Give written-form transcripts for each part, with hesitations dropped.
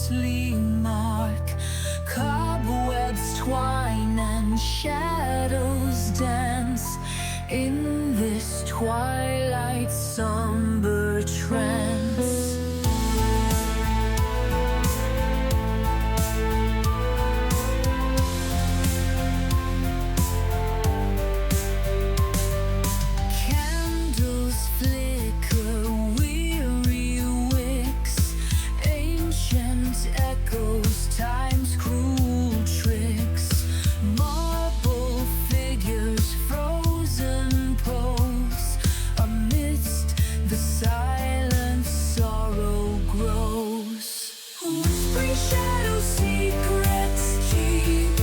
ghostly mark. Cobwebs twine and shadows dance in this twilight somber trance. Candles flicker, weary wicks, ancient echoes, time's cruel tricks. Marble figures, frozen pose, amidst the silence sorrow grows. Whispering shadows, secrets keep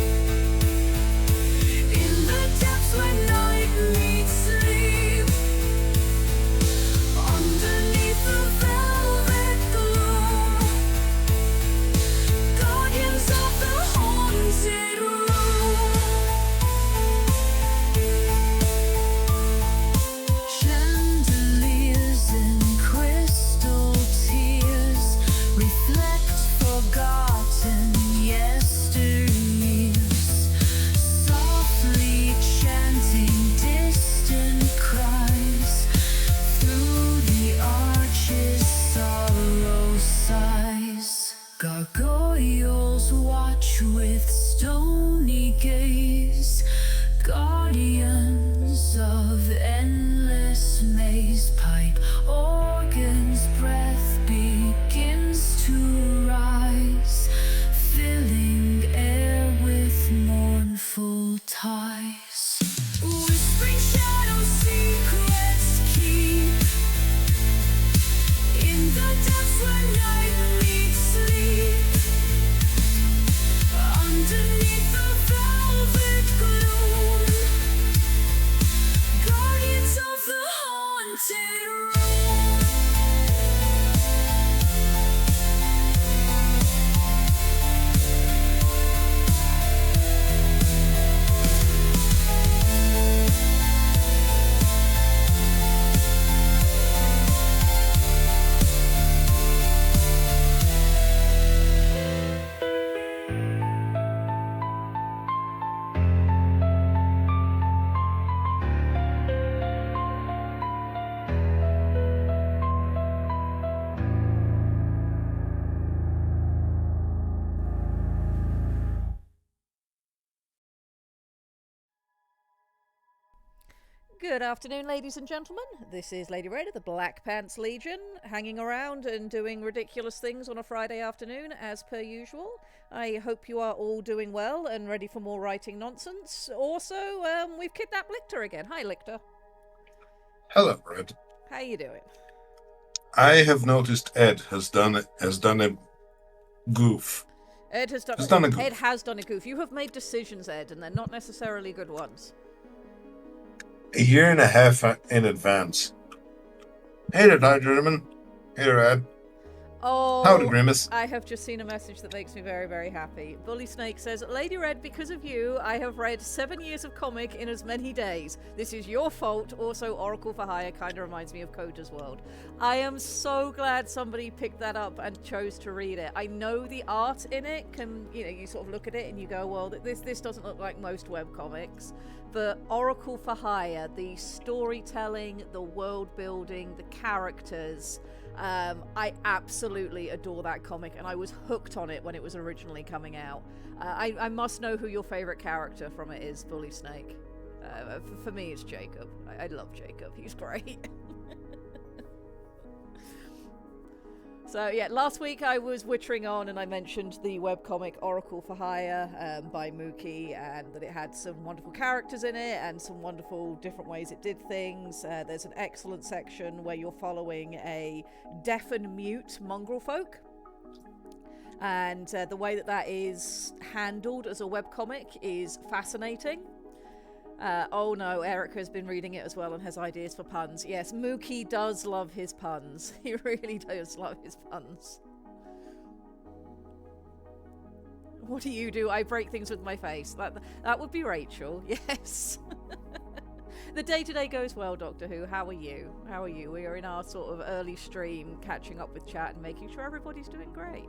in the depths where night meets sleep. Underneath the velvet gloom, guardians of the haunted room. Chandeliers and crystal tears reflect forgotten yesteryears, softly chanting distant cries. Through the arches sorrow sighs. Gargoyles watch with stony gaze, guardians of endless maze. Pipe organ's breath begins to rise, filling air with mournful ties. Whispering shadows, secrets keep in the depths where night meets sleep. Underneath the velvet gloom, guardians of the haunted room. Good afternoon, ladies and gentlemen. This is Lady Red of the Black Pants Legion, hanging around and doing ridiculous things on a Friday afternoon, as per usual. I hope you are all doing well and ready for more writing nonsense. Also, we've kidnapped Lictor again. Hi, Lictor. Hello, Red. How you doing? I have noticed Ed has done a goof. Ed has done a goof. Ed has done a goof. You have made decisions, Ed, and they're not necessarily good ones. A year and a half in advance. Hey there, gentlemen. Hey there, Ed. Oh, Howdy, Grimace. I have just seen a message that makes me very, very happy. Bully Snake says, Lady Red, because of you, I have read 7 years of comic in as many days. This is your fault. Also, Oracle for Hire kind of reminds me of Coda's World. I am so glad somebody picked that up and chose to read it. I know the art in it can, you sort of look at it and you go, well, this doesn't look like most webcomics. But Oracle for Hire, the storytelling, the world building, the characters, I absolutely adore that comic, and I was hooked on it when it was originally coming out. I must know who your favorite character from it is, Bully Snake. For me, it's Jacob. I love Jacob. He's great. So yeah, last week I was wittering on and I mentioned the webcomic Oracle for Hire by Mookie, and that it had some wonderful characters in it and some wonderful different ways it did things. There's an excellent section where you're following a deaf and mute mongrel folk. And the way that is handled as a webcomic is fascinating. Oh no, Erica has been reading it as well and has ideas for puns. Yes, Mookie does love his puns. He really does love his puns. What do? I break things with my face. That would be Rachel, yes. The day-to-day goes well, Doctor Who. How are you? How are you? We are in our sort of early stream, catching up with chat and making sure everybody's doing great.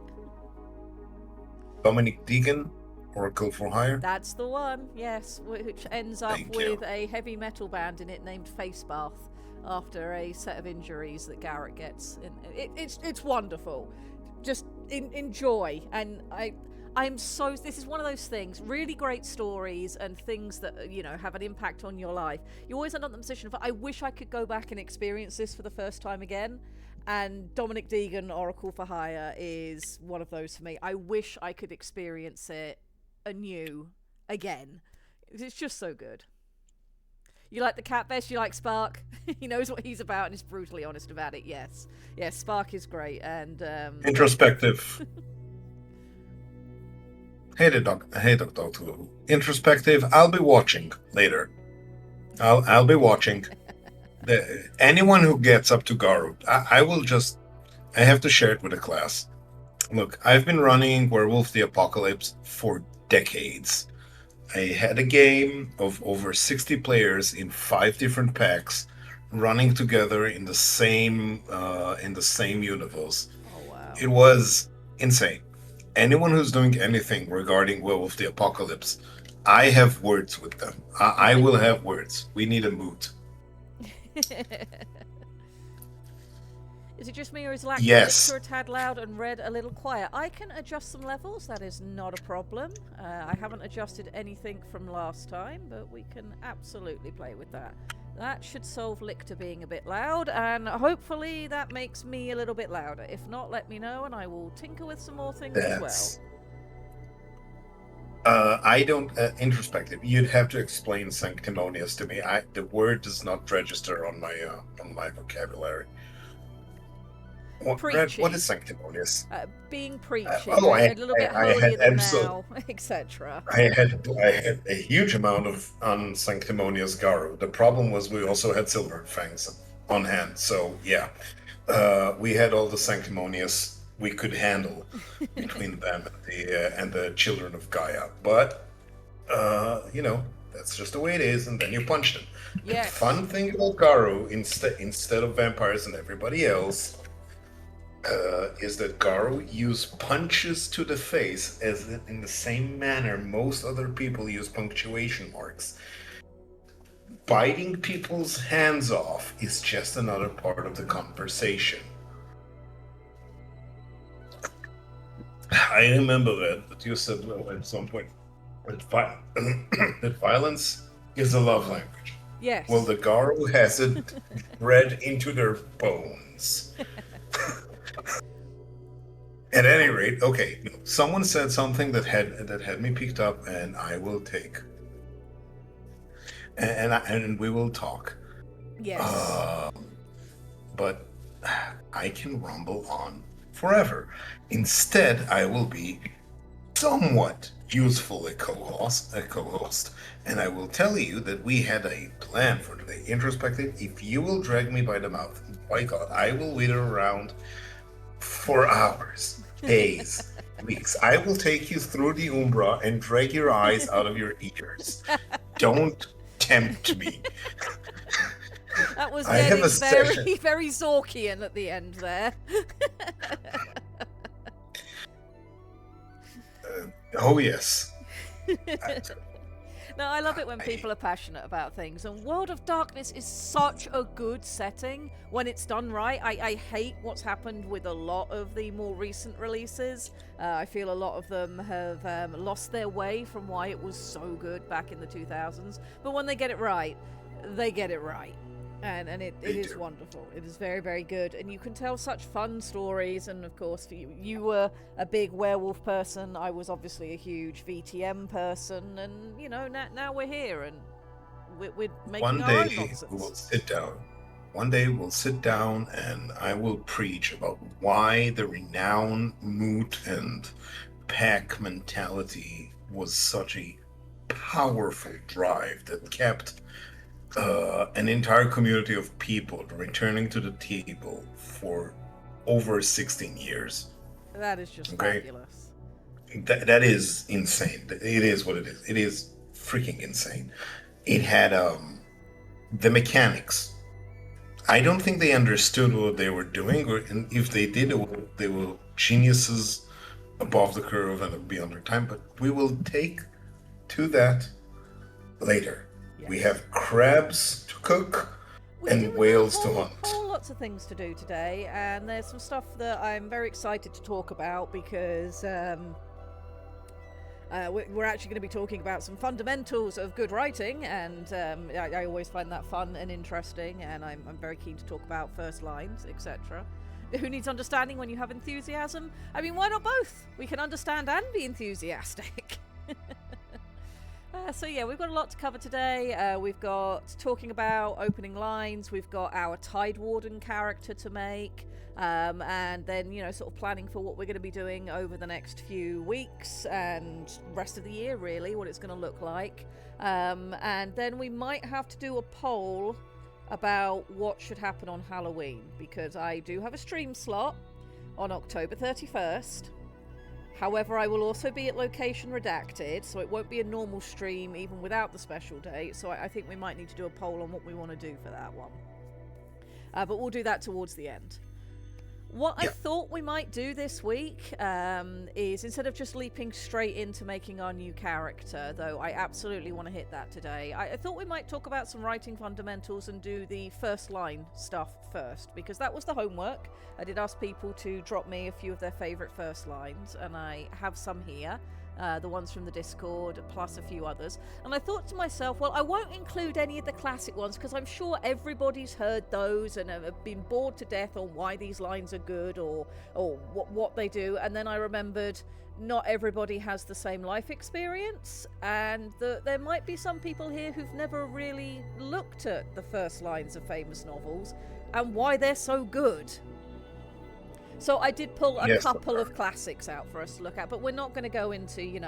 Dominic Deegan, Oracle for Hire. That's the one, yes, which ends up Thank you. with a heavy metal band in it named Facebath after a set of injuries that Garrett gets. It's wonderful. Just enjoy, and I'm so. This is one of those things. Really great stories and things that have an impact on your life. You always end up in the position of, I wish I could go back and experience this for the first time again. And Dominic Deegan, Oracle for Hire, is one of those for me. I wish I could experience it anew again. It's just so good. You like the cat best? You like Spark? He knows what he's about and is brutally honest about it. Yes, Spark is great and Introspective. Hey, Doctor Who. Introspective. I'll be watching later. I'll be watching. Anyone who gets up to Garu, I have to share it with the class. Look, I've been running Werewolf the Apocalypse for decades. I had a game of over 60 players in 5 different packs, running together in the same universe. oh wow. It was insane. Anyone who's doing anything regarding Werewolf the Apocalypse, I have words with them. I will have words. We need a mood. Is it just me, or is Lack Yes. a tad loud and Red a little quiet? I can adjust some levels, that is not a problem. I haven't adjusted anything from last time, but we can absolutely play with that. That should solve Lictor being a bit loud, and hopefully that makes me a little bit louder. If not, let me know, and I will tinker with some more things as well. I don't introspective. You'd have to explain sanctimonious to me. The word does not register on my vocabulary. Red, what is sanctimonious? Being preachy, a little bit holier than thou, etc. I had a huge amount of unsanctimonious Garu. The problem was we also had Silver Fangs on hand. So yeah, we had all the sanctimonious we could handle between them and the children of Gaia. But that's just the way it is, and then you punch them. Yes. The fun thing about Garu, instead of vampires and everybody else, is that Garu use punches to the face as in the same manner most other people use punctuation marks. Biting people's hands off is just another part of the conversation. I remember that you said at some point that violence is a love language. Yes. Well, the Garu has it bred into their bones. At any rate, okay, someone said something that had me picked up, and I will take, and we will talk. Yes. But I can rumble on forever. Instead, I will be somewhat useful a co-host, and I will tell you that we had a plan for today. Introspective, if you will drag me by the mouth, by God, I will wither around for hours, days, weeks. I will take you through the Umbra and drag your eyes out of your ears. Don't tempt me. That was I have a very, session. very Zorkian at the end there. Oh yes. No, I love it when people are passionate about things, and World of Darkness is such a good setting when it's done right. I hate what's happened with a lot of the more recent releases. I feel a lot of them have lost their way from why it was so good back in the 2000s, but when they get it right, they get it right. And it is wonderful. It is very, very good. And you can tell such fun stories. And of course, you were a big werewolf person. I was obviously a huge VTM person. And, now we're here and we're making our own nonsense. We'll sit down. One day we'll sit down and I will preach about why the renown, moot, and pack mentality was such a powerful drive that kept an entire community of people returning to the table for over 16 years. That is just fabulous. That is insane. It is what it is. It is freaking insane. It had the mechanics. I don't think they understood what they were doing, or if they did, they were geniuses above the curve and be under time, but we will take to that later. We Yes. have crabs to cook We and do have whales to whole, hunt. whole lots of things to do today, and there's some stuff that I'm very excited to talk about because we're actually going to be talking about some fundamentals of good writing, and I always find that fun and interesting, and I'm very keen to talk about first lines, etc. Who needs understanding when you have enthusiasm? I mean, why not both? We can understand and be enthusiastic. So yeah, we've got a lot to cover today. We've got talking about opening lines. We've got our Tide Warden character to make, and then sort of planning for what we're going to be doing over the next few weeks and rest of the year, really, what it's going to look like. And then we might have to do a poll about what should happen on Halloween, because I do have a stream slot on October 31st. However, I will also be at location redacted, so it won't be a normal stream even without the special date, so I think we might need to do a poll on what we want to do for that one. But we'll do that towards the end. What I thought we might do this week is, instead of just leaping straight into making our new character, though I absolutely want to hit that today, I thought we might talk about some writing fundamentals and do the first line stuff first, because that was the homework. I did ask people to drop me a few of their favourite first lines, and I have some here. The ones from the Discord, plus a few others. And I thought to myself, well, I won't include any of the classic ones because I'm sure everybody's heard those and have been bored to death on why these lines are good or what they do. And then I remembered not everybody has the same life experience, and there might be some people here who've never really looked at the first lines of famous novels and why they're so good. So I did pull a couple of classics out for us to look at, but we're not going to go into,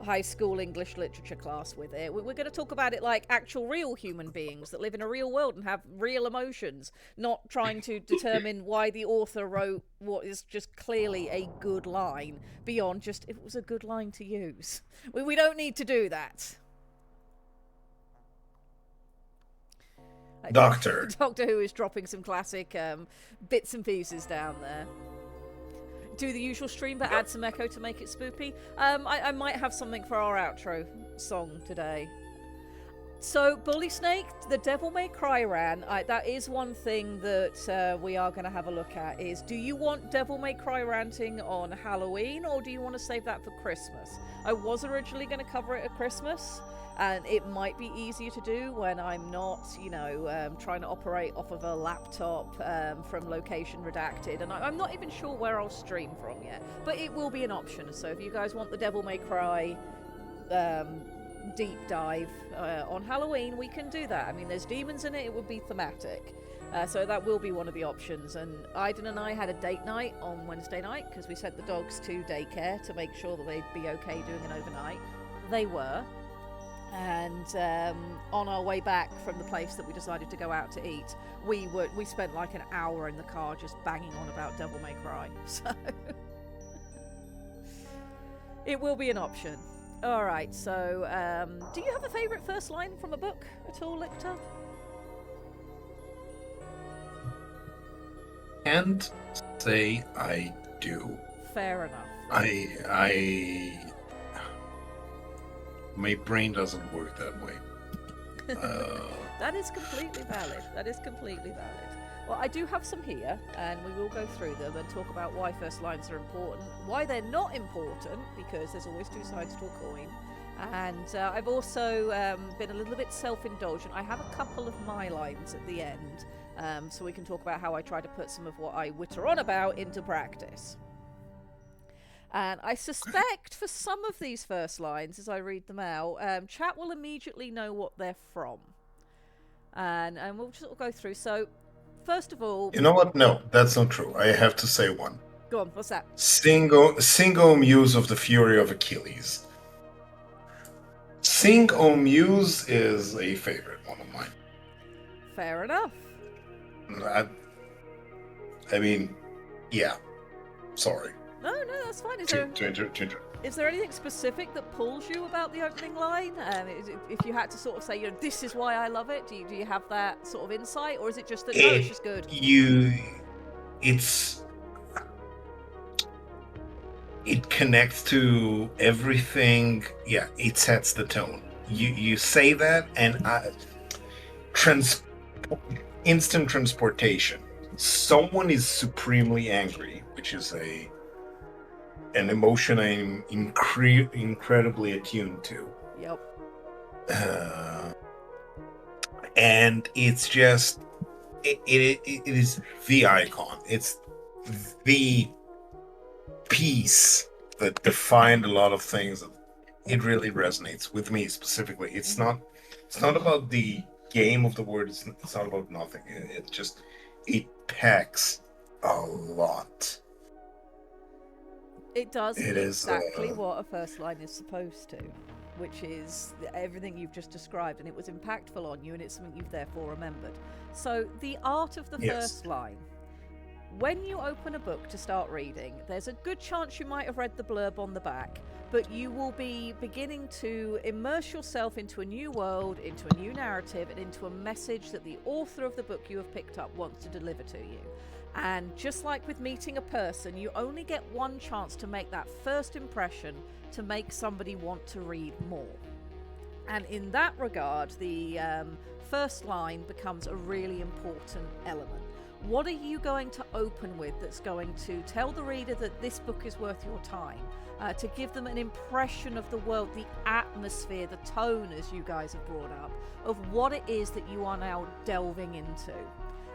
high school English literature class with it. We're going to talk about it like actual real human beings that live in a real world and have real emotions, not trying to determine why the author wrote what is just clearly a good line beyond just if it was a good line to use. We don't need to do that. Doctor Who is dropping some classic bits and pieces down there. Do the usual stream, but add some echo to make it spoopy. I might have something for our outro song today. So, Bully Snake, the Devil May Cry rant, that is one thing that we are going to have a look at, is do you want Devil May Cry ranting on Halloween, or do you want to save that for Christmas? I was originally going to cover it at Christmas, and it might be easier to do when I'm not, trying to operate off of a laptop from location redacted, and I'm not even sure where I'll stream from yet, but it will be an option. So if you guys want the Devil May Cry deep dive on Halloween, we can do that. I mean, there's demons in it, it would be thematic. So that will be one of the options. And Aiden and I had a date night on Wednesday night because we sent the dogs to daycare to make sure that they'd be okay doing an overnight. They were. And on our way back from the place that we decided to go out to eat, we spent like an hour in the car just banging on about Devil May Cry. So it will be an option. All right. So do you have a favourite first line from a book at all, Lictor? Can't say I do. Fair enough. My brain doesn't work that way. That is completely valid. Well, I do have some here, and we will go through them and talk about why first lines are important, why they're not important, because there's always two sides to a coin. And I've also been a little bit self-indulgent. I have a couple of my lines at the end, so we can talk about how I try to put some of what I witter on about into practice. And I suspect for some of these first lines, as I read them out, chat will immediately know what they're from. And we'll just go through. So, first of all... You know what? No, that's not true. I have to say one. Go on, what's that? Sing, O Muse of the Fury of Achilles. Sing, O Muse is a favorite one of mine. Fair enough. I mean, yeah. Sorry. No, that's fine. Is there anything specific that pulls you about the opening line? If you had to sort of say, this is why I love it, do you have that sort of insight, or is it just that it's just good? it connects to everything. Yeah, it sets the tone. You say that, and trans instant transportation. Someone is supremely angry, which is a an emotion I'm incredibly attuned to. Yep. Uh, and it's just it is the icon. It's the piece that defined a lot of things. It really resonates with me specifically. It's not about the game of the word. It's not about nothing. It just it packs a lot. It does It is exactly what a first line is supposed to, which is everything you've just described, and it was impactful on you, and it's something you've therefore remembered. So, the art of the yes. first line. When you open a book to start reading, there's a good chance you might have read the blurb on the back, but you will be beginning to immerse yourself into a new world, into a new narrative, and into a message that the author of the book you have picked up wants to deliver to you. And just like with meeting a person, you only get one chance to make that first impression to make somebody want to read more. And in that regard, the first line becomes a really important element. What are you going to open with that's going to tell the reader that this book is worth your time? To give them an impression of the world, the atmosphere, the tone, as you guys have brought up, of what it is that you are now delving into.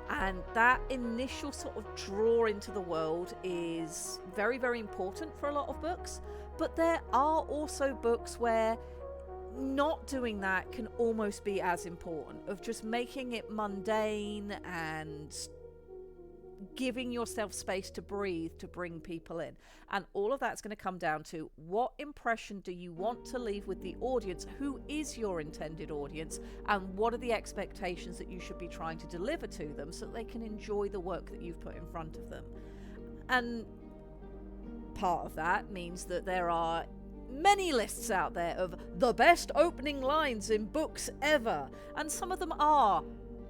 And that initial sort of draw into the world is very, very important for a lot of books. But there are also books where not doing that can almost be as important, of just making it mundane and giving yourself space to breathe, to bring people in. And all of that's going to come down to what impression do you want to leave with the audience? Who is your intended audience? And what are the expectations that you should be trying to deliver to them so that they can enjoy the work that you've put in front of them? And part of that means that there are many lists out there of the best opening lines in books ever. And some of them are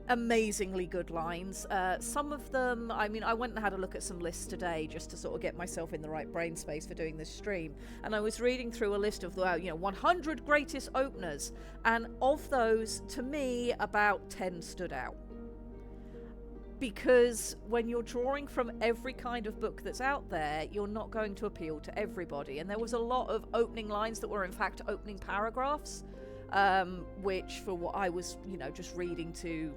amazingly good lines. Some of them, I mean, I went and had a look at some lists today just to sort of get myself in the right brain space for doing this stream, and I was reading through a list of the 100 greatest openers, and of those, to me, about 10 stood out. Because when you're drawing from every kind of book that's out there, you're not going to appeal to everybody. And there was a lot of opening lines that were in fact opening paragraphs, which for what I was, just reading to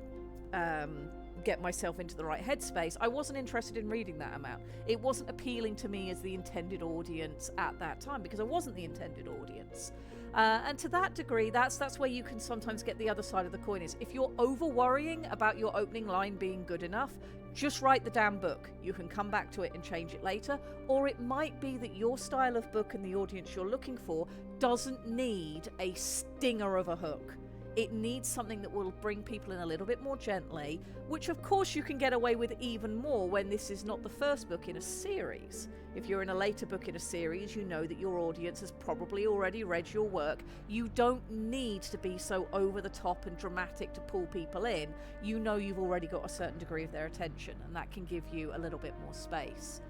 get myself into the right headspace, I wasn't interested in reading that amount. It wasn't appealing to me as the intended audience at that time, because I wasn't the intended audience. And to that degree, that's where you can sometimes get the other side of the coin. Is if you're over worrying about your opening line being good enough, just write the damn book. You can come back to it and change it later. Or it might be that your style of book and the audience you're looking for doesn't need a stinger of a hook. It needs something that will bring people in a little bit more gently, which of course you can get away with even more when this is not the first book in a series. If you're in a later book in a series, you know that your audience has probably already read your work. You don't need to be so over the top and dramatic to pull people in. You know you've already got a certain degree of their attention, and that can give you a little bit more space.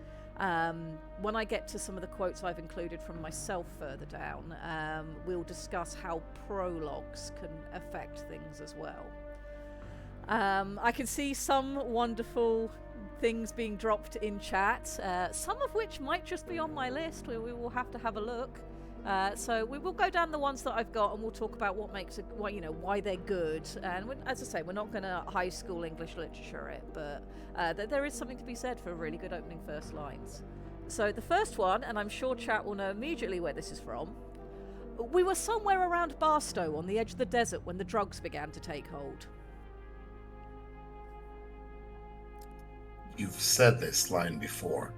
When I get to some of the quotes I've included from myself further down, we'll discuss how prologues can affect things as well. I can see some wonderful things being dropped in chat, some of which might just be on my list. We will have to have a look. So we will go down the ones that I've got, and we'll talk about what makes it, why they're good. And as I say, we're not going to high school English literature it, but there is something to be said for really good opening first lines. So the first one, and I'm sure chat will know immediately where this is from. We were somewhere around Barstow on the edge of the desert when the drugs began to take hold. You've said this line before.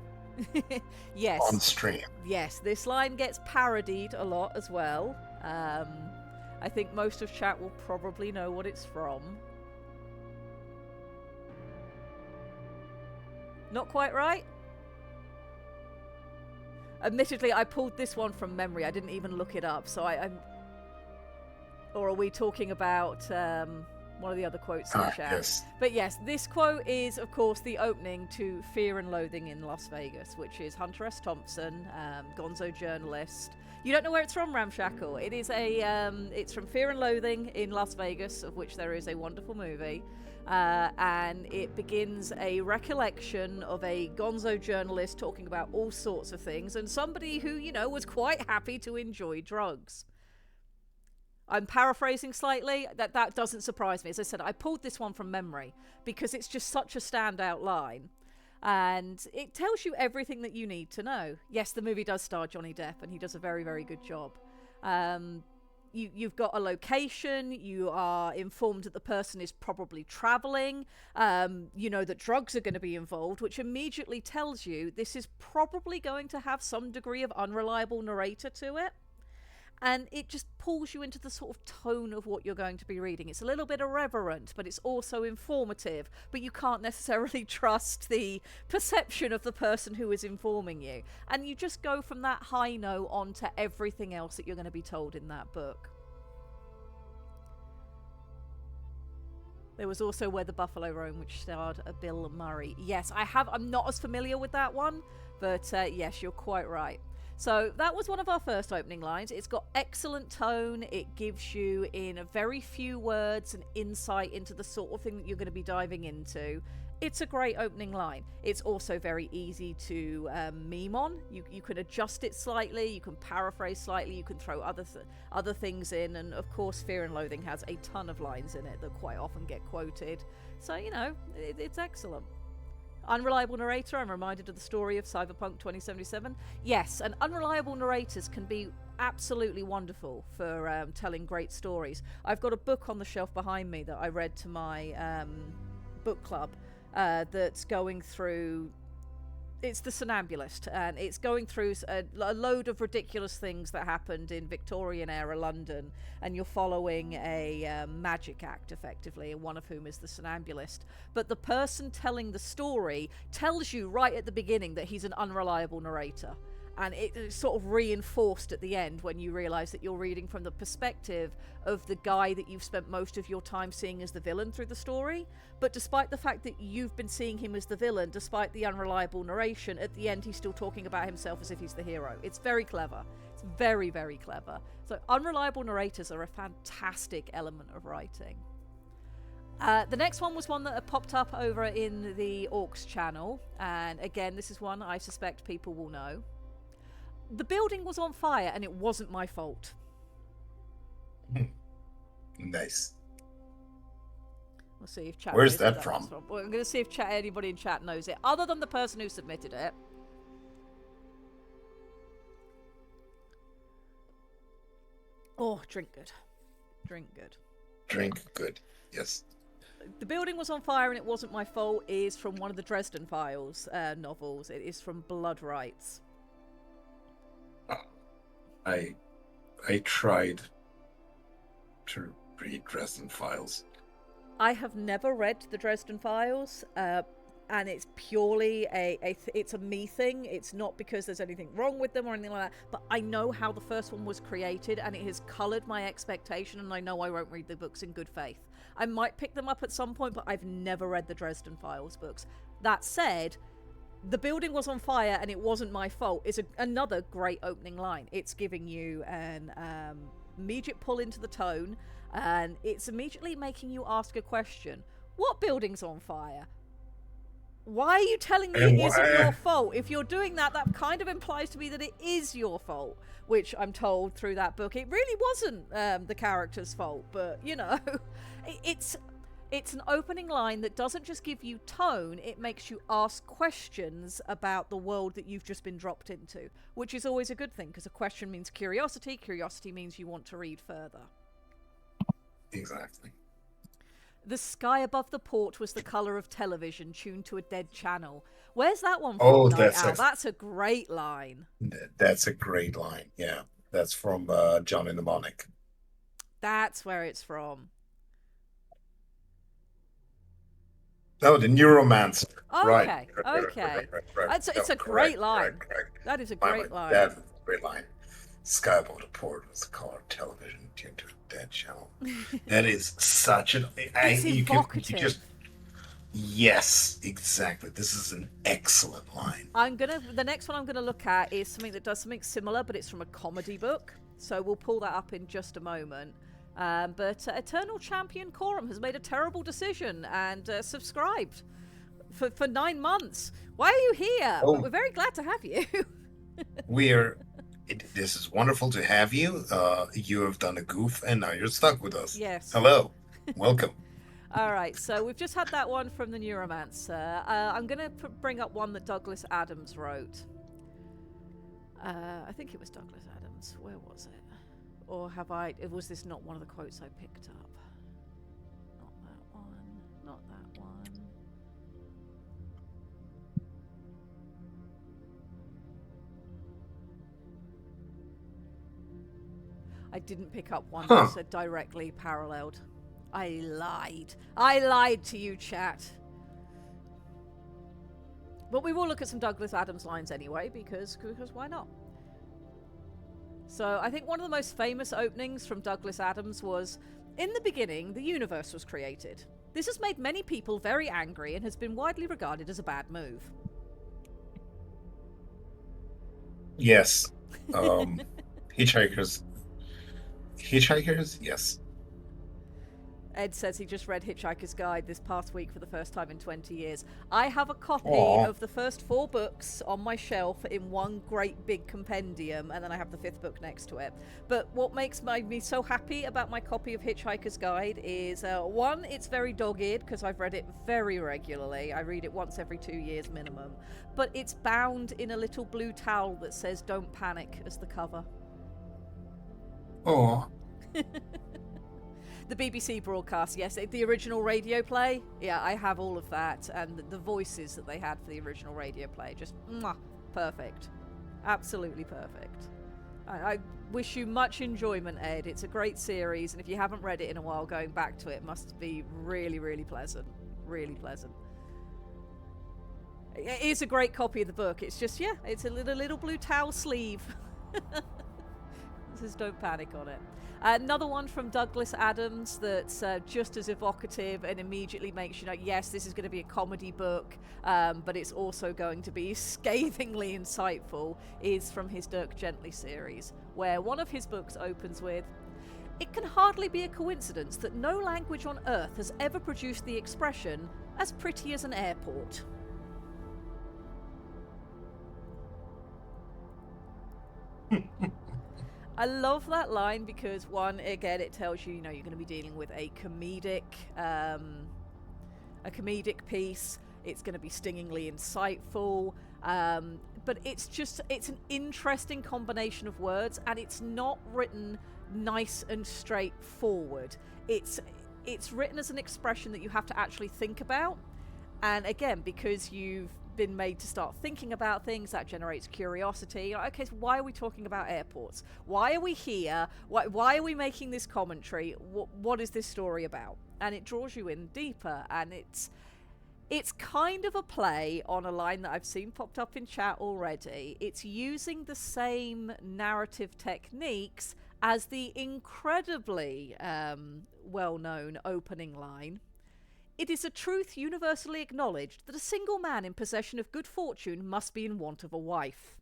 Yes. On stream. Yes, this line gets parodied a lot as well. I think most of chat will probably know what it's from. Not quite right? Admittedly, I pulled this one from memory. I didn't even look it up, so I'm... Or are we talking about one of the other quotes in chat. Yes. But yes, this quote is, of course, the opening to Fear and Loathing in Las Vegas, which is Hunter S. Thompson, gonzo journalist. You don't know where it's from, Ramshackle. It is it's from Fear and Loathing in Las Vegas, of which there is a wonderful movie. And it begins a recollection of a gonzo journalist talking about all sorts of things, and somebody who, was quite happy to enjoy drugs. I'm paraphrasing slightly. That doesn't surprise me. As I said, I pulled this one from memory because it's just such a standout line. And it tells you everything that you need to know. Yes, the movie does star Johnny Depp, and he does a very, very good job. You've got a location. You are informed that the person is probably traveling. You know that drugs are going to be involved, which immediately tells you this is probably going to have some degree of unreliable narrator to it. And it just pulls you into the sort of tone of what you're going to be reading. It's a little bit irreverent, but it's also informative. But you can't necessarily trust the perception of the person who is informing you. And you just go from that high note on to everything else that you're going to be told in that book. There was also Where the Buffalo Roam, which starred Bill Murray. Yes, I'm not as familiar with that one, but yes, you're quite right. So that was one of our first opening lines. It's got excellent tone. It gives you, in a very few words, an insight into the sort of thing that you're going to be diving into. It's a great opening line. It's also very easy to meme on. You can adjust it slightly. You can paraphrase slightly. You can throw other things in. And of course, Fear and Loathing has a ton of lines in it that quite often get quoted. So, it's excellent. Unreliable narrator, I'm reminded of the story of Cyberpunk 2077. Yes, and unreliable narrators can be absolutely wonderful for telling great stories. I've got a book on the shelf behind me that I read to my book club that's going through... It's The Somnambulist, and it's going through a load of ridiculous things that happened in Victorian-era London, and you're following a magic act, effectively, and one of whom is the Somnambulist. But the person telling the story tells you right at the beginning that he's an unreliable narrator. And it's sort of reinforced at the end when you realise that you're reading from the perspective of the guy that you've spent most of your time seeing as the villain through the story. But despite the fact that you've been seeing him as the villain, despite the unreliable narration, at the end he's still talking about himself as if he's the hero. It's very clever. It's very, very clever. So unreliable narrators are a fantastic element of writing. The next one was one that had popped up over in the Orcs channel. And again, this is one I suspect people will know. The building was on fire and it wasn't my fault. Nice. We'll see if chat. Where's that from? Well, I'm going to see if anybody in chat knows it, other than the person who submitted it. Oh, drink good. Drink good. Drink good. Yes. The building was on fire and it wasn't my fault is from one of the Dresden Files novels. It is from Blood Rights. I tried to read Dresden Files. I have never read the Dresden Files, and it's purely it's a me thing. It's not because there's anything wrong with them or anything like that, but I know how the first one was created, and it has coloured my expectation, and I know I won't read the books in good faith. I might pick them up at some point, but I've never read the Dresden Files books. That said, the building was on fire and it wasn't my fault is another great opening line. It's giving you an immediate pull into the tone, and it's immediately making you ask a question. What building's on fire? Why are you telling me it isn't your fault? If you're doing that, that kind of implies to me that it is your fault, which I'm told through that book it really wasn't the character's fault. But, it's an opening line that doesn't just give you tone, it makes you ask questions about the world that you've just been dropped into, which is always a good thing, because a question means curiosity. Curiosity means you want to read further. Exactly. The sky above the port was the colour of television tuned to a dead channel. Where's that one from? Oh, that's a great line. That's a great line, yeah. That's from John and the Mnemonic. That's where it's from. Oh, the Neuromancer. Okay, right. okay. Right. It's a great line. Correct. That is a great line. That's a great line. Skyboat to port was the color television tuned to a dead channel. That is such an. It's You evocative. just. Yes, exactly. This is an excellent line. The next one I'm gonna look at is something that does something similar, but it's from a comedy book. So we'll pull that up in just a moment. But Eternal Champion Corum has made a terrible decision and subscribed for 9 months. Why are you here? Oh. We're very glad to have you. This is wonderful to have you. You have done a goof, and now you're stuck with us. Yes. Hello. Welcome. All right, so we've just had that one from the Neuromancer. I'm going to bring up one that Douglas Adams wrote. I think it was Douglas Adams. Where was it? Or was this not one of the quotes I picked up? Not that one. Not that one. I didn't pick up one that said directly paralleled. I lied. I lied to you, chat. But we will look at some Douglas Adams lines anyway, because why not? So I think one of the most famous openings from Douglas Adams was, "In the beginning, the universe was created. This has made many people very angry and has been widely regarded as a bad move." Yes. Hitchhikers. Hitchhikers? Yes. Ed says he just read Hitchhiker's Guide this past week for the first time in 20 years. I have a copy Aww. of the first 4 books on my shelf in one great big compendium, and then I have the 5th book next to it. But what makes me so happy about my copy of Hitchhiker's Guide is, one, it's very dog-eared because I've read it very regularly. I read it once every 2 years minimum. But it's bound in a little blue towel that says "Don't Panic" as the cover. Oh. The BBC broadcast, yes, the original radio play. Yeah, I have all of that, and the voices that they had for the original radio play, just perfect, absolutely perfect. I wish you much enjoyment, Ed. It's a great series, and if you haven't read it in a while, going back to it must be really, really pleasant. Really pleasant. It is a great copy of the book. It's just, yeah, it's a little blue towel sleeve. It says "Don't Panic" on it. Another one from Douglas Adams that's just as evocative and immediately makes you know, yes, this is going to be a comedy book, but it's also going to be scathingly insightful, is from his Dirk Gently series, where one of his books opens with, "It can hardly be a coincidence that no language on Earth has ever produced the expression, 'as pretty as an airport.'" I love that line because, one, again, it tells you, you're going to be dealing with a comedic piece. It's going to be stingingly insightful, but it's an interesting combination of words, and it's not written nice and straightforward. It's written as an expression that you have to actually think about, and again, because you've been made to start thinking about things, that generates curiosity. Okay, so why are we talking about airports? Why are we here? Why are we making this commentary? What is this story about? And it draws you in deeper, and it's kind of a play on a line that I've seen popped up in chat already. It's using the same narrative techniques as the incredibly well-known opening line. "It is a truth universally acknowledged that a single man in possession of good fortune must be in want of a wife,"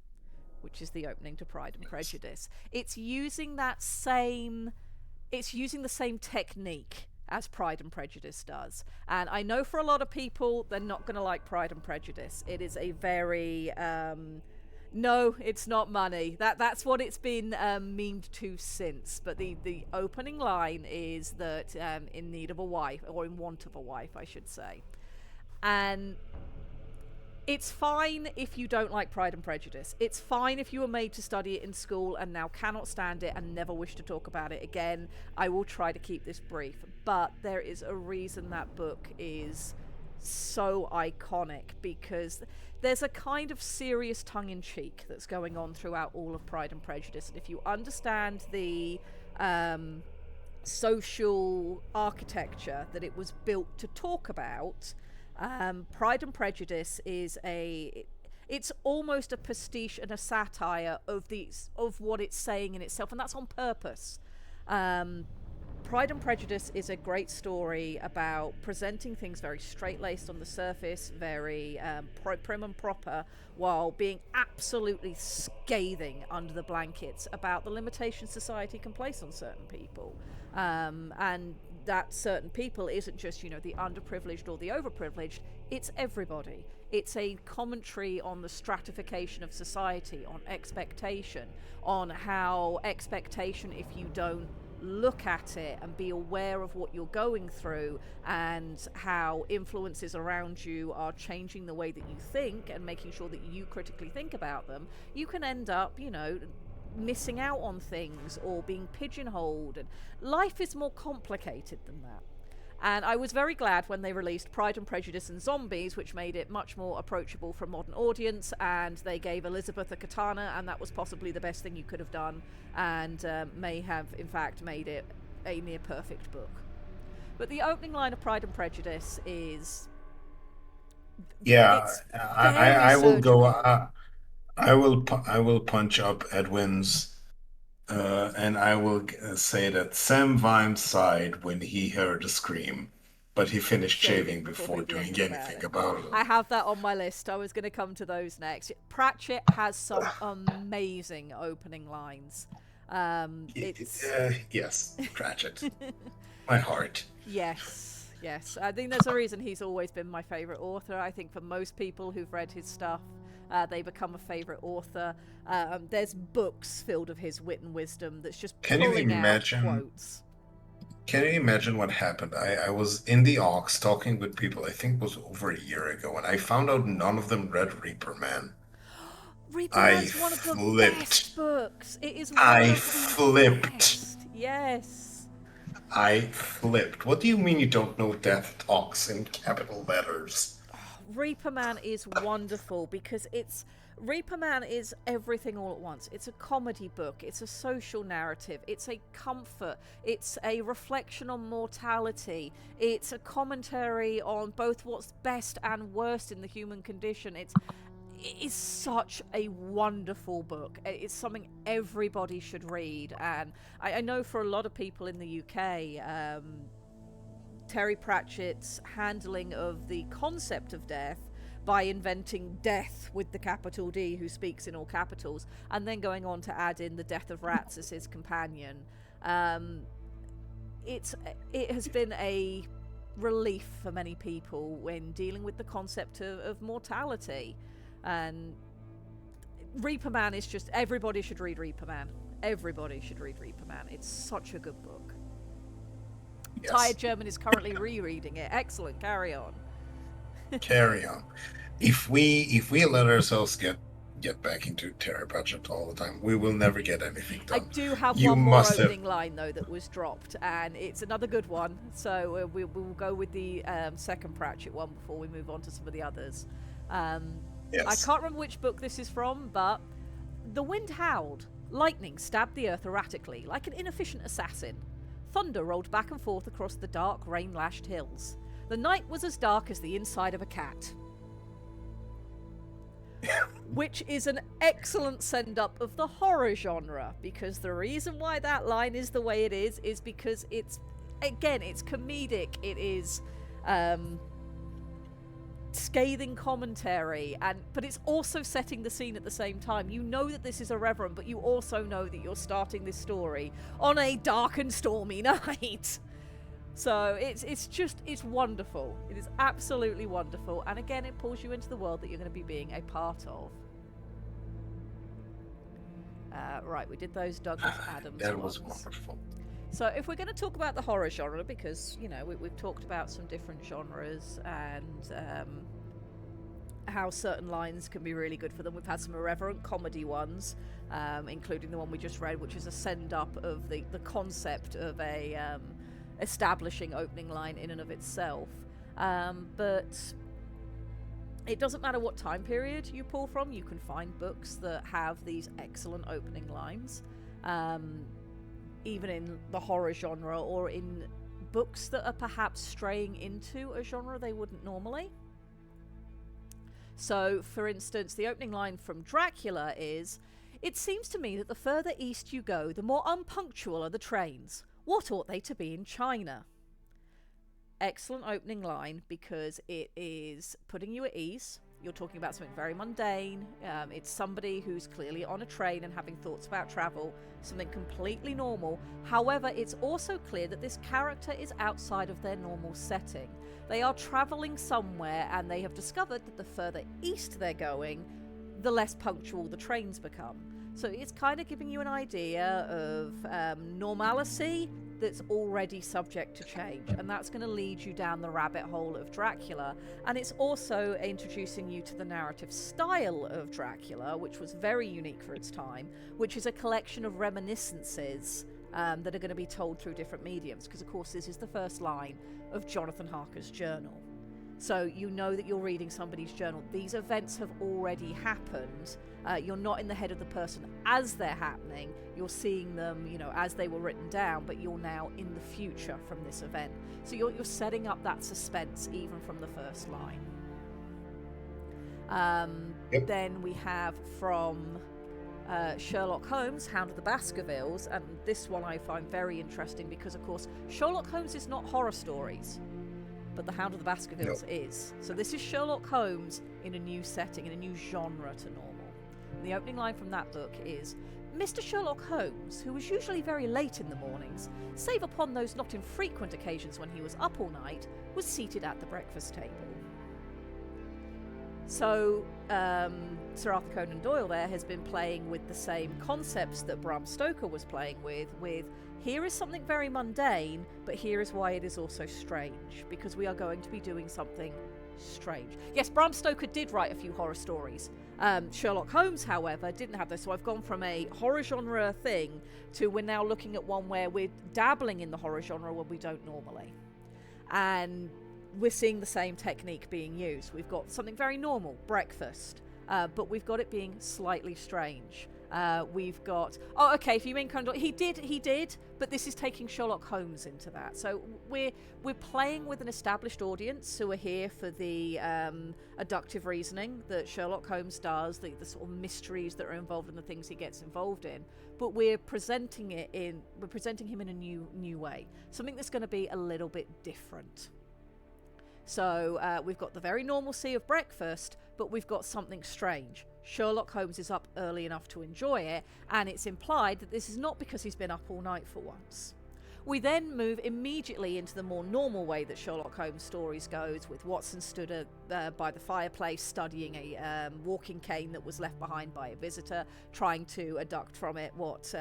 which is the opening to Pride and Prejudice. It's using the same technique as Pride and Prejudice does. And I know for a lot of people, they're not going to like Pride and Prejudice. It is a very... no, it's not money. That's what it's been memed to since. But the opening line is that in need of a wife, or in want of a wife, I should say. And it's fine if you don't like Pride and Prejudice. It's fine if you were made to study it in school and now cannot stand it and never wish to talk about it again. I will try to keep this brief. But there is a reason that book is so iconic, because there's a kind of serious tongue-in-cheek that's going on throughout all of Pride and Prejudice, and if you understand the social architecture that it was built to talk about, Pride and Prejudice is it's almost a pastiche and a satire of what it's saying in itself, and that's on purpose. Pride and Prejudice is a great story about presenting things very straight-laced on the surface, very prim and proper, while being absolutely scathing under the blankets about the limitations society can place on certain people. And that certain people isn't just, the underprivileged or the overprivileged, it's everybody. It's a commentary on the stratification of society, on expectation, on how expectation, if you don't look at it and be aware of what you're going through and how influences around you are changing the way that you think and making sure that you critically think about them, you can end up, missing out on things or being pigeonholed. And life is more complicated than that. And I was very glad when they released Pride and Prejudice and Zombies, which made it much more approachable for a modern audience, and they gave Elizabeth a katana, and that was possibly the best thing you could have done, and may have, in fact, made it a near perfect book. But the opening line of Pride and Prejudice is... Yeah, I will go. surgical. I will punch up Edwin's, and I will say that Sam Vimes sighed when he heard a scream, but he finished shaving before doing anything about I it. have that on my list. I was going to come to those next. Pratchett has some amazing opening lines. It's Yes, Cratchit, my heart. yes. I think there's a reason he's always been my favorite author. I think for most people who've read his stuff, they become a favorite author. There's books filled of his wit and wisdom that's just Can you pulling out imagine? quotes. Can you imagine what happened? I was in the Aux talking with people, I think it was over a year ago, and I found out none of them read Reaper Man. Reaper I Man's one of the flipped. best books. It is one I of the flipped. best. Yes. I flipped. What do you mean you don't know Death Talks in capital letters? Reaper Man is wonderful because Reaper Man is everything all at once. It's a comedy book, it's a social narrative, it's a comfort, it's a reflection on mortality, it's a commentary on both what's best and worst in the human condition. It is such a wonderful book. It's something everybody should read, and I know for a lot of people in the UK, Terry Pratchett's handling of the concept of death by inventing death with the capital D, who speaks in all capitals, and then going on to add in the death of rats as his companion. It has been a relief for many people when dealing with the concept of mortality. And Reaper Man is just, everybody should read Reaper Man. Everybody should read Reaper Man. It's such a good book. Tired Yes, German is currently rereading it. Excellent, carry on. carry on. If we let ourselves get back into Terry Pratchett all the time, we will never get anything I done. do have You one more must have. opening line though that was dropped, and it's another good one. So we will go with the second Pratchett one before we move on to some of the others. I Yes. can't remember which book this is from, but the wind howled. Lightning stabbed the earth erratically, like an inefficient assassin. Thunder rolled back and forth across the dark, rain-lashed hills. The night was as dark as the inside of a cat. Which is an excellent send-up of the horror genre, because the reason why that line is the way it is because it's comedic, it is scathing commentary, but it's also setting the scene at the same time. You know that this is irreverent, but you also know that you're starting this story on a dark and stormy night. So it's wonderful. It is absolutely wonderful, and again, it pulls you into the world that you're going to be being a part of. Right, we did those Douglas Adams That was ones. wonderful. So if we're going to talk about the horror genre, because we've talked about some different genres and how certain lines can be really good for them. We've had some irreverent comedy ones, including the one we just read, which is a send-up of the concept of a establishing opening line in and of itself. But it doesn't matter what time period you pull from, you can find books that have these excellent opening lines. Even in the horror genre, or in books that are perhaps straying into a genre they wouldn't normally. So, for instance, the opening line from Dracula is, "It seems to me that the further east you go, the more unpunctual are the trains. What ought they to be in China?" Excellent opening line because it is putting you at ease. You're talking about something very mundane. It's somebody who's clearly on a train and having thoughts about travel, something completely normal. However, it's also clear that this character is outside of their normal setting. They are traveling somewhere and they have discovered that the further east they're going, the less punctual the trains become. So it's kind of giving you an idea of normalcy that's already subject to change, and that's going to lead you down the rabbit hole of Dracula. And it's also introducing you to the narrative style of Dracula, which was very unique for its time, which is a collection of reminiscences that are going to be told through different mediums, because of course this is the first line of Jonathan Harker's journal. So you know that you're reading somebody's journal. These events have already happened. You're not in the head of the person as they're happening. You're seeing them, as they were written down, but you're now in the future from this event. So you're setting up that suspense even from the first line. Then we have from Sherlock Holmes, Hound of the Baskervilles, and this one I find very interesting because, of course, Sherlock Holmes is not horror stories, but the Hound of the Baskervilles is. So this is Sherlock Holmes in a new setting, in a new genre to normal. And the opening line from that book is, "Mr. Sherlock Holmes, who was usually very late in the mornings, save upon those not infrequent occasions when he was up all night, was seated at the breakfast table." So Sir Arthur Conan Doyle there has been playing with the same concepts that Bram Stoker was playing with here is something very mundane, but here is why it is also strange, because we are going to be doing something strange. Yes, Bram Stoker did write a few horror stories. Sherlock Holmes, however, didn't have those. So I've gone from a horror genre thing to we're now looking at one where we're dabbling in the horror genre when we don't normally. And we're seeing the same technique being used. We've got something very normal, breakfast, but we've got it being slightly strange. We've got, if you mean kind of, he did, but this is taking Sherlock Holmes into that. So we're playing with an established audience who are here for the adductive reasoning that Sherlock Holmes does, the sort of mysteries that are involved in the things he gets involved in. But we're presenting him in a new way, something that's going to be a little bit different. So we've got the very normalcy of breakfast, but we've got something strange. Sherlock Holmes is up early enough to enjoy it, and it's implied that this is not because he's been up all night for once. We then move immediately into the more normal way that Sherlock Holmes stories goes, with Watson stood by the fireplace studying a walking cane that was left behind by a visitor, trying to adduct from it what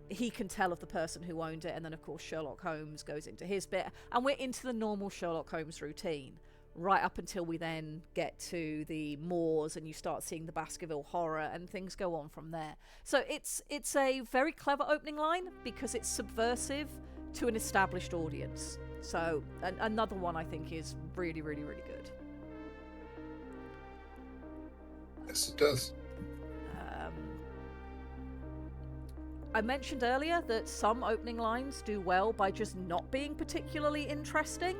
he can tell of the person who owned it. And then, of course, Sherlock Holmes goes into his bit, and we're into the normal Sherlock Holmes routine, right up until we then get to the moors and you start seeing the Baskerville horror, and things go on from there. So it's a very clever opening line because it's subversive to an established audience. So another one I think is really, really, really good. Yes, it does. I mentioned earlier that some opening lines do well by just not being particularly interesting.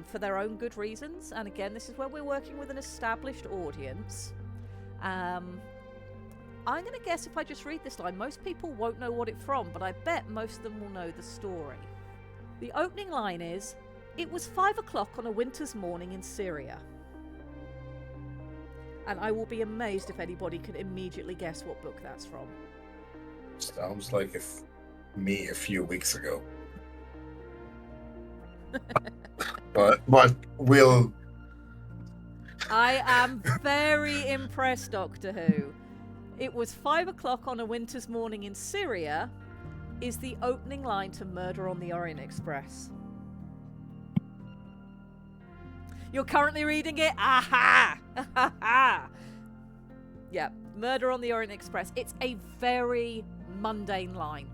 For their own good reasons, and again, this is where we're working with an established audience. I'm going to guess if I just read this line, most people won't know what it's from, but I bet most of them will know the story. The opening line is, "It was 5 o'clock on a winter's morning in Syria." And I will be amazed if anybody can immediately guess what book that's from. Sounds like me a few weeks ago. But we'll... I am very impressed, Doctor Who. "It was 5 o'clock on a winter's morning in Syria" is the opening line to Murder on the Orient Express. You're currently reading it? Aha! Yeah, Murder on the Orient Express. It's a very mundane line.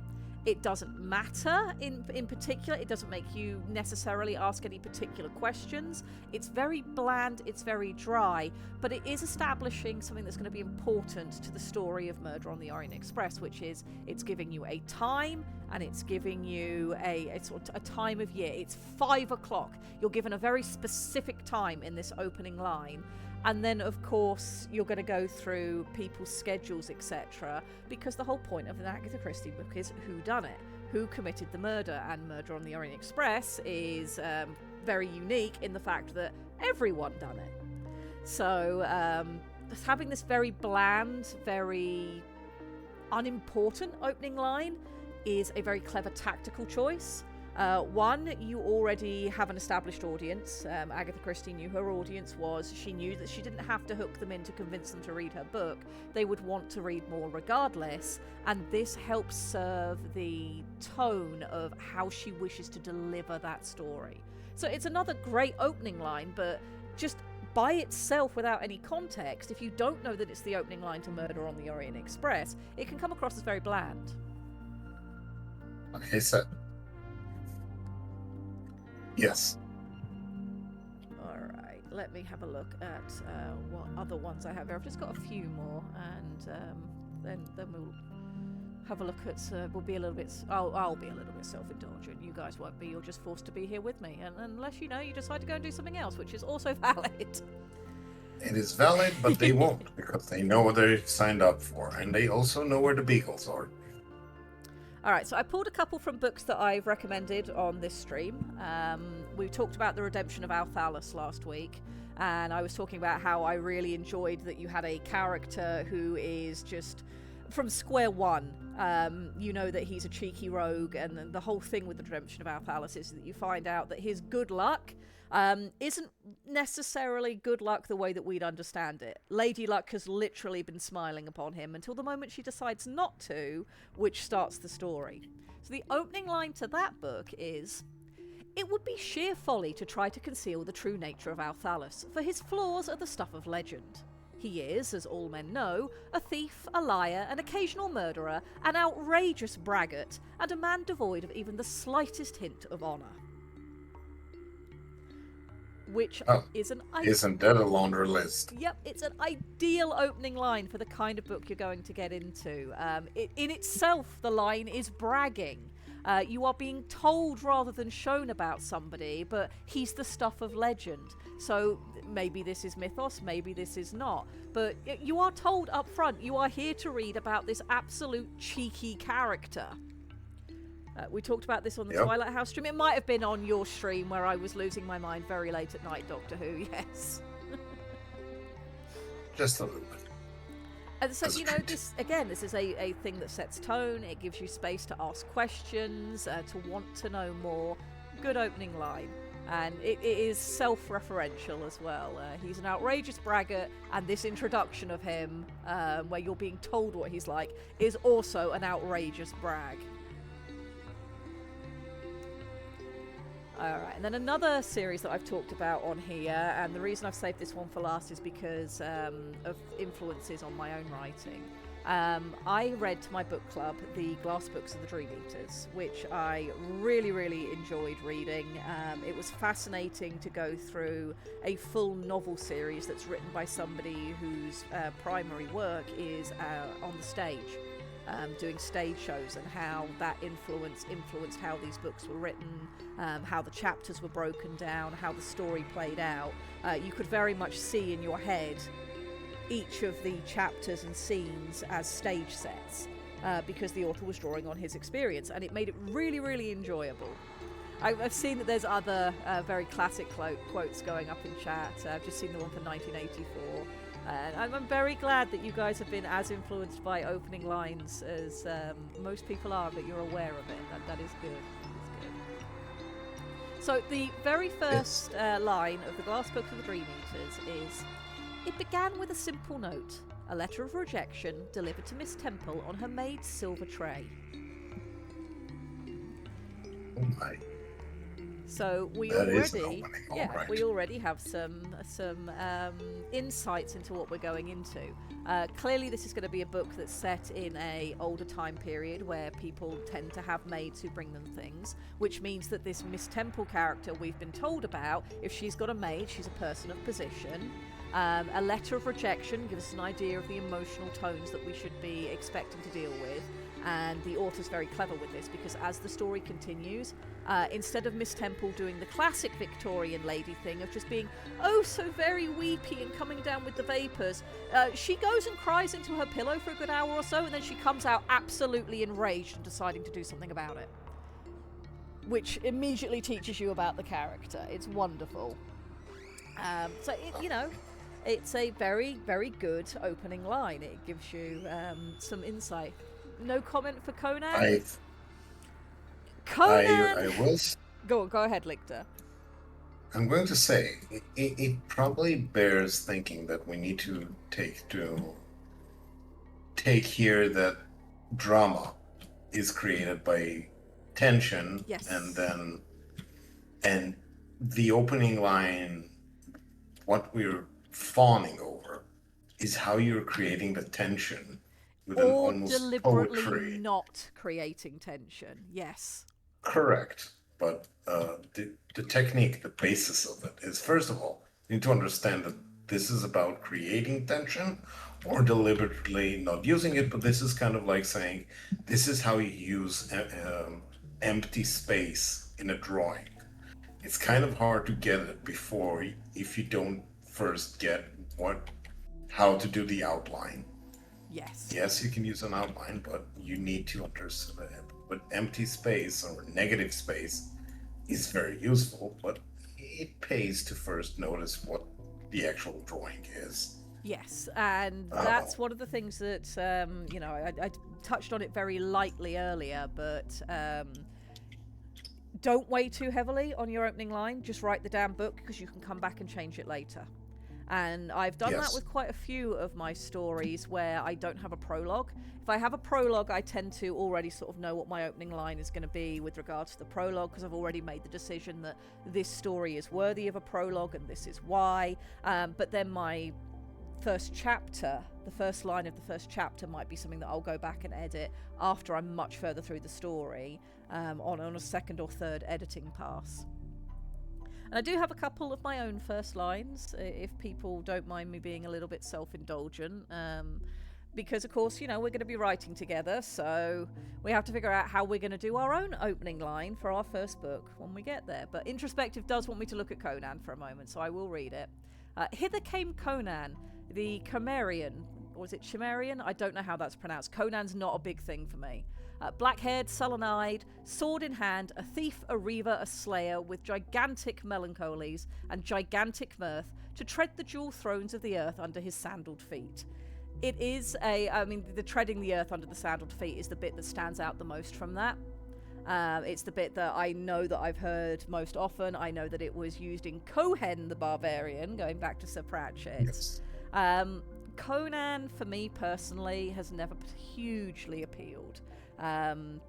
It doesn't matter in particular. It doesn't make you necessarily ask any particular questions. It's very bland, it's very dry, but it is establishing something that's going to be important to the story of Murder on the Orient Express, which is it's giving you a time and it's giving you a sort of a time of year. It's 5 o'clock. You're given a very specific time in this opening line. And then, of course, you're going to go through people's schedules, etc. Because the whole point of an Agatha Christie book is whodunit, who committed the murder. And Murder on the Orient Express is very unique in the fact that everyone done it. So having this very bland, very unimportant opening line is a very clever tactical choice. One, you already have an established audience. Agatha Christie knew her audience was. She knew that she didn't have to hook them in to convince them to read her book. They would want to read more regardless. And this helps serve the tone of how she wishes to deliver that story. So it's another great opening line, but just by itself, without any context, if you don't know that it's the opening line to Murder on the Orient Express, it can come across as very bland. Okay, so yes. Alright, let me have a look at what other ones I have here. I've just got a few more, and then we'll have a look at. We'll be a little bit. I'll be a little bit self-indulgent. You guys won't be. You're just forced to be here with me, and unless you decide to go and do something else, which is also valid. It is valid, but they won't because they know what they signed up for, and they also know where the beagles are. Alright, so I pulled a couple from books that I've recommended on this stream. We talked about the redemption of Althalas last week, and I was talking about how I really enjoyed that you had a character who is just from square one. You know that he's a cheeky rogue, and the whole thing with the redemption of Althalas is that you find out that his good luck isn't necessarily good luck the way that we'd understand it. Lady Luck has literally been smiling upon him until the moment she decides not to, which starts the story. So the opening line to that book is, "It would be sheer folly to try to conceal the true nature of Althalas, for his flaws are the stuff of legend. He is, as all men know, a thief, a liar, an occasional murderer, an outrageous braggart, and a man devoid of even the slightest hint of honour." Which is an... Isn't that a longer list? Yep, it's an ideal opening line for the kind of book you're going to get into. In itself, the line is bragging. You are being told rather than shown about somebody, but he's the stuff of legend. So maybe this is mythos, maybe this is not. But you are told up front, you are here to read about this absolute cheeky character. We talked about this on the Twilight House stream. It might have been on your stream where I was losing my mind very late at night, Doctor Who, yes. Just a little bit. And so, this is a thing that sets tone. It gives you space to ask questions, to want to know more. Good opening line. And it is self-referential as well. He's an outrageous braggart, and this introduction of him, where you're being told what he's like, is also an outrageous brag. Alright, and then another series that I've talked about on here, and the reason I've saved this one for last is because of influences on my own writing. I read to my book club the Glass Books of the Dream Eaters, which I really, really enjoyed reading. It was fascinating to go through a full novel series that's written by somebody whose primary work is on the stage. Doing stage shows, and how that influenced how these books were written, how the chapters were broken down, how the story played out. You could very much see in your head each of the chapters and scenes as stage sets, because the author was drawing on his experience, and it made it really, really enjoyable. I've seen that there's other very classic quotes going up in chat. I've just seen the one for 1984. And I'm very glad that you guys have been as influenced by opening lines as most people are, that you're aware of it. That is good. That is good. So the very first line of the Glass Book of the Dream Eaters is, "It began with a simple note, a letter of rejection delivered to Miss Temple on her maid's silver tray." Oh my. So we That is an already, opening. yeah, All right. we already have some insights into what we're going into. Clearly, this is going to be a book that's set in a older time period where people tend to have maids who bring them things, which means that this Miss Temple character we've been told about, if she's got a maid, she's a person of position. A letter of rejection gives us an idea of the emotional tones that we should be expecting to deal with. And the author's very clever with this because as the story continues, instead of Miss Temple doing the classic Victorian lady thing of just being oh so very weepy and coming down with the vapours, she goes and cries into her pillow for a good hour or so, and then she comes out absolutely enraged and deciding to do something about it, which immediately teaches you about the character. It's wonderful. So it's a very, very good opening line. It gives you some insight. No comment for Conan? Conan! I was. Go ahead, Lictor. I'm going to say it probably bears thinking that we need to take here that drama is created by tension, Yes. and the opening line, what we're fawning over, is how you're creating the tension with an Or almost deliberately poetry. not creating tension. Yes. Correct. But the technique, the basis of it is, first of all, you need to understand that this is about creating tension or deliberately not using it, but this is kind of like saying this is how you use empty space in a drawing. It's kind of hard to get it before if you don't first get how to do the outline. Yes. Yes, you can use an outline, but you need to understand it. But empty space or negative space is very useful, but it pays to first notice what the actual drawing is. Yes, and that's one of the things that, I touched on it very lightly earlier, but don't weigh too heavily on your opening line. Just write the damn book because you can come back and change it later. And I've done that with quite a few of my stories where I don't have a prologue. If I have a prologue, I tend to already sort of know what my opening line is going to be with regards to the prologue because I've already made the decision that this story is worthy of a prologue and this is why. But then my first chapter, the first line of the first chapter might be something that I'll go back and edit after I'm much further through the story on a second or third editing pass. And I do have a couple of my own first lines, if people don't mind me being a little bit self-indulgent. Because, of course, we're going to be writing together, so we have to figure out how we're going to do our own opening line for our first book when we get there. But Introspective does want me to look at Conan for a moment, so I will read it. Hither came Conan, the Cimmerian. Or is it Cimmerian? I don't know how that's pronounced. Conan's not a big thing for me. Black-haired, sullen-eyed, sword in hand, a thief, a reaver, a slayer, with gigantic melancholies and gigantic mirth, to tread the jewel thrones of the earth under his sandaled feet. It is the treading the earth under the sandaled feet is the bit that stands out the most from that. It's the bit that I know that I've heard most often. I know that it was used in Cohen the Barbarian, going back to Sir Pratchett. Yes. Conan, for me personally, has never hugely appealed. I'm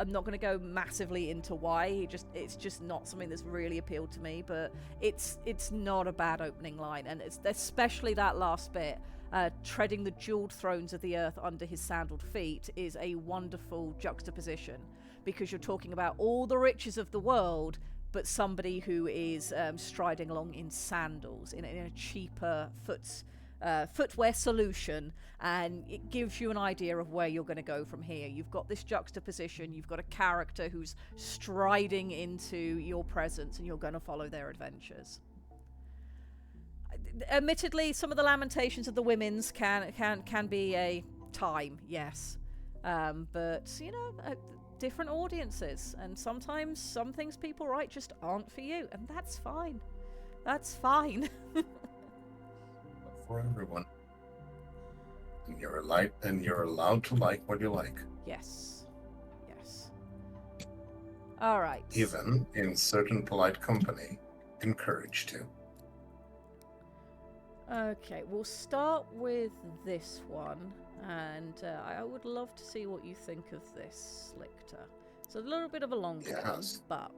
not going to go massively into why. It's just not something that's really appealed to me. But it's not a bad opening line, and it's especially that last bit. Treading the jeweled thrones of the earth under his sandaled feet is a wonderful juxtaposition because you're talking about all the riches of the world, but somebody who is striding along in sandals in a cheaper footwear solution, and it gives you an idea of where you're going to go from here. You've got this juxtaposition, you've got a character who's striding into your presence, and you're going to follow their adventures. Admittedly, some of the lamentations of the women's can be a time, yes, but different audiences, and sometimes some things people write just aren't for you, and that's fine. That's fine. For everyone. And you're allowed to like what you like. Yes. All right. Even in certain polite company, encouraged to. Okay, we'll start with this one, and I would love to see what you think of this, Lictor. It's a little bit of a longer one, but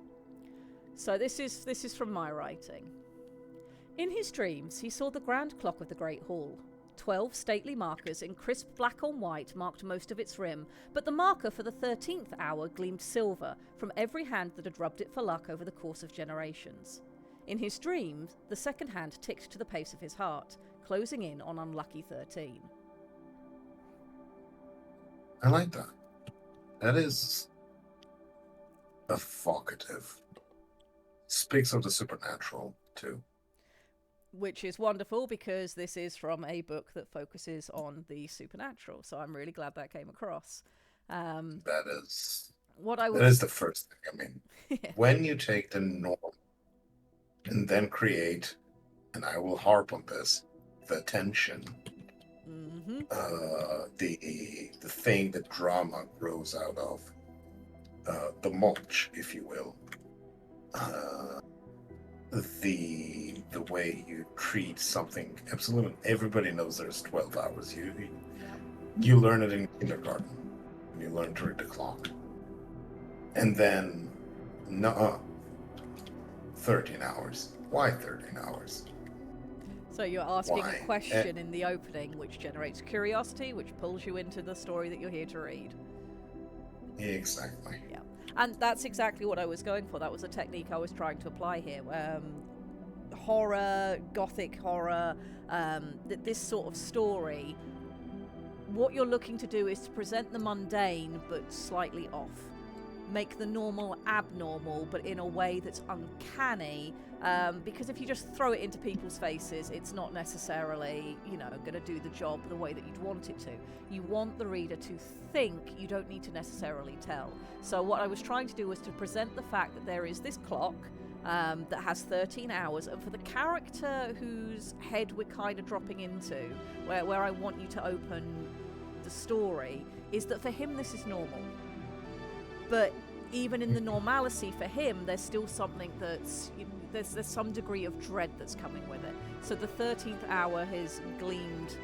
So this is from my writing. In his dreams, he saw the grand clock of the Great Hall. 12 stately markers in crisp black on white marked most of its rim, but the marker for the 13th hour gleamed silver from every hand that had rubbed it for luck over the course of generations. In his dreams, the second hand ticked to the pace of his heart, closing in on unlucky 13. I like that. That is evocative. Speaks of the supernatural, too. Which is wonderful because this is from a book that focuses on the supernatural. So I'm really glad that came across. That is the first thing. I mean, Yeah. when you take the norm and then create, and I will harp on this, the tension, the thing that drama grows out of, the mulch, if you will, the way you treat something. Absolutely, everybody knows there's 12 hours. You learn it in kindergarten. You learn to read the clock, and then 13 hours. Why 13 hours? So you're asking Why? a question in the opening, which generates curiosity, which pulls you into the story that you're here to read. Exactly. Yeah, and that's exactly what I was going for. That was a technique I was trying to apply here. Horror, gothic horror, this sort of story, what you're looking to do is to present the mundane but slightly off. Make the normal abnormal, but in a way that's uncanny, because if you just throw it into people's faces, it's not necessarily, going to do the job the way that you'd want it to. You want the reader to think, you don't need to necessarily tell. So what I was trying to do was to present the fact that there is this clock that has 13 hours, and for the character whose head we're kind of dropping into, where I want you to open the story, is that for him this is normal. But even in the normalcy for him, there's still something that's, there's some degree of dread that's coming with it. So the 13th hour has gleamed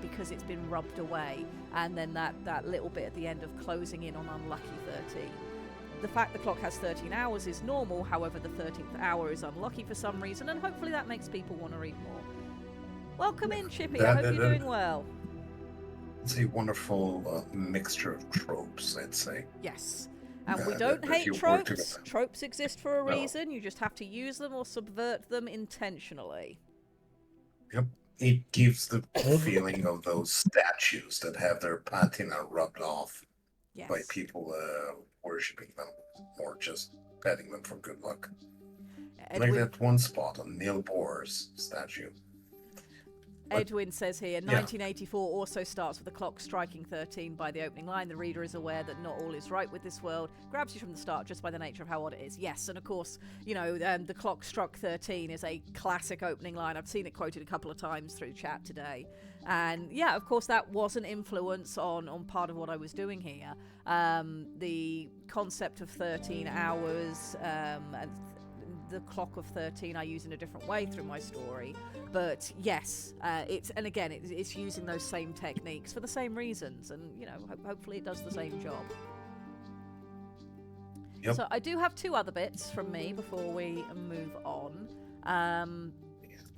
because it's been rubbed away, and then that little bit at the end of closing in on unlucky 13. The fact the clock has 13 hours is normal, however the 13th hour is unlucky for some reason, and hopefully that makes people want to read more. Welcome in, Chippy. I hope you're doing well. It's a wonderful mixture of tropes, I'd say. Yes. And we don't hate tropes. Tropes exist for a reason. You just have to use them or subvert them intentionally. Yep. It gives the feeling of those statues that have their patina rubbed off by people worshipping them or just petting them for good luck. Like that one spot on Neil Bohr's statue. Edwin says here, 1984 also starts with the clock striking 13 by the opening line. The reader is aware that not all is right with this world. Grabs you from the start just by the nature of how odd it is. Yes, and of course, the clock struck 13 is a classic opening line. I've seen it quoted a couple of times through chat today. And yeah, of course, that was an influence on part of what I was doing here. The concept of 13 hours and the clock of 13 I use in a different way through my story, but yes, it's using those same techniques for the same reasons, and hopefully it does the same job. Yep. So I do have two other bits from me before we move on,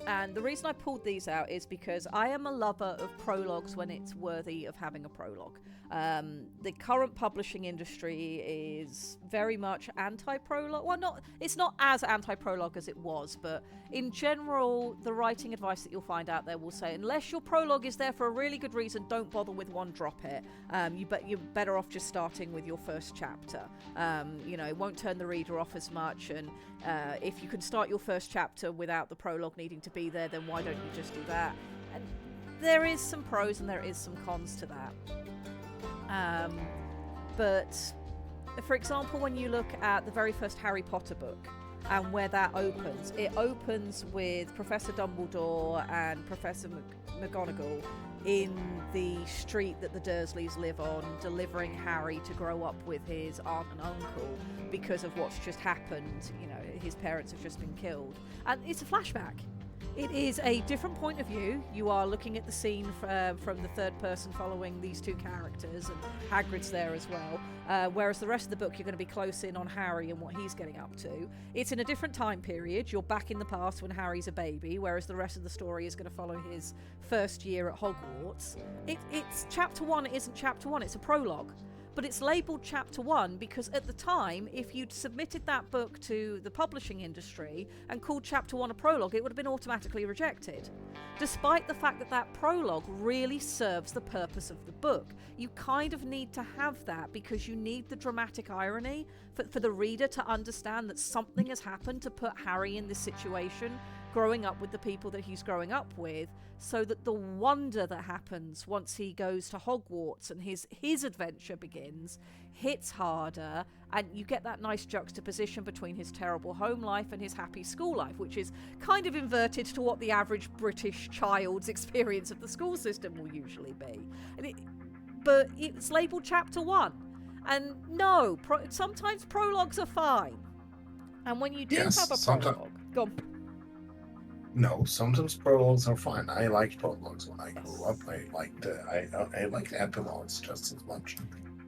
and the reason I pulled these out is because I am a lover of prologues when it's worthy of having a prologue. The current publishing industry is very much anti-prologue. Well, it's not as anti-prologue as it was, but in general, the writing advice that you'll find out there will say, unless your prologue is there for a really good reason, don't bother with one, drop it. You're better off just starting with your first chapter. It won't turn the reader off as much, and if you can start your first chapter without the prologue needing to be there, then why don't you just do that? And there is some pros and there is some cons to that. But for example, when you look at the very first Harry Potter book and where that opens, it opens with Professor Dumbledore and Professor McGonagall in the street that the Dursleys live on, delivering Harry to grow up with his aunt and uncle because of what's just happened. His parents have just been killed. And it's a flashback. It is a different point of view. You are looking at the scene from the third person following these two characters, and Hagrid's there as well. Whereas the rest of the book, you're going to be close in on Harry and what he's getting up to. It's in a different time period. You're back in the past when Harry's a baby, whereas the rest of the story is going to follow his first year at Hogwarts. It's chapter 1, it isn't chapter 1, it's a prologue. But it's labelled Chapter 1 because at the time, if you'd submitted that book to the publishing industry and called Chapter 1 a prologue, it would have been automatically rejected. Despite the fact that that prologue really serves the purpose of the book. You kind of need to have that because you need the dramatic irony for the reader to understand that something has happened to put Harry in this situation, growing up with the people that he's growing up with, so that the wonder that happens once he goes to Hogwarts and his adventure begins hits harder, and you get that nice juxtaposition between his terrible home life and his happy school life, which is kind of inverted to what the average British child's experience of the school system will usually be. But it's labelled Chapter 1. And no, sometimes prologues are fine. And when you do have a prologue... Go on. No, sometimes prologues are fine. I liked prologues when I grew up. I liked epilogues just as much.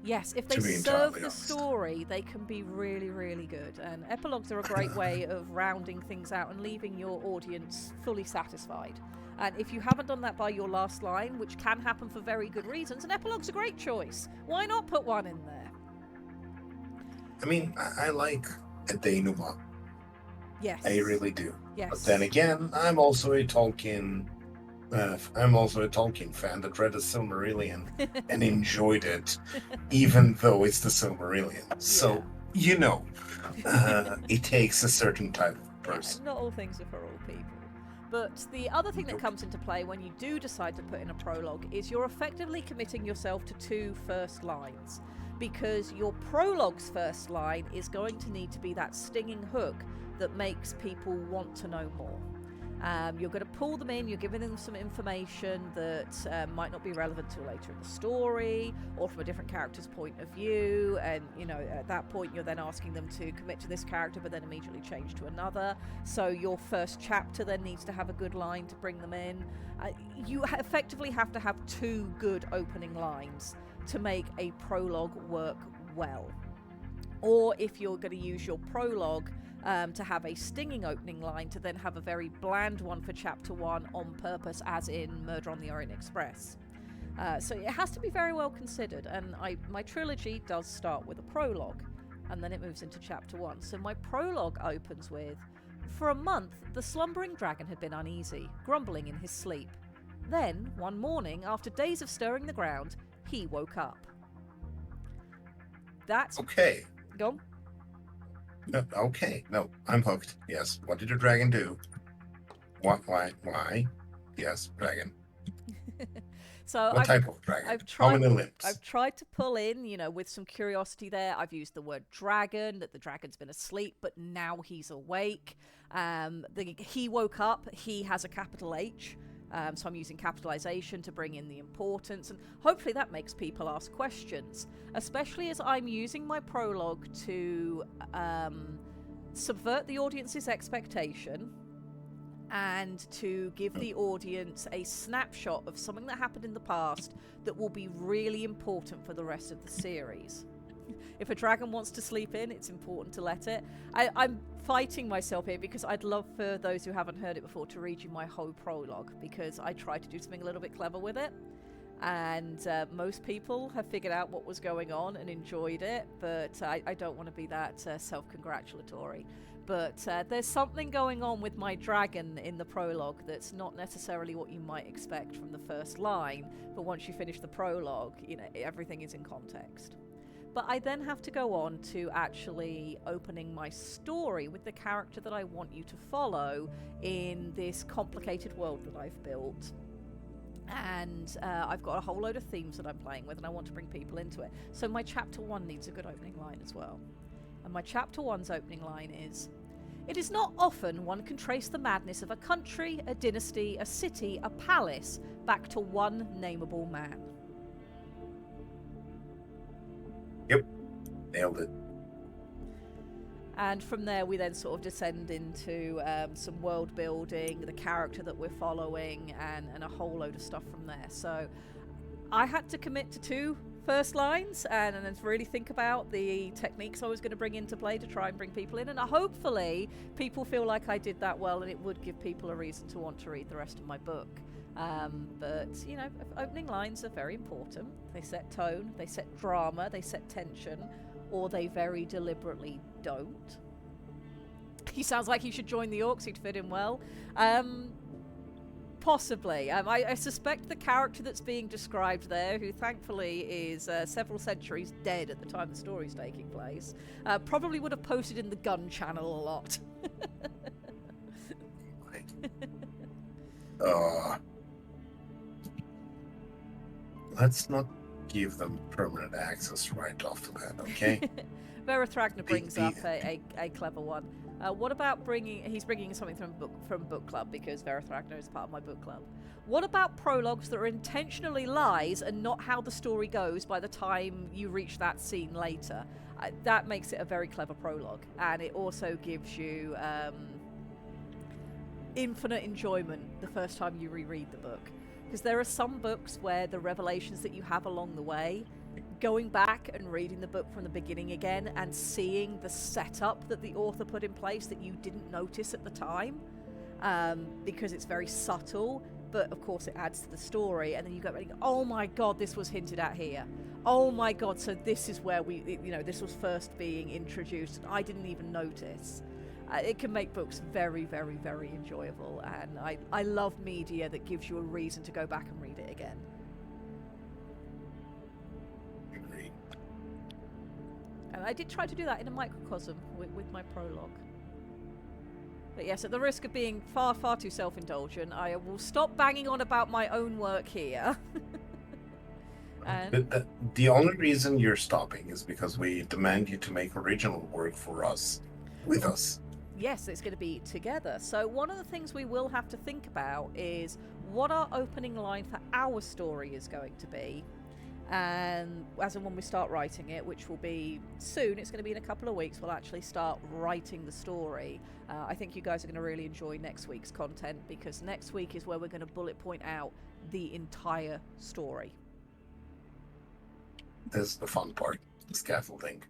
Yes, if they serve the story, they can be really, really good. And epilogues are a great way of rounding things out and leaving your audience fully satisfied. And if you haven't done that by your last line, which can happen for very good reasons, an epilogue's a great choice. Why not put one in there? I mean, I like a denouement. Yes. I really do. Yes. But then again, I'm also a Tolkien fan that read the Silmarillion and enjoyed it, even though it's the Silmarillion. So, it takes a certain type of person. Not all things are for all people. But the other thing that comes into play when you do decide to put in a prologue is you're effectively committing yourself to 2 first lines. Because your prologue's first line is going to need to be that stinging hook that makes people want to know more. You're going to pull them in, you're giving them some information that might not be relevant till later in the story or from a different character's point of view, and at that point you're then asking them to commit to this character but then immediately change to another. So your first chapter then needs to have a good line to bring them in. You effectively have to have 2 good opening lines to make a prologue work well. Or if you're going to use your prologue to have a stinging opening line, to then have a very bland one for Chapter 1 on purpose, as in Murder on the Orient Express. So it has to be very well considered, and my trilogy does start with a prologue, and then it moves into Chapter 1. So my prologue opens with, "For a month, the slumbering dragon had been uneasy, grumbling in his sleep. Then, one morning, after days of stirring the ground, he woke up." That's... Okay. Go on. Okay. No, I'm hooked. Yes. What did the dragon do? What? Why? Yes, dragon. So what type of dragon? How many limbs? I've tried to pull in, with some curiosity there. I've used the word dragon, that the dragon's been asleep, but now he's awake. He woke up. He has a capital H. So I'm using capitalization to bring in the importance, and hopefully that makes people ask questions, especially as I'm using my prologue to subvert the audience's expectation and to give the audience a snapshot of something that happened in the past that will be really important for the rest of the series. If a dragon wants to sleep in, it's important to let it. I'm fighting myself here because I'd love for those who haven't heard it before to read you my whole prologue, because I tried to do something a little bit clever with it. And most people have figured out what was going on and enjoyed it, but I don't want to be that self-congratulatory. But there's something going on with my dragon in the prologue that's not necessarily what you might expect from the first line, but once you finish the prologue, everything is in context. But I then have to go on to actually opening my story with the character that I want you to follow in this complicated world that I've built. And I've got a whole load of themes that I'm playing with, and I want to bring people into it. So my Chapter 1 needs a good opening line as well. And my Chapter 1's opening line is, "It is not often one can trace the madness of a country, a dynasty, a city, a palace, back to one nameable man." Yep. Nailed it. And from there, we then sort of descend into some world building, the character that we're following, and a whole load of stuff from there. So I had to commit to 2 first lines and then really think about the techniques I was going to bring into play to try and bring people in. And hopefully people feel like I did that well, and it would give people a reason to want to read the rest of my book. But, you know, opening lines are very important. They set tone, they set drama, they set tension, or they very deliberately don't. He sounds like he should join the Orcs, he'd fit in well. Possibly. I suspect the character that's being described there, who thankfully is several centuries dead at the time the story's taking place, probably would have posted in the gun channel a lot. Let's not give them permanent access right off the bat, okay? Verathragna brings up a clever one. What about he's bringing something from book club, because Verathragna is part of my book club. What about prologues that are intentionally lies and not how the story goes by the time you reach that scene later? That makes it a very clever prologue, and it also gives you infinite enjoyment the first time you reread the book. Because there are some books where the revelations that you have along the way, going back and reading the book from the beginning again and seeing the setup that the author put in place that you didn't notice at the time, because it's very subtle, but of course it adds to the story, and then you go, oh my god, this was hinted at here. Oh my god, so this is where this was first being introduced, and I didn't even notice. It can make books very, very, very enjoyable, and I love media that gives you a reason to go back and read it again. Agreed. And I did try to do that in a microcosm with my prologue. But yes, at the risk of being far, far too self-indulgent, I will stop banging on about my own work here. And The only reason you're stopping is because we demand you to make original work for us, with us. yes, it's going to be together. So one of the things we will have to think about is what our opening line for our story is going to be. And as and when we start writing it, which will be soon, it's going to be in a couple of weeks, we'll actually start writing the story. I think you guys are going to really enjoy next week's content, because next week is where we're going to bullet point out the entire story. This is the fun part, the scaffolding.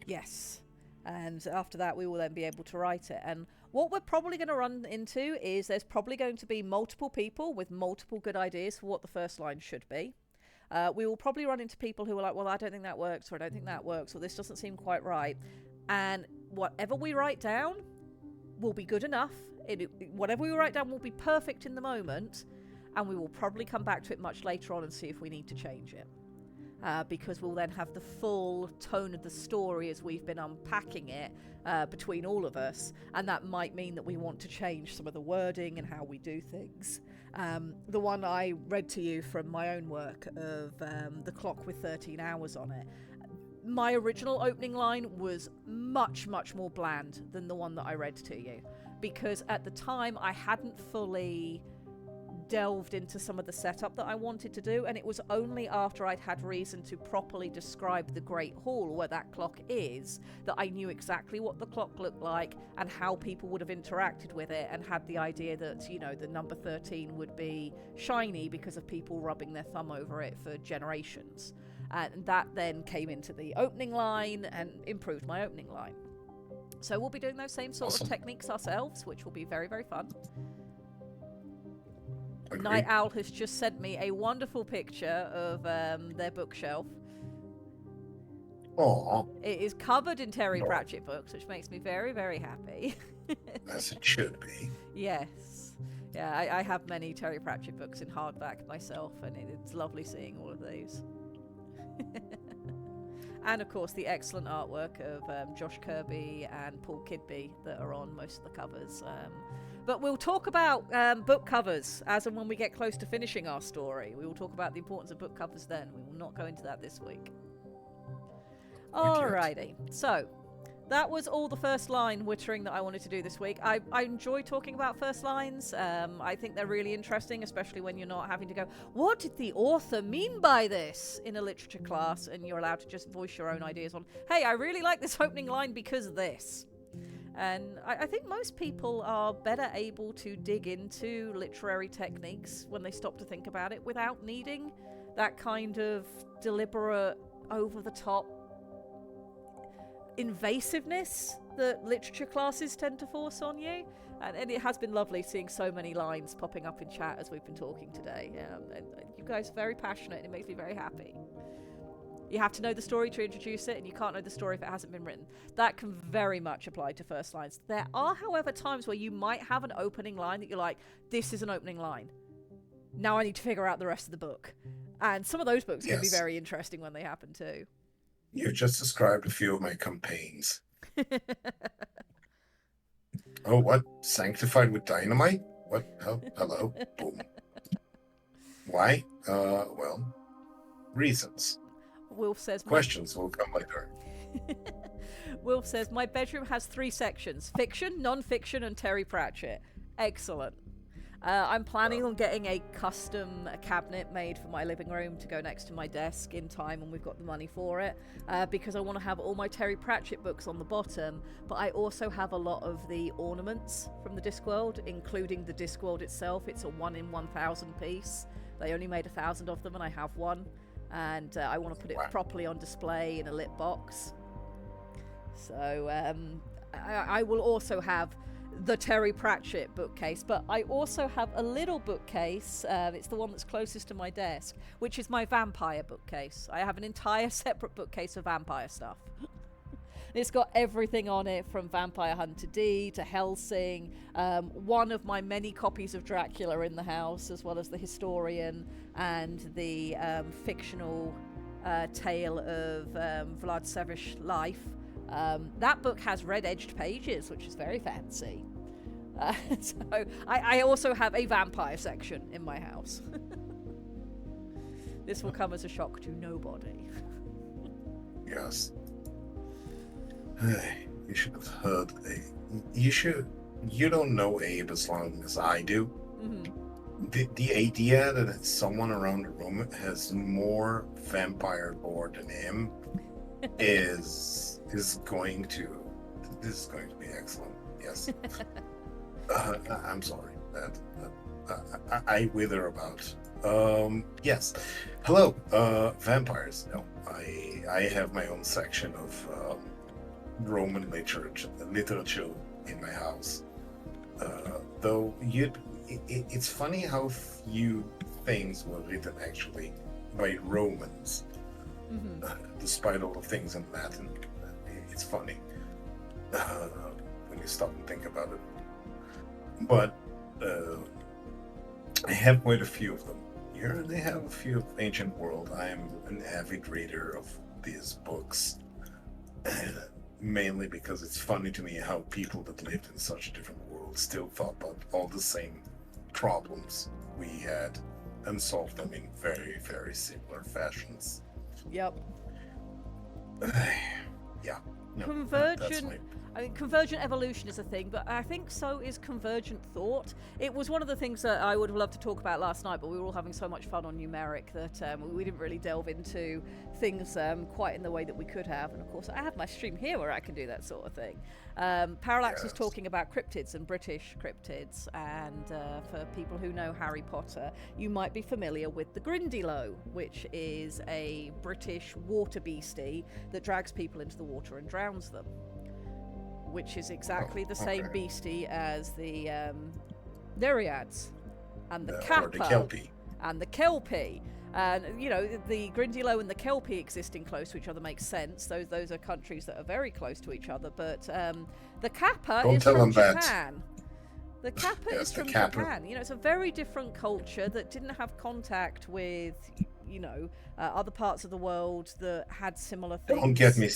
Yes. And after that, we will then be able to write it. And what we're probably going to run into is there's probably going to be multiple people with multiple good ideas for what the first line should be. We will probably run into people who are like, well, I don't think that works, or I don't think that works, or this doesn't seem quite right. And whatever we write down will be good enough. Whatever we write down will be perfect in the moment, and we will probably come back to it much later on and see if we need to change it. Because we'll then have the full tone of the story as we've been unpacking it between all of us, and that might mean that we want to change some of the wording and how we do things. The one I read to you from my own work of the clock with 13 hours on it, my original opening line was much, much more bland than the one that I read to you, because at the time I hadn't fully delved into some of the setup that I wanted to do, and it was only after I'd had reason to properly describe the Great Hall where that clock is that I knew exactly what the clock looked like and how people would have interacted with it, and had the idea that, you know, the number 13 would be shiny because of people rubbing their thumb over it for generations. And that then came into the opening line and improved my opening line. So we'll be doing those same sort of techniques ourselves, which will be very, very fun. Night Owl has just sent me a wonderful picture of their bookshelf. Aww. It is covered in Terry Pratchett books, which makes me very, very happy. As it should be. Yes. Yeah, I have many Terry Pratchett books in hardback myself, and it's lovely seeing all of these. And of course the excellent artwork of Josh Kirby and Paul Kidby that are on most of the covers. But we'll talk about book covers as and when we get close to finishing our story. We will talk about the importance of book covers then. We will not go into that this week. Alrighty, so that was all the first line wittering that I wanted to do this week. I enjoy talking about first lines. I think they're really interesting, especially when you're not having to go, what did the author mean by this, in a literature class, and you're allowed to just voice your own ideas on, hey, I really like this opening line because of this. And I think most people are better able to dig into literary techniques when they stop to think about it without needing that kind of deliberate, over the top invasiveness that literature classes tend to force on you. And it has been lovely seeing so many lines popping up in chat as we've been talking today. And you guys are very passionate, and it makes me very happy. You have to know the story to introduce it, and you can't know the story if it hasn't been written. That can very much apply to first lines. There are, however, times where you might have an opening line that you're like, this is an opening line. Now I need to figure out the rest of the book. And some of those books can be Yes. very interesting when they happen too. You just described a few of my campaigns. Oh, what? Sanctified with dynamite? What? Oh, hello. Boom. Why? Well, reasons. Wolf says, Questions will come later. Wolf says, my bedroom has 3 sections: fiction, non-fiction, and Terry Pratchett. Excellent. I'm planning on getting a custom cabinet made for my living room to go next to my desk in time when we've got the money for it, because I want to have all my Terry Pratchett books on the bottom, but I also have a lot of the ornaments from the Discworld, including the Discworld itself. It's a 1 in 1,000 piece. They only made 1,000 of them, and I have one, and I want to put it properly on display in a lit box. So I will also have the Terry Pratchett bookcase, but I also have a little bookcase. It's the one that's closest to my desk, which is my vampire bookcase. I have an entire separate bookcase of vampire stuff. It's got everything on it, from Vampire Hunter D to Helsing, one of my many copies of Dracula in the house, as well as the Historian and the fictional tale of Vlad Tsarevich's life. That book has red-edged pages, which is very fancy. So I also have a vampire section in my house. This will come as a shock to nobody. Yes. You should have heard. You don't know Abe as long as I do. Mm-hmm. The idea that someone around the room has more vampire lore than him is going to be excellent. Yes. I'm sorry that I wither about. Yes. Hello, vampires. No, I have my own section of Roman literature in my house. Though it's funny how few things were written actually by Romans. Mm-hmm. Despite all the things in Latin, it's funny when you stop and think about it. But I have quite a few of them. Here they have a few of Ancient World. I am an avid reader of these books, mainly because it's funny to me how people that lived in such a different world still thought about all the same problems we had and solved them in very, very similar fashions. Yep. Yeah. No, Convergent evolution is a thing, but I think so is convergent thought. It was one of the things that I would have loved to talk about last night, but we were all having so much fun on numeric that we didn't really delve into things quite in the way that we could have. And of course, I have my stream here where I can do that sort of thing. Parallax was talking about cryptids and British cryptids, and for people who know Harry Potter, you might be familiar with the Grindylow, which is a British water beastie that drags people into the water and drowns them, which is exactly the same beastie as the Nereids and the Kappa or the Kelpie. and the Kelpie. And you know, the Grindylow and the Kelpie existing close to each other makes sense. Those are countries that are very close to each other. But the Kappa is from Japan. The Kappa is from Japan. You know, it's a very different culture that didn't have contact with, you know, other parts of the world that had similar things. Don't get me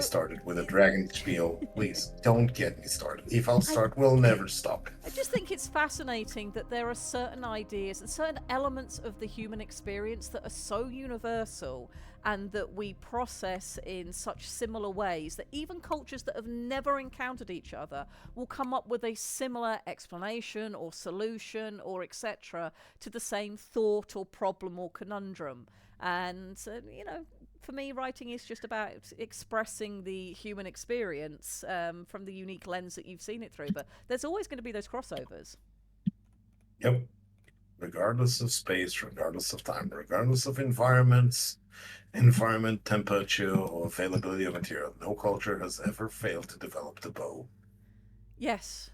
started with a dragon spiel, please. Don't get me started. If I'll start, we'll never stop. I just think it's fascinating that there are certain ideas and certain elements of the human experience that are so universal and that we process in such similar ways that even cultures that have never encountered each other will come up with a similar explanation or solution or etc. to the same thought or problem or conundrum. And, you know, for me, writing is just about expressing the human experience from the unique lens that you've seen it through. But there's always going to be those crossovers. Yep. Regardless of space, regardless of time, regardless of environment, temperature, or availability of material, no culture has ever failed to develop the bow. Yes.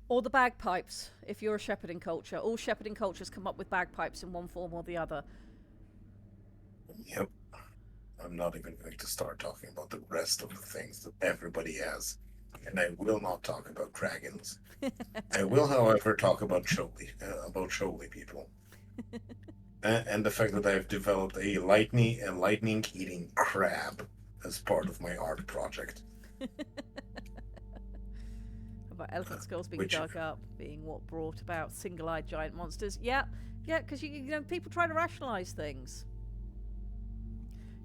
Or the bagpipes, if you're a shepherding culture. All shepherding cultures come up with bagpipes in one form or the other. Yep. I'm not even going to start talking about the rest of the things that everybody has. And I will not talk about dragons. I will, however, talk about Choli people. And the fact that I've developed a lightning eating crab as part of my art project. About elephant skulls being Which dug up, being what brought about single-eyed giant monsters. Yeah, because you know people try to rationalise things.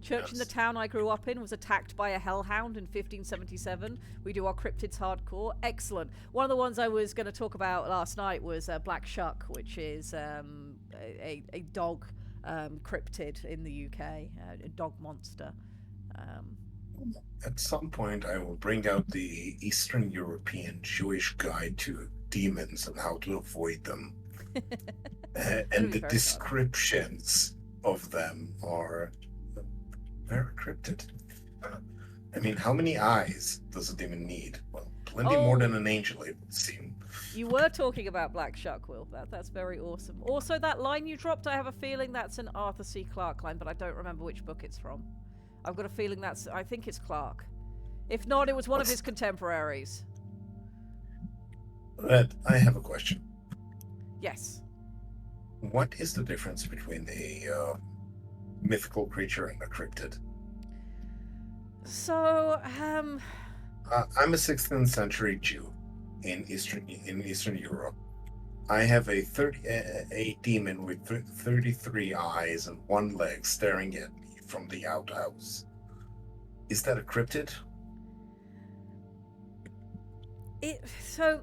Church in the Yes. town I grew up in was attacked by a hellhound in 1577. We do our cryptids hardcore. Excellent. One of the ones I was going to talk about last night was Black Shuck, which is a dog cryptid in the UK, a dog monster. Um, At some point, I will bring out the Eastern European Jewish guide to demons and how to avoid them. That'd And be the very fun. descriptions of them are very cryptid. I mean, how many eyes does a demon need? Well, plenty more Oh. than an angel, it would seem. You were talking about Black Shuck, Will. That's very awesome. Also, that line you dropped, I have a feeling that's an Arthur C. Clarke line, but I don't remember which book it's from. I've got a feeling I think it's Clarke. If not, it was one of What's- his contemporaries. But I have a question. Yes. What is the difference between a mythical creature and a cryptid? So, I'm a 16th century Jew in Eastern Europe. I have a demon with 33 eyes and one leg staring at me from the outhouse. Is that a cryptid? so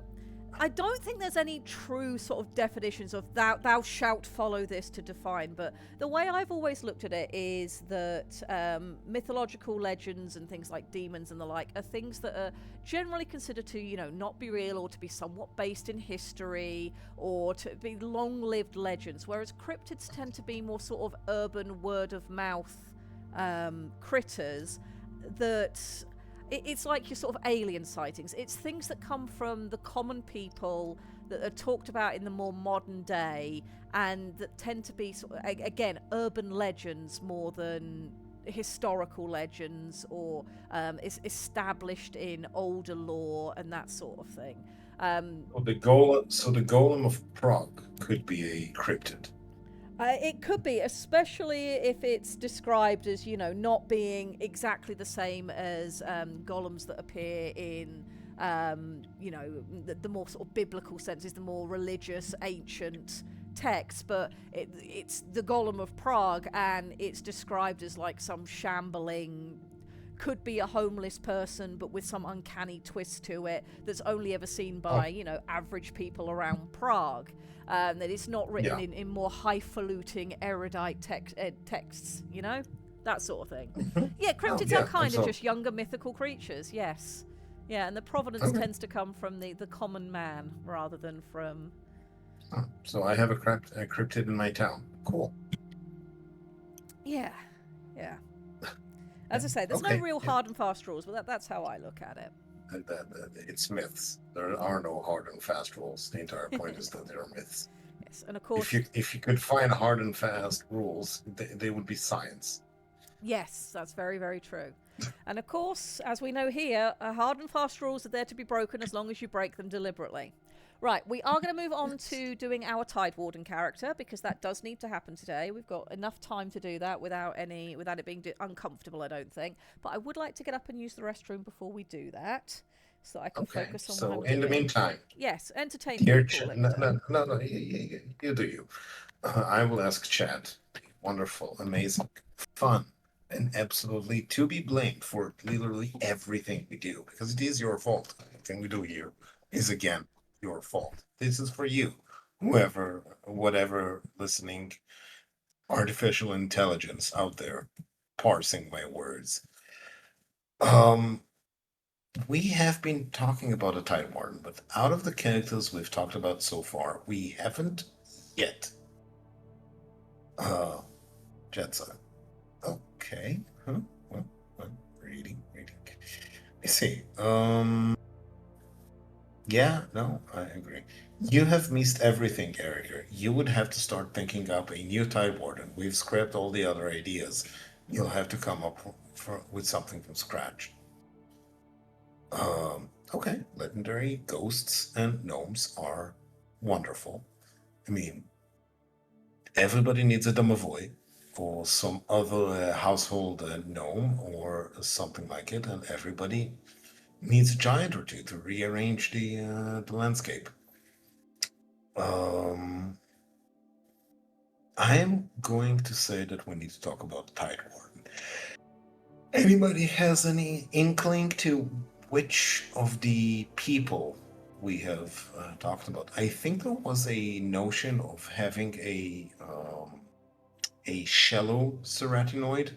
I don't think there's any true sort of definitions of thou shalt follow this to define, but the way I've always looked at it is that mythological legends and things like demons and the like are things that are generally considered to, you know, not be real or to be somewhat based in history or to be long-lived legends, whereas cryptids tend to be more sort of urban word-of-mouth critters that it's like your sort of alien sightings. It's things that come from the common people that are talked about in the more modern day and that tend to be sort of, again, urban legends more than historical legends or is established in older lore and that sort of thing. So the golem of Prague could be a cryptid. It could be, especially if it's described as, you know, not being exactly the same as golems that appear in, you know, the more sort of biblical senses, the more religious, ancient texts. But it's the Golem of Prague, and it's described as like some shambling, could be a homeless person, but with some uncanny twist to it that's only ever seen by, you know, average people around Prague. That it's not written in more highfalutin, erudite texts, you know? That sort of thing. Yeah, cryptids are kind of just younger mythical creatures, yes. Yeah, and the provenance tends to come from the common man rather than from... So I have a cryptid in my town. Cool. Yeah, yeah. As I say, there's no real hard and fast rules, but that's how I look at it. It's myths. There are no hard and fast rules. The entire point is that there are myths. Yes, and of course... If you could find hard and fast rules, they would be science. Yes, that's very, very true. And of course, as we know here, hard and fast rules are there to be broken as long as you break them deliberately. Right, we are going to move on to doing our Tide Warden character because that does need to happen today. We've got enough time to do that without it being uncomfortable, I don't think. But I would like to get up and use the restroom before we do that, so I can focus on. So in the meantime, yes, entertain dear people. no, you do you. I will ask Chad, the wonderful, amazing, fun, and absolutely to be blamed for literally everything we do because it is your fault. Everything we do here is again your fault. This is for you, whatever listening artificial intelligence out there, parsing my words. Um, we have been talking about a Tide Warden, but out of the characters we've talked about so far, we haven't yet. Uh, Jetson. Okay. Huh? Well, reading. I see. Yeah, no, I agree. You have missed everything, Erica. You would have to start thinking up a new Tide Warden. We've scrapped all the other ideas. You'll have to come up with something from scratch. Okay, legendary ghosts and gnomes are wonderful. I mean, everybody needs a domovoy or some other household gnome or something like it, and everybody needs a giant or two to rearrange the landscape. Um, I am going to say that we need to talk about Tide Warden. Anybody has any inkling to which of the people we have talked about? I think there was a notion of having a shallow ceratinoid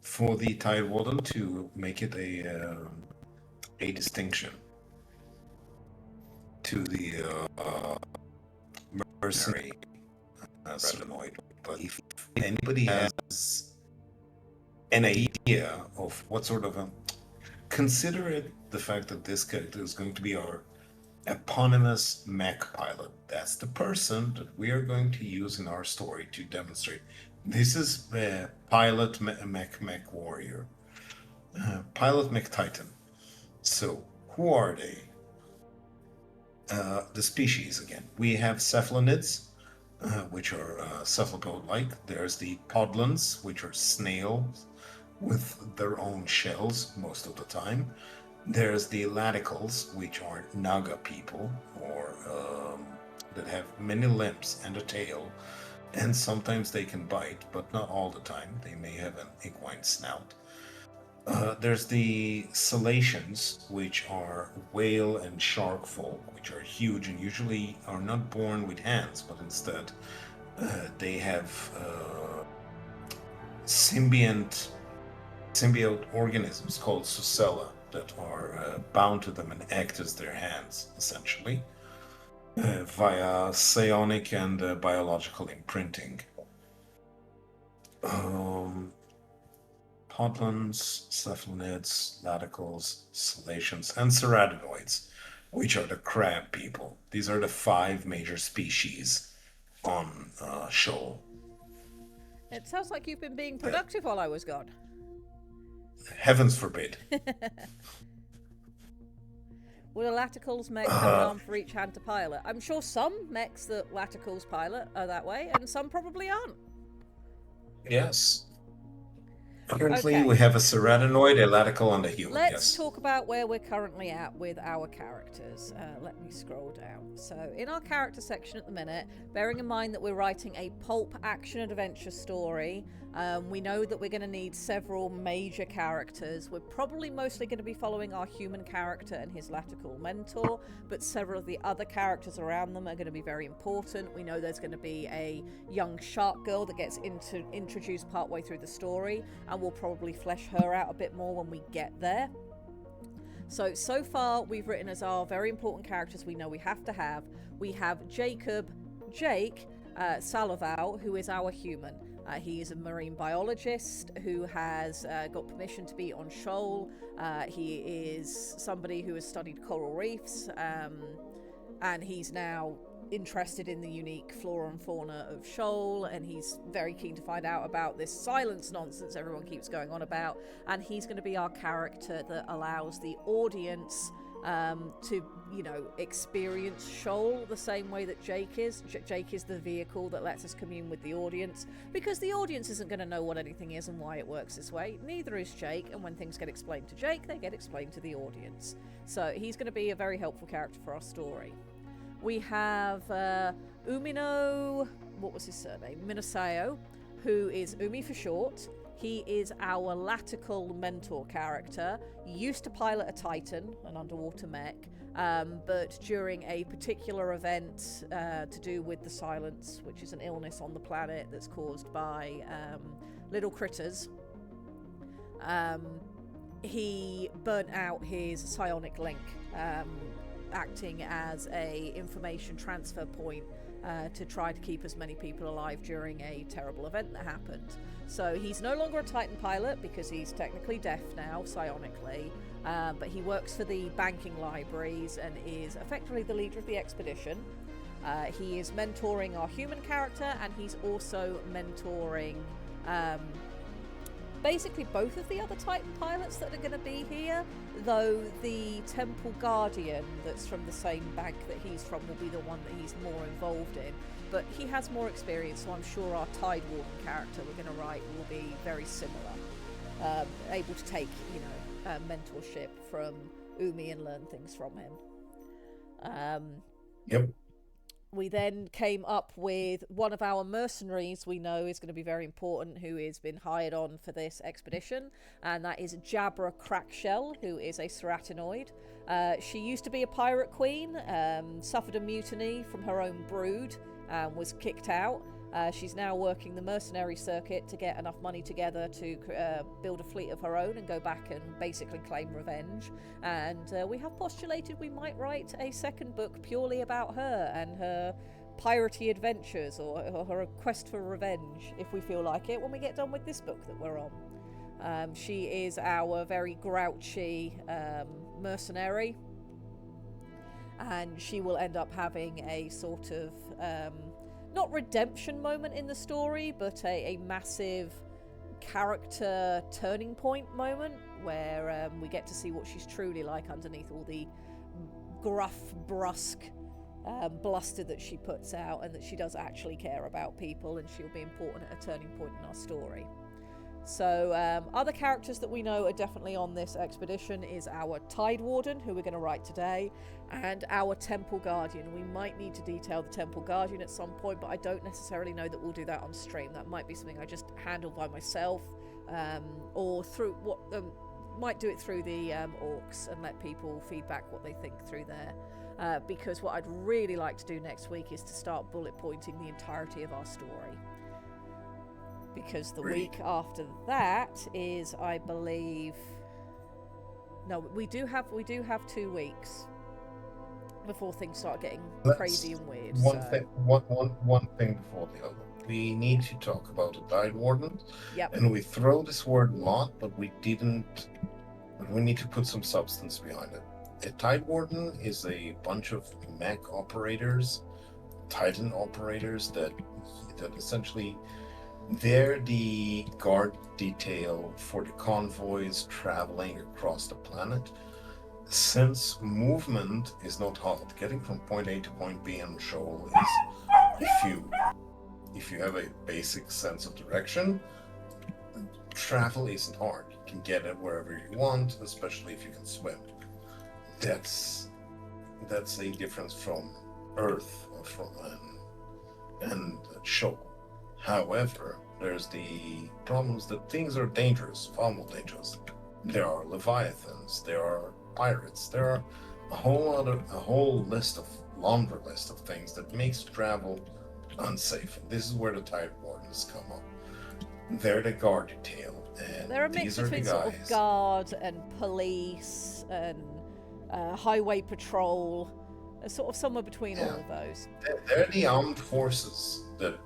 for the Tide Warden to make it a distinction to the mercenary ceratinoid. But if anybody has an idea of what sort of a consider it the fact that this character is going to be our eponymous mech pilot. That's the person that we are going to use in our story to demonstrate. This is pilot mech warrior, pilot mech titan. So who are they? The species again. We have cephalonids, which are cephalopod-like. There's the podlans, which are snails with their own shells most of the time. There's the laticals, which are naga people, or that have many limbs and a tail, and sometimes they can bite, but not all the time. They may have an equine snout. There's the Salations, which are whale and shark folk, which are huge and usually are not born with hands, but instead they have symbiote organisms called Sucella that are bound to them and act as their hands, essentially, via psionic and biological imprinting. Podlans, cephalonids, laticals, salations, and ceratinoids, which are the crab people. These are the 5 major species on Shoal. It sounds like you've been being productive while I was gone. Heavens forbid. Will the Laticals mech have an arm for each hand to pilot? I'm sure some mechs that Laticals pilot are that way, and some probably aren't. Yes. Currently, Okay. we have a ceratinoid, a latical, and a human. Let's yes. talk about where we're currently at with our characters. Let me scroll down. So, in our character section at the minute, bearing in mind that we're writing a pulp action adventure story, we know that we're going to need several major characters. We're probably mostly going to be following our human character and his latical mentor, but several of the other characters around them are going to be very important. We know there's going to be a young shark girl that gets introduced partway through the story, and we'll probably flesh her out a bit more when we get there. So far we've written as our very important characters we know we have to have. We have Jake Salaval, who is our human. He is a marine biologist who has got permission to be on Shoal. He is somebody who has studied coral reefs, and he's now interested in the unique flora and fauna of Shoal, and he's very keen to find out about this silence nonsense everyone keeps going on about, and he's going to be our character that allows the audience to, experience Shoal the same way that Jake is. Jake is the vehicle that lets us commune with the audience, because the audience isn't going to know what anything is and why it works this way. Neither is Jake, and when things get explained to Jake, they get explained to the audience. So he's going to be a very helpful character for our story. We have Umino, what was his surname? Minasayo, who is Umi for short. He is our latical mentor character. Used to pilot a Titan, an underwater mech, but during a particular event to do with the silence, which is an illness on the planet that's caused by little critters, he burnt out his psionic link, acting as a information transfer point to try to keep as many people alive during a terrible event that happened. So he's no longer a Titan pilot because he's technically deaf now, psionically, but he works for the banking libraries and is effectively the leader of the expedition. He is mentoring our human character, and he's also mentoring basically both of the other Titan pilots that are going to be here, though the Temple Guardian that's from the same bank that he's from will be the one that he's more involved in. But he has more experience, so I'm sure our Tide Warden character we're going to write will be very similar, able to take, mentorship from Umi and learn things from him. Yep. We then came up with one of our mercenaries we know is going to be very important, who has been hired on for this expedition, and that is Jabra Crackshell, who is a ceratinoid. She used to be a pirate queen, suffered a mutiny from her own brood, and was kicked out. She's now working the mercenary circuit to get enough money together to build a fleet of her own and go back and basically claim revenge. And we have postulated we might write a second book purely about her and her piratey adventures, or her quest for revenge, if we feel like it, when we get done with this book that we're on. She is our very grouchy mercenary, and she will end up having a sort of not redemption moment in the story, but a massive character turning point moment where we get to see what she's truly like underneath all the gruff, brusque bluster that she puts out, and that she does actually care about people, and she'll be important at a turning point in our story. So other characters that we know are definitely on this expedition is our Tide Warden, who we're going to write today, and our Temple Guardian. We might need to detail the Temple Guardian at some point, but I don't necessarily know that we'll do that on stream. That might be something I just handle by myself, or through what might do it through the orcs and let people feedback what they think through there. Because what I'd really like to do next week is to start bullet pointing the entirety of our story. Because the week after that is, I believe, no, we do have 2 weeks before things start getting crazy and weird. One thing before the other. We need to talk about the Tide Warden. Yep. And we throw this word lot, but we didn't. We need to put some substance behind it. A Tide Warden is a bunch of mech operators, Titan operators that essentially. They're the guard detail for the convoys traveling across the planet. Since movement is not hard, getting from point A to point B on the shoal is, if you have a basic sense of direction, travel isn't hard. You can get it wherever you want, especially if you can swim. That's a difference from Earth or from and shoal. However, there's the problems that things are dangerous, far more dangerous. There are leviathans, there are pirates, there are a whole longer list of things that makes travel unsafe. And this is where the Tide Wardens come up. They're the guard detail, and they're a mix these are the between guys. sort of guard and police and highway patrol, sort of somewhere between all of those. They're the armed forces that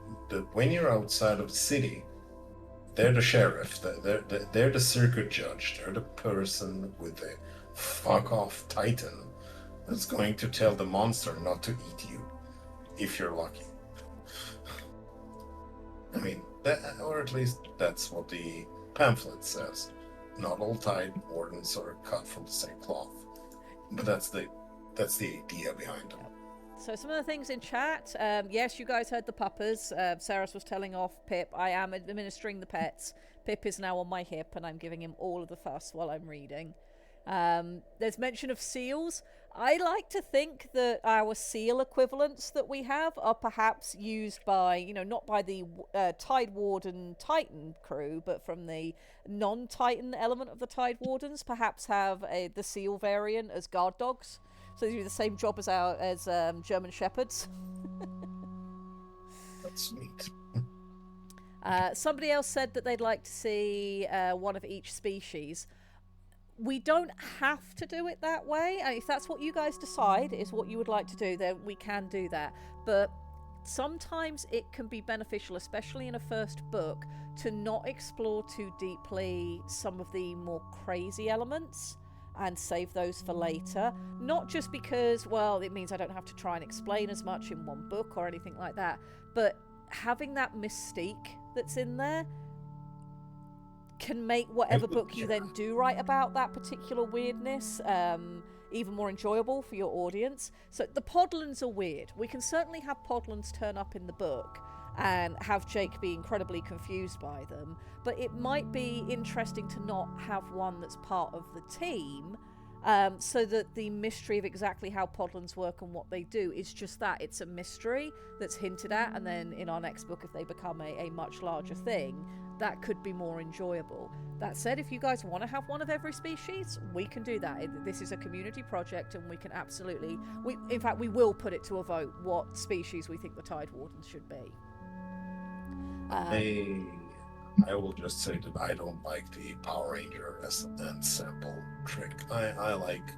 when you're outside of the city, they're the sheriff, they're the circuit judge, they're the person with the fuck off titan that's going to tell the monster not to eat you, if you're lucky. I mean, or at least that's what the pamphlet says. Not all Tide Wardens are cut from the same cloth, but that's the idea behind them. So some of the things in chat, yes, you guys heard the puppers. Saris was telling off Pip. I am administering the pets. Pip is now on my hip, and I'm giving him all of the fuss while I'm reading. There's mention of seals. I like to think that our seal equivalents that we have are perhaps used by, not by the Tide Warden Titan crew, but from the non-Titan element of the Tide Wardens, perhaps have the seal variant as guard dogs. So they do the same job as German Shepherds. That's neat. Somebody else said that they'd like to see one of each species. We don't have to do it that way. If that's what you guys decide is what you would like to do, then we can do that. But sometimes it can be beneficial, especially in a first book, to not explore too deeply some of the more crazy elements and save those for later. Not just because, well, it means I don't have to try and explain as much in one book or anything like that, but having that mystique that's in there can make whatever book you then do write about that particular weirdness even more enjoyable for your audience. So the podlings are weird. We can certainly have podlings turn up in the book and have Jake be incredibly confused by them, but it might be interesting to not have one that's part of the team, so that the mystery of exactly how podlings work and what they do is just that. It's a mystery that's hinted at, and then in our next book, if they become a much larger thing, that could be more enjoyable. That said, if you guys want to have one of every species, we can do that. This is a community project, and we can absolutely... in fact, we will put it to a vote what species we think the Tide Wardens should be. I will just say that I don't like the Power Ranger as an ensemble trick. I like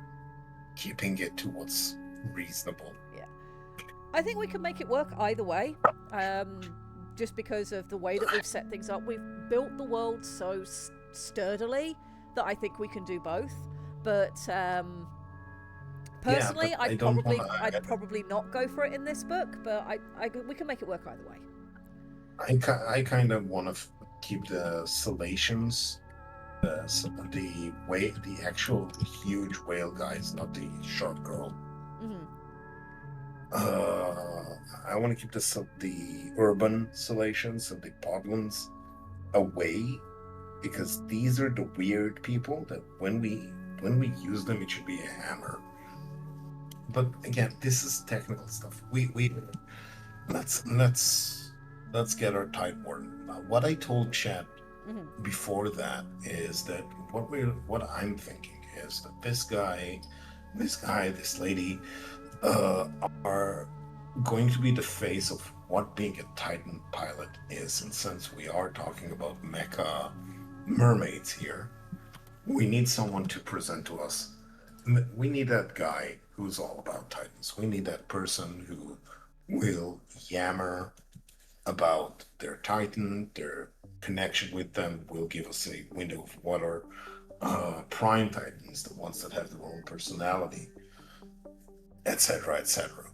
keeping it to what's reasonable. Yeah. I think we can make it work either way. Just because of the way that we've set things up. We've built the world so sturdily that I think we can do both. But personally, but I'd probably not go for it in this book, but we can make it work either way. I kind of want to keep the Salacians, the actual huge whale guys, not the short girl. Mm-hmm. I want to keep the urban Salacians and the podlings away, because these are the weird people that when we use them, it should be a hammer. But again, this is technical stuff. Let's get our Tide Warden. What I told Chad before that is that what I'm thinking is that this guy, this lady, are going to be the face of what being a Titan pilot is. And since we are talking about mecha mermaids here, we need someone to present to us. We need that guy who's all about Titans. We need that person who will yammer about their Titan, their connection with them, will give us a window of what are prime Titans, the ones that have their own personality, etc., etc.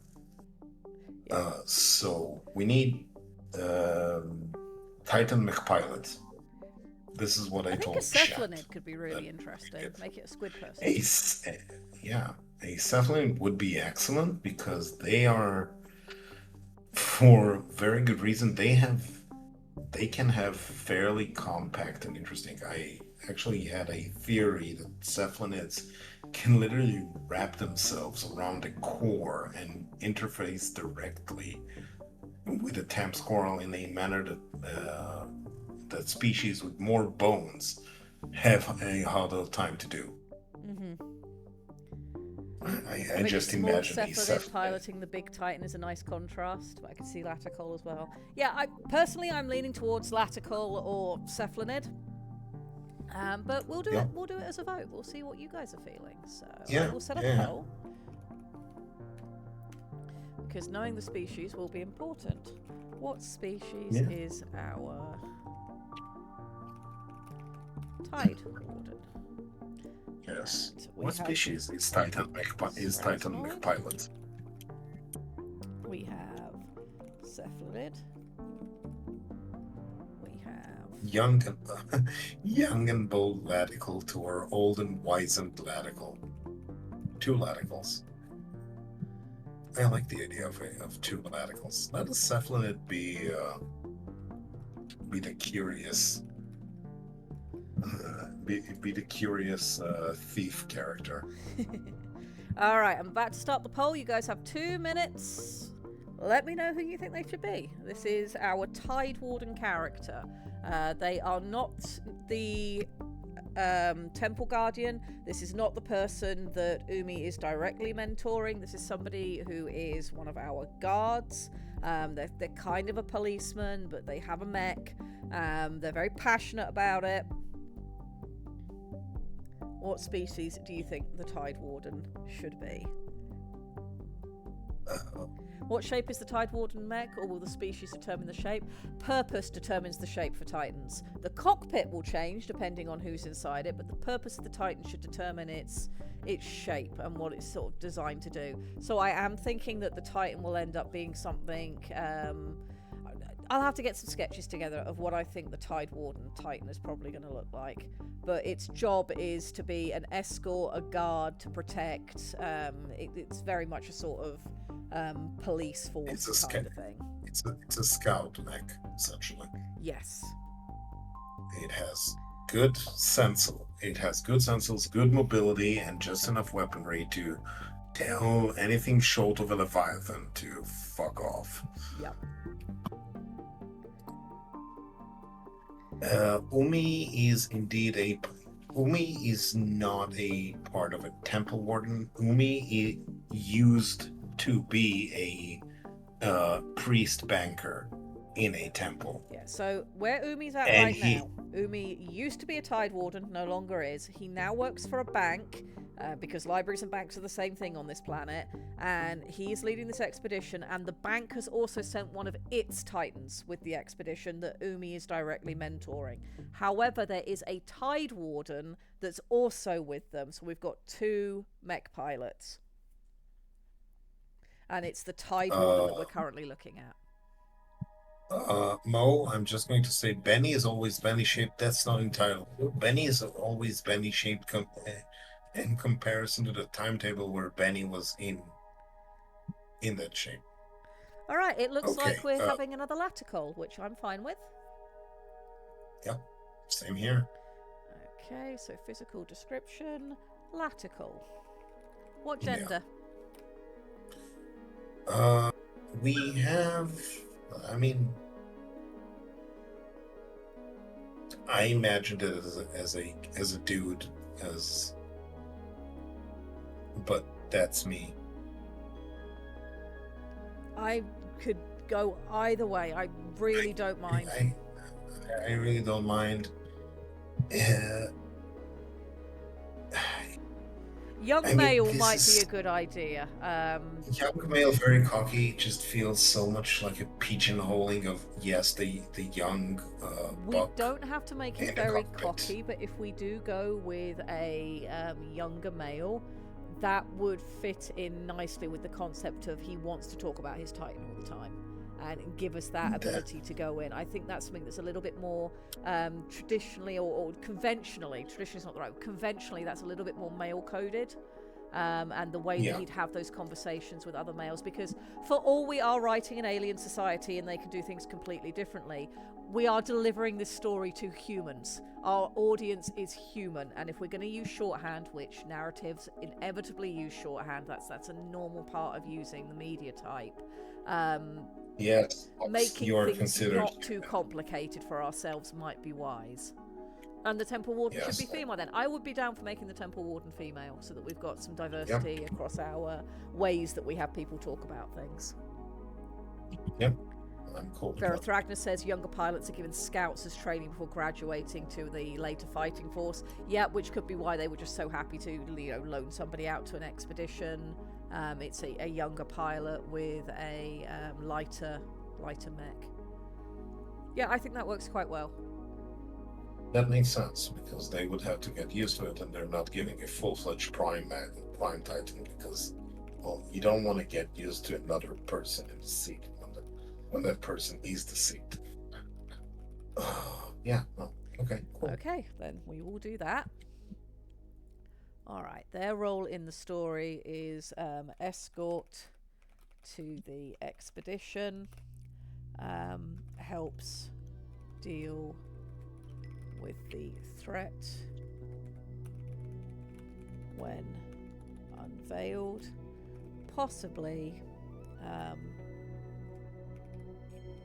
So we need Titan McPilot. This is what I told I think a Cephalid could be really interesting. Make it a squid person. A Cephalid would be excellent, because they are, for very good reason, they can have fairly compact and interesting. I actually had a theory that Cephalids can literally wrap themselves around a core and interface directly with a Tam squirrel in a manner that species with more bones have a harder time to do. Mm-hmm. I just imagine Cephalid piloting the big Titan is a nice contrast, but I could see Laticol as well. Yeah, I'm leaning towards Laticol or Cephalid. But we'll do it. We'll do it as a vote. We'll see what you guys are feeling. So we'll set up a poll, because knowing the species will be important. What species is our Tide Warden? Yes. What species is Titan McPilot? We have Cephalid. We have young and bold Laticle to our old and wizened Laticle. 2 Laticles. I like the idea of 2 Laticles. Let a Cephalid be the curious. Be the curious thief character. All right, I'm about to start the poll. You guys have 2 minutes. Let me know who you think they should be. This is our Tide Warden character. They are not the Temple Guardian. This is not the person that Umi is directly mentoring. This is somebody who is one of our guards. They're kind of a policeman, but they have a mech. They're very passionate about it. What species do you think the Tide Warden should be? What shape is the Tide Warden mech, or will the species determine the shape? Purpose determines the shape for Titans. The cockpit will change depending on who's inside it, but the purpose of the Titan should determine its shape and what it's sort of designed to do. So I am thinking that the Titan will end up being something... I'll have to get some sketches together of what I think the Tide Warden Titan is probably going to look like. But its job is to be an escort, a guard, to protect. It's very much a sort of police force kind of thing. It's a scout mech, essentially. Yes. It has good sensors, good mobility, and just enough weaponry to tell anything short of a Leviathan to fuck off. Yep. Umi is not a part of a temple warden. Umi used to be a priest banker in a temple. Yeah, so where Umi's at now, Umi used to be a Tide Warden, no longer is. He now works for a bank, because libraries and banks are the same thing on this planet, and he is leading this expedition, and the bank has also sent one of its Titans with the expedition that Umi is directly mentoring. However, there is a Tide Warden that's also with them, so we've got 2 mech pilots. And it's the Tide Warden that we're currently looking at. Mo, I'm just going to say Benny is always Benny shaped. That's not entirely. Benny is always Benny shaped in comparison to the timetable where Benny was in that shape. All right, it looks like we're having another laticle, which I'm fine with. Yep, same here. Okay, so physical description, laticle. What gender? Yeah. We have. I mean, I imagined it as a dude, but that's me. I could go either way. I really don't mind. I really don't mind. Young male might be a good idea. Young male, very cocky, just feels so much like a pigeonholing of, yes, the young we buck don't have to make him very cocky, but if we do go with a younger male, that would fit in nicely with the concept of he wants to talk about his Titan all the time and give us that ability to go in. I think that's something that's a little bit more traditionally or conventionally, traditionally is not the right, conventionally that's a little bit more male coded. And the way that he'd have those conversations with other males, because for all we are writing an alien society and they can do things completely differently, we are delivering this story to humans. Our audience is human, and if we're going to use shorthand, which narratives inevitably use shorthand, that's a normal part of using the media type. Yes, making things not too complicated for ourselves might be wise. And the Temple Warden should be female then. I would be down for making the Temple Warden female so that we've got some diversity across our ways that we have people talk about things. Yep. I'm cool. Verathragna says younger pilots are given scouts as training before graduating to the later fighting force. Yeah, which could be why they were just so happy to, loan somebody out to an expedition. It's a younger pilot with a lighter mech. Yeah, I think that works quite well. That makes sense, because they would have to get used to it, and they're not giving a full-fledged prime Titan, because, well, you don't want to get used to another person in the seat when that person is the seat. Okay, cool. Okay, then we will do that. All right, their role in the story is escort to the expedition, helps deal with the threat when unveiled, possibly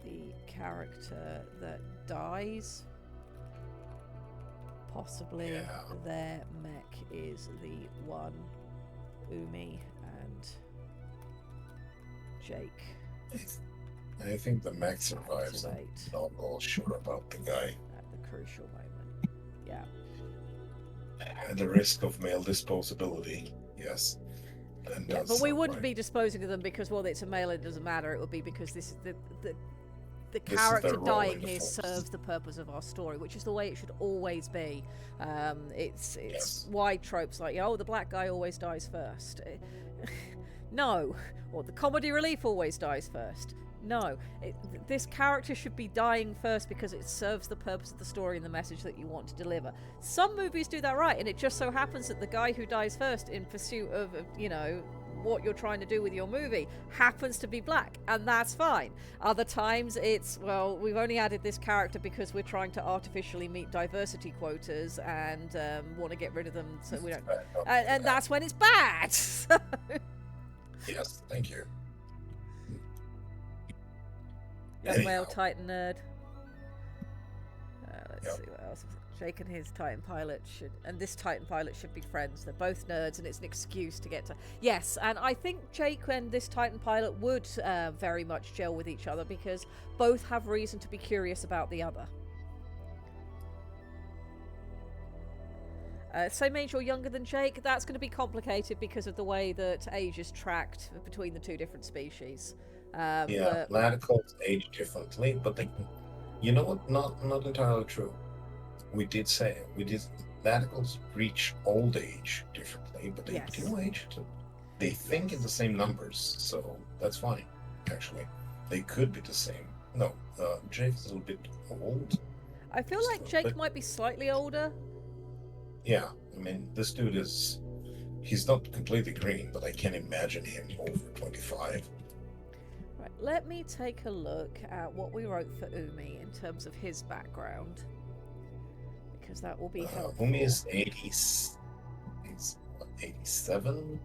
the character that dies, possibly Yeah. their mech is the one Umi and Jake I think the mech survives. I'm activate not all sure about the guy. at the crucial moment. Yeah. At the risk of male disposability, yes. And Yeah, does but we sound wouldn't right. be disposing of them because, well, it's a male, it doesn't matter. It would be because this is the This is character their role dying in the here Force. serves the purpose of our story, which is the way it should always be. It's Yes. why tropes like, oh, the black guy always dies first. No. Or the comedy relief always dies first. No. This character should be dying first because it serves the purpose of the story and the message that you want to deliver. Some movies do that right, and it just so happens that the guy who dies first in pursuit of what you're trying to do with your movie happens to be black, and that's fine. Other times it's, well, we've only added this character because we're trying to artificially meet diversity quotas and want to get rid of them so we don't, and that's when it's bad. So, Yes, thank you. young Anyhow. male Titan nerd. Let's Yep. see what else. Jake and his Titan pilot should, and this Titan pilot should be friends. They're both nerds, and it's an excuse to get to. Yes, and I think Jake and this Titan pilot would very much gel with each other because both have reason to be curious about the other. Same age or younger than Jake, that's going to be complicated because of the way that age is tracked between the two different species. Yeah, Laticals age differently, but they, you know what? Not entirely true. We did Laticals reach old age differently, but they Yes. do age too. They think in the same numbers, so that's fine. Actually, they could be the same. No, Jake's a little bit old. I feel like So, Jake but- might be slightly older. Yeah, I mean, this dude he's not completely green, but I can imagine him over 25. Right, let me take a look at what we wrote for Umi in terms of his background, because that will be helpful. Umi is 80, he's what, 87,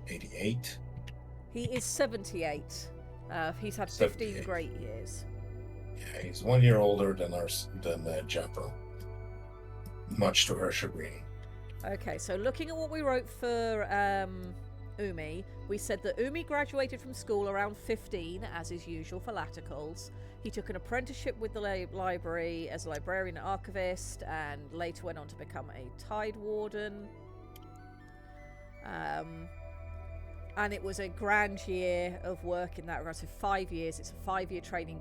88. He is 78. He's had 15 78. great years. Yeah, he's 1 year older than Jappa. Much to her chagrin. Okay, so looking at what we wrote for Umi, we said that Umi graduated from school around 15, as is usual for Laticals. He took an apprenticeship with the library as a librarian and archivist, and later went on to become a Tide Warden. And it was a grand year of work in that regard. So 5 years. It's a 5-year training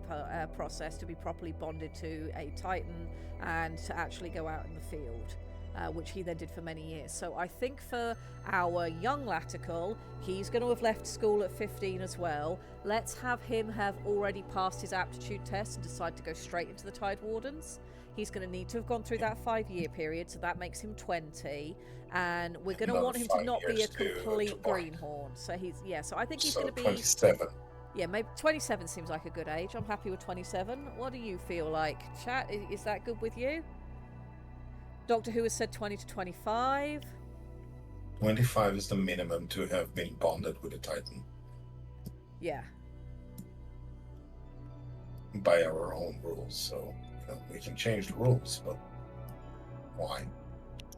process to be properly bonded to a Titan and to actually go out in the field, which he then did for many years. So I think for our young Latical, he's going to have left school at 15 as well. Let's have him have already passed his aptitude test and decide to go straight into the Tide Wardens. He's going to need to have gone through that 5-year period, so that makes him 20. And we're going to Another want him to 5 not be a years to complete bind. greenhorn. So so I think he's So going to be 27. yeah, maybe 27 seems like a good age. I'm happy with 27. What do you feel like, chat? Is that good with you? Doctor Who has said 20 to 25. 25 is the minimum to have been bonded with a Titan Yeah. by our own rules. So we can change the rules, but why?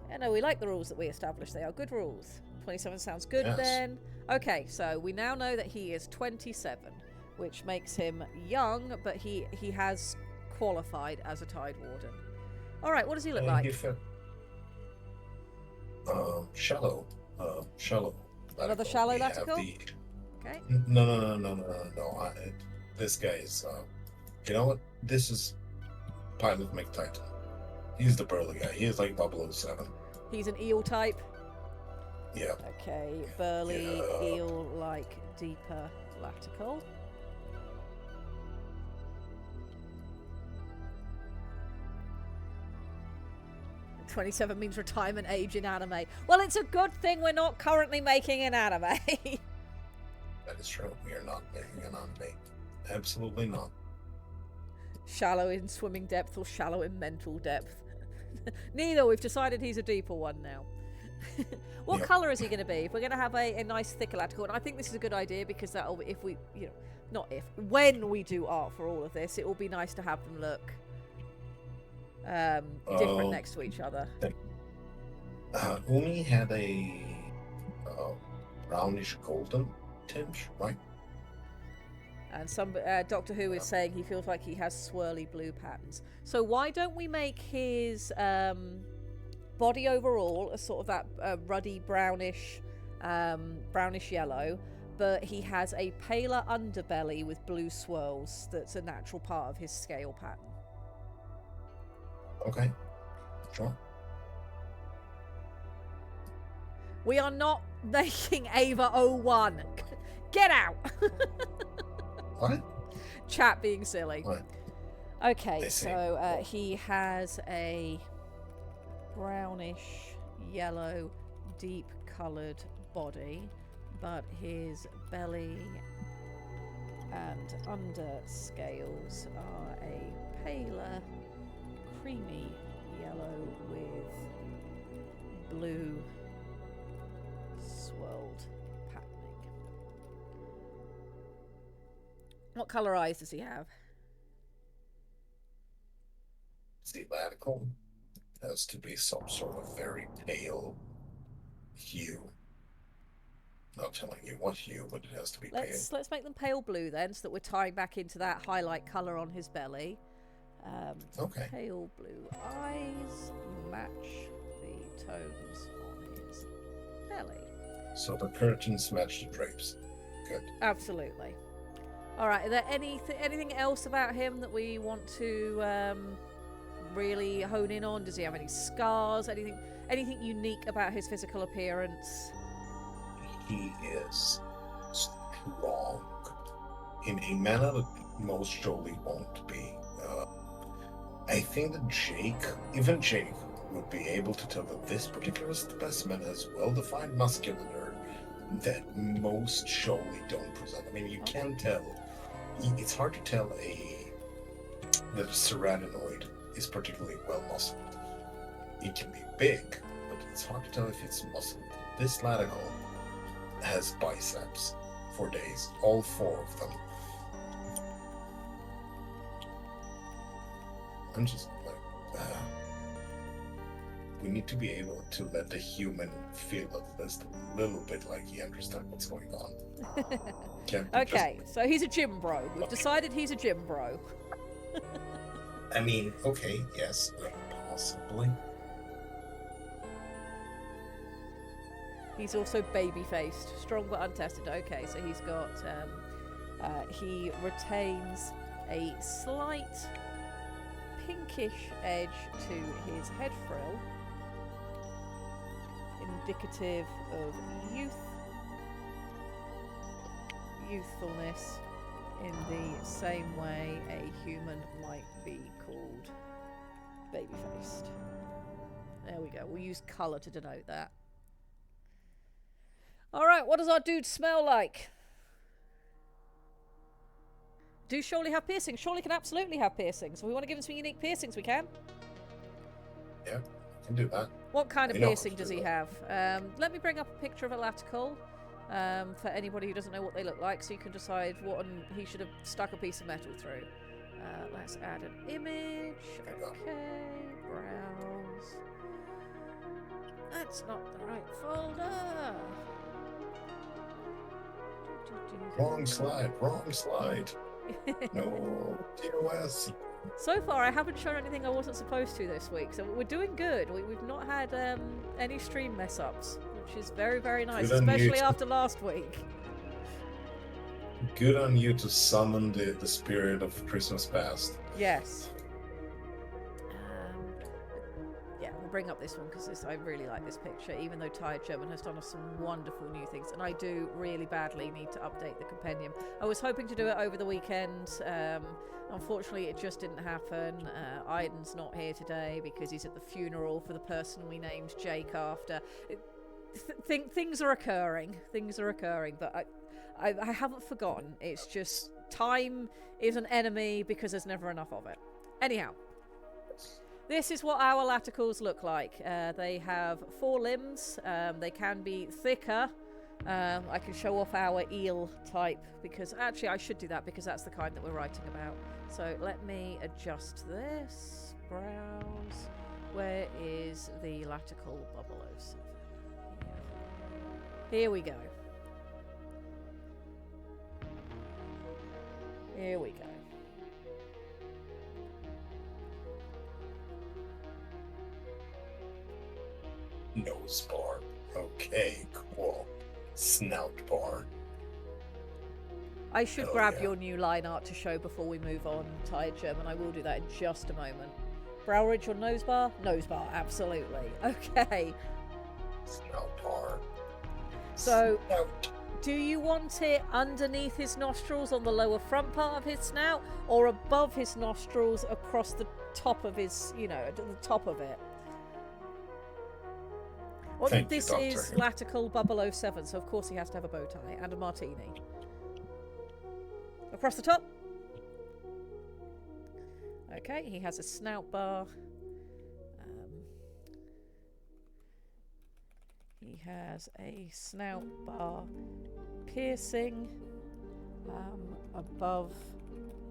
Yeah, no, we like the rules that we established. They are good rules. 27 sounds good Yes. then. Okay, so we now know that he is 27, which makes him young, but he has qualified as a Tide Warden. All right, what does he look like? Shallow. Shallow. Another Latical. shallow We have Latical? the- Okay. No. This guy is. You know what? This is Pilot McTitan. He's the burly guy. He is like 007. He's an eel type. Yeah. Okay, burly, Yeah. eel-like, deeper Latical. "27 means retirement age in anime." Well, it's a good thing we're not currently making an anime. That is true. We are not making an anime. Absolutely not. Shallow in swimming depth or shallow in mental depth. Neither. We've decided he's a deeper one now. What Yep. colour is he going to be? If we're going to have a nice thicker Latical, and I think this is a good idea because that'll, if we, when we do art for all of this, it will be nice to have them look different next to each other. Umi had a brownish golden tinge, right? And some Doctor Who is saying he feels like he has swirly blue patterns. So why don't we make his body overall a sort of that ruddy brownish yellow, but he has a paler underbelly with blue swirls. That's a natural part of his scale pattern. Okay, sure. We are not making Ava 01. Get out! What? Chat being silly. What? Okay, I see. so he has a brownish yellow deep coloured body, but his belly and under scales are a paler creamy yellow with blue swirled patterning. What colour eyes does he have? The radical has to be some sort of very pale hue. Not telling you what hue, but it has to be pale. Let's make them pale blue then, so that we're tying back into that highlight colour on his belly. Okay. Pale blue eyes match the tones on his belly. So the curtains match the drapes. Good. Absolutely. All right. Are there anything else about him that we want to really hone in on? Does he have any scars? Anything unique about his physical appearance? He is strong in a manner that most surely won't be. I think that even Jake, would be able to tell that this particular specimen has well-defined musculature that most surely don't present. I mean, you can tell. It's hard to tell that a ceratinoid is particularly well muscled. It can be big, but it's hard to tell if it's muscled. This laticle has biceps for days, all 4 of them. I'm just like, we need to be able to let the human feel at least a little bit like he understands what's going on. Okay, so he's a gym bro. We've decided he's a gym bro. I mean, okay, yes, possibly. He's also baby-faced, strong but untested. Okay, so he's got, he retains a slight pinkish edge to his head frill, indicative of youthfulness in the same way a human might be called baby-faced. There we go. We'll use colour to denote that. Alright, what does our dude smell like? Do Surely have piercings? Surely can absolutely have piercings. If we want to give him some unique piercings, we can. Yeah, I can do that. What kind of We know piercing how to does do he that. have? Let me bring up a picture of a laticle for anybody who doesn't know what they look like, so you can decide what he should have stuck a piece of metal through. Let's add an image. Okay, browse. That's not the right folder. Wrong slide. No, TOS. So far, I haven't shown anything I wasn't supposed to this week, so we're doing good. We've not had any stream mess ups, which is very, very nice, Good on you. especially after last week. Good on you to summon the spirit of Christmas past. Yes. Yeah, we'll bring up this one because I really like this picture, even though Tired German has done us some wonderful new things, and I do really badly need to update the compendium. I was hoping to do it over the weekend. Unfortunately, it just didn't happen. Aiden's not here today because he's at the funeral for the person we named Jake after. Things are occurring. But I haven't forgotten. It's just time is an enemy because there's never enough of it. Anyhow. This is what our laticles look like. They have 4 limbs. They can be thicker. I can show off our eel type because actually I should do that because that's the kind that we're writing about. So let me adjust this. brows. Where is the latical 007? Here we go. Here we go. Nose bar. Okay, cool. Snout bar. I should Hell grab yeah. your new line art to show before we move on, Tired German. I will do that in just a moment. Brow ridge or nose bar? Nose bar, absolutely. Okay. Snout bar. So, Snout. do you want it underneath his nostrils on the lower front part of his snout, or above his nostrils across the top of his, you know, at the top of it? Well, Thank you, this Doctor. is latical 007, so of course he has to have a bow tie and a martini. Across the top. Okay, he has a snout bar. He has a snout bar piercing above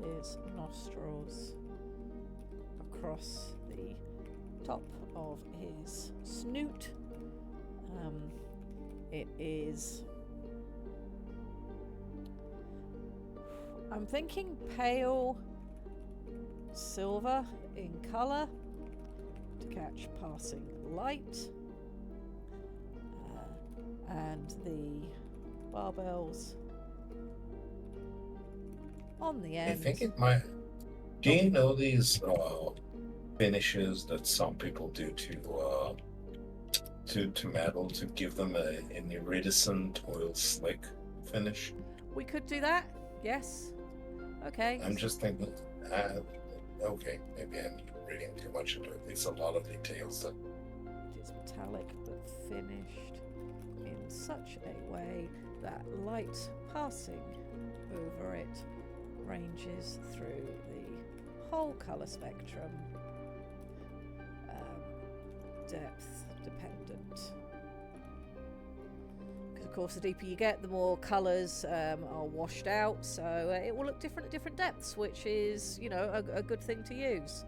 his nostrils across the top of his snoot. It is, I'm thinking pale silver in colour to catch passing light. And the barbells on the end. I think it might. Do you know these finishes that some people do to metal to give them an iridescent oil slick finish? We could do that. Yes. Okay. I'm just thinking. Okay, maybe I'm reading too much into it. It's a lot of details that. It is metallic but finished in such a way that light passing over it ranges through the whole colour spectrum, depth dependent. Because of course the deeper you get, the more colours are washed out, so it will look different at different depths, which is, you know, a good thing to use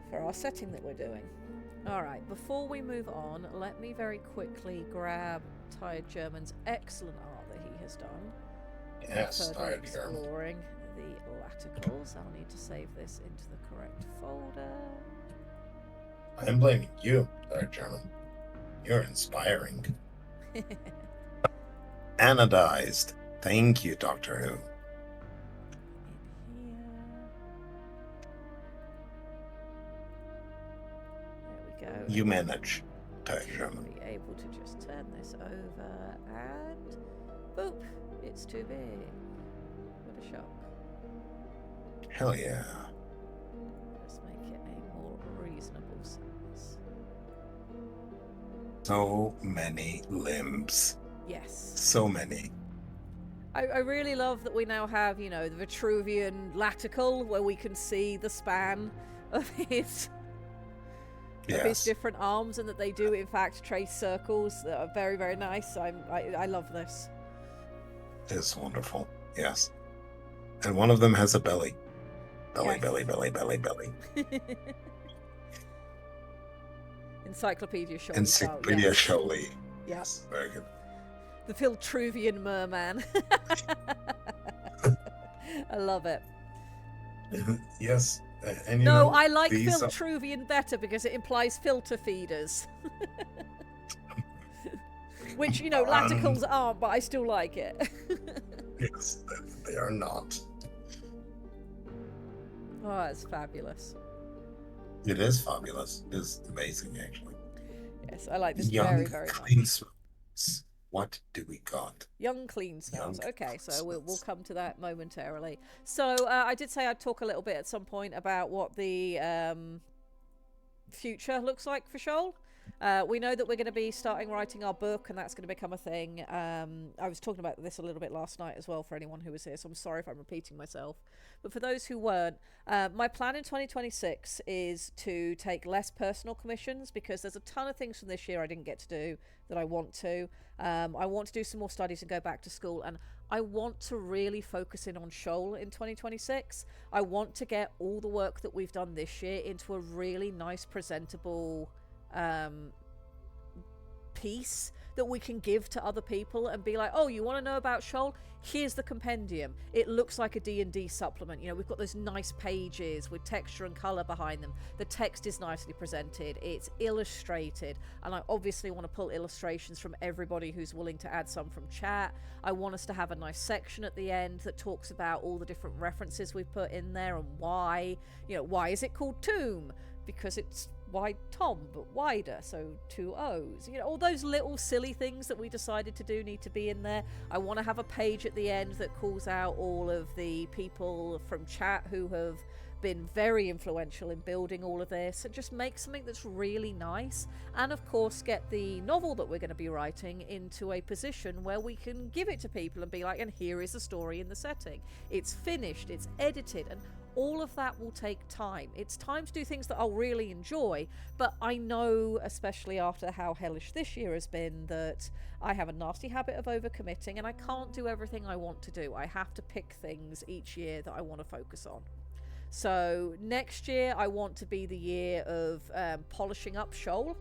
for our setting that we're doing. Alright, before we move on, let me very quickly grab Tired German's excellent art that he has done. Yes, Further Tired German. exploring the laticals. I'll need to save this into the correct folder. I'm blaming you, Tired German. You're inspiring. Anodized. Thank you, Doctor Who. In here. There we go. You manage, Tired German. Be able to just turn this over and boop, it's too big. What a shock. Hell yeah. Let's make it a more reasonable size. So many limbs. Yes. So many. I really love that we now have, you know, the Vitruvian laticle where we can see the span of his Yes. different arms, and that they do in fact trace circles that are very, very nice. I love this. It's wonderful. Yes. And one of them has a belly. Belly, Yes. belly, belly, belly, belly. Encyclopedia Show. Encyclopedia Jolie. Yes. Very good. The Viltruvian merman. I love it. Yes. And you No, know, I like these are- Viltruvian better because it implies filter feeders. Which, you know, laticles aren't, but I still like it. Yes, they are not. Oh, it's fabulous. It is fabulous. It's amazing, actually. Yes, I like this Young, very, very clean much. smells. What do we got? Young, clean smells. Young, Okay, clean so we'll smells. come to that momentarily. So I did say I'd talk a little bit at some point about what the future looks like for Shoal. We know that we're going to be starting writing our book, and that's going to become a thing. I was talking about this a little bit last night as well for anyone who was here, so I'm sorry if I'm repeating myself. But for those who weren't, my plan in 2026 is to take less personal commissions, because there's a ton of things from this year I didn't get to do that I want to. I want to do some more studies and go back to school, and I want to really focus in on Shoal in 2026. I want to get all the work that we've done this year into a really nice, presentable piece that we can give to other people and be like, oh, you want to know about Shoal? Here's the compendium. It looks like a D&D supplement. You know, we've got those nice pages with texture and color behind them. The text is nicely presented. It's illustrated. And I obviously want to pull illustrations from everybody who's willing to add some from chat. I want us to have a nice section at the end that talks about all the different references we've put in there and why. You know, why is it called Tomb? Because it's wide Tom, but wider, so 2 O's. You know, all those little silly things that we decided to do need to be in there. I want to have a page at the end that calls out all of the people from chat who have been very influential in building all of this, and just make something that's really nice. And of course, get the novel that we're going to be writing into a position where we can give it to people and be like, and here is the story in the setting. It's finished, it's edited, and all of that will take time. It's time to do things that I'll really enjoy, but I know, especially after how hellish this year has been, that I have a nasty habit of overcommitting and I can't do everything I want to do. I have to pick things each year that I want to focus on. So next year I want to be the year of polishing up Shoal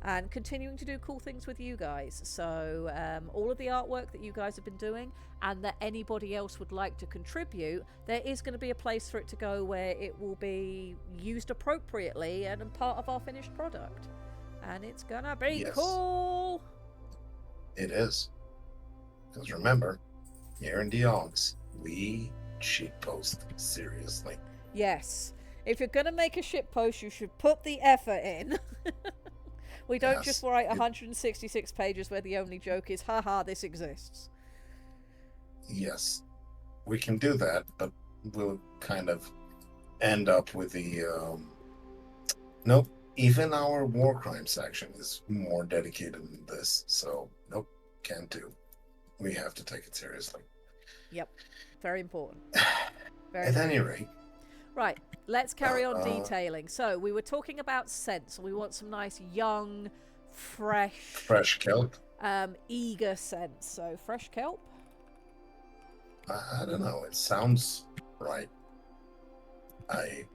and continuing to do cool things with you guys. So all of the artwork that you guys have been doing and that anybody else would like to contribute, there is going to be a place for it to go where it will be used appropriately and part of our finished product. And it's gonna be cool. It is. Because remember, here in Diongs, we shitpost seriously. Yes. If you're gonna make a shitpost, you should put the effort in. We don't just write 166 pages where the only joke is, haha, this exists. Yes, we can do that, but we'll kind of end up with the, nope, even our war crime section is more dedicated than this, so nope, can't do. We have to take it seriously. Yep, very important. At any rate. Right, let's carry on detailing. So we were talking about scents. We want some nice young, fresh kelp. Eager scents. So fresh kelp. I don't know. It sounds right. I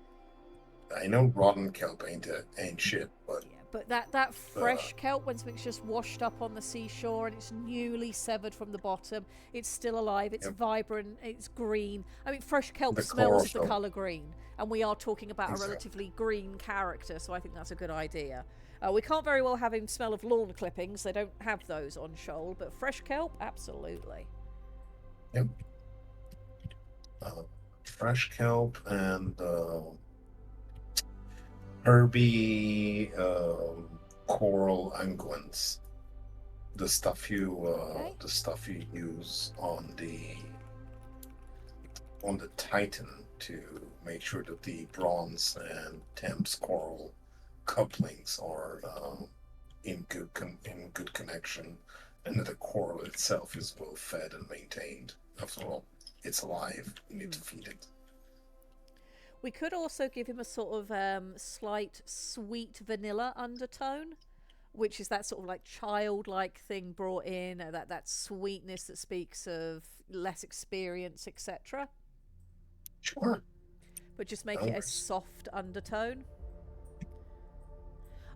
know rotten kelp ain't shit, but yeah, but that fresh kelp, when something's just washed up on the seashore and it's newly severed from the bottom, it's still alive, it's vibrant, it's green. I mean, fresh kelp smells of the color green, and we are talking about a relatively green character, so I think that's a good idea. We can't very well have him smell of lawn clippings. They don't have those on Shoal, but fresh kelp, absolutely. Yep. Fresh kelp and herby coral unguents. The stuff you use on the Titan to make sure that the bronze and Thames coral couplings are in good connection, and that the coral itself is well fed and maintained. After all, it's alive. You need to feed it. We could also give him a sort of slight sweet vanilla undertone, which is that sort of like childlike thing brought in, that sweetness that speaks of less experience, etc. Sure. But just make it a soft undertone.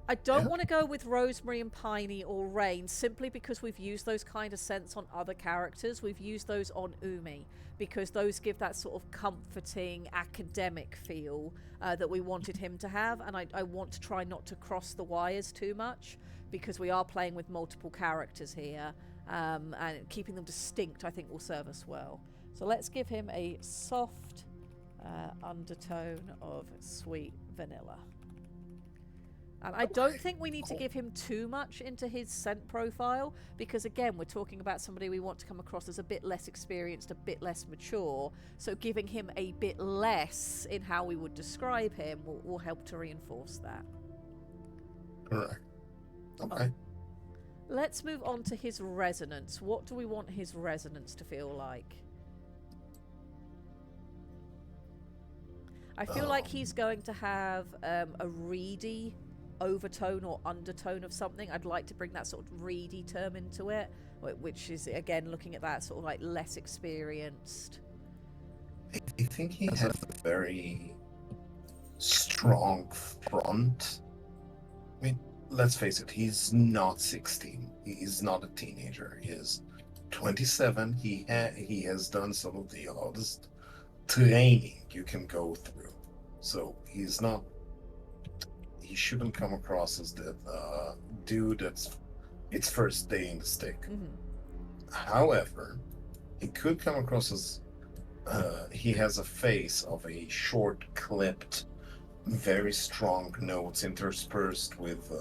I don't want to go with rosemary and piney or rain simply because we've used those kind of scents on other characters. We've used those on Umi because those give that sort of comforting academic feel that we wanted him to have, and I want to try not to cross the wires too much because we are playing with multiple characters here, and keeping them distinct I think will serve us well. So let's give him a soft undertone of sweet vanilla. And I don't think we need to give him too much into his scent profile because, again, we're talking about somebody we want to come across as a bit less experienced, a bit less mature. So giving him a bit less in how we would describe him will help to reinforce that. Correct. Okay. Let's move on to his resonance. What do we want his resonance to feel like? I feel like he's going to have a reedy overtone or undertone of something. I'd like to bring that sort of reedy term into it, which is again looking at that sort of like less experienced. I think he has a very strong front. I mean, let's face it, he's not 16. He's not a teenager. He is 27. He has done some of the hardest training you can go through. So he's not. He shouldn't come across as the dude that's its first day in the stick. Mm-hmm. However, he could come across as he has a face of a short, clipped, very strong notes interspersed with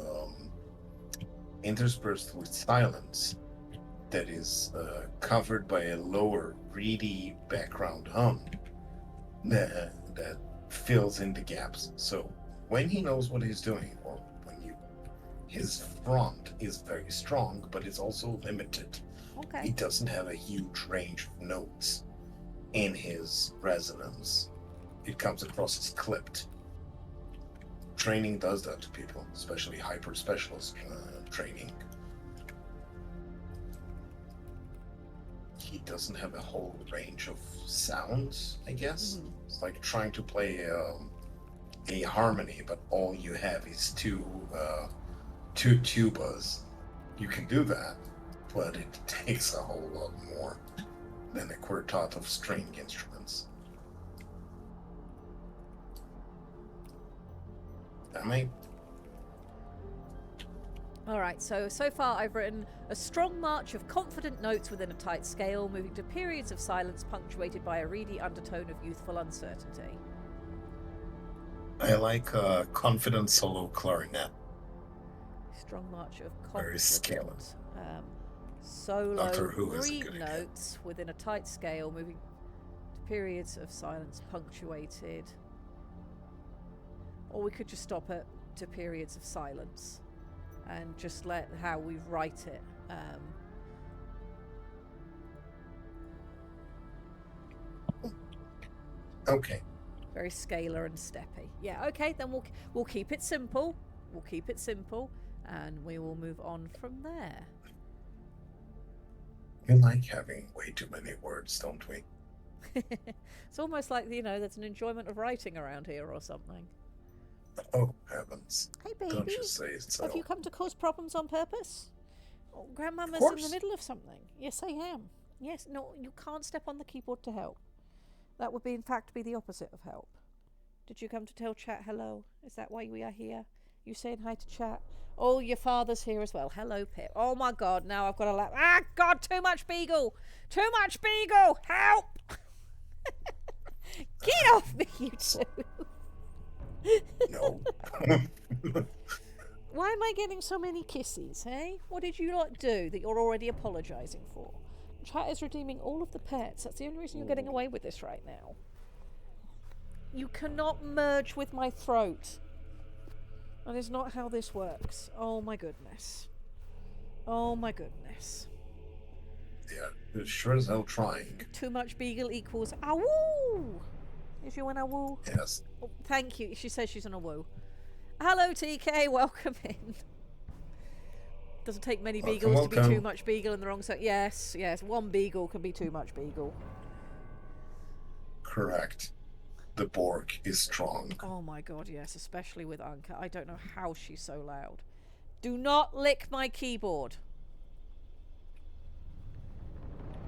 silence that is covered by a lower, reedy background hum that fills in the gaps. So when he knows what he's doing, or his front is very strong, but it's also limited. Okay. He doesn't have a huge range of notes in his resonance. It comes across as clipped. Training does that to people, especially hyper specialist training. He doesn't have a whole range of sounds, I guess. Mm-hmm. It's like trying to play a harmony, but all you have is two tubas. You can do that, but it takes a whole lot more than a quartet of string instruments. Alright, so far I've written a strong march of confident notes within a tight scale, moving to periods of silence punctuated by a reedy undertone of youthful uncertainty. I like a confident solo clarinet. Strong march of Very scaled. confident solo Doctor Who has a reed good idea. notes within a tight scale, moving to periods of silence punctuated. Or we could just stop at to periods of silence and just let how we write it. Okay. Very scalar and steppy. Yeah, okay, then we'll keep it simple. We'll keep it simple, and we will move on from there. We like having way too many words, don't we? It's almost like, there's an enjoyment of writing around here or something. Oh, heavens. Hey, baby. Don't you say so. Have you come to cause problems on purpose? Oh, Grandmama's in course. the middle of something. Yes, I am. Yes, no, you can't step on the keyboard to help. That would be, in fact, be the opposite of help. Did you come to tell chat hello? Is that why we are here? You saying hi to chat? Oh, your father's here as well. Hello, Pip. Oh, my God, now I've got to laugh. Ah, God, too much beagle. Too much beagle. Help. Get off me, you two. No. Why am I getting so many kisses, eh? What did you not do that you're already apologising for? Chat is redeeming all of the pets. That's the only reason you're getting away with this right now. You cannot merge with my throat. That is not how this works. Oh my goodness. Oh my goodness. Yeah, it's sure as hell trying. Too much beagle equals awoo! Is you an awoo? Yes. Oh, thank you. She says she's an awoo. Hello, TK. Welcome in. Doesn't take many beagles to be welcome. too much beagle in the wrong side. Yes, one beagle can be too much beagle. Correct. The Borg is strong. Oh my God, yes, especially with Anka. I don't know how she's so loud. Do not lick my keyboard.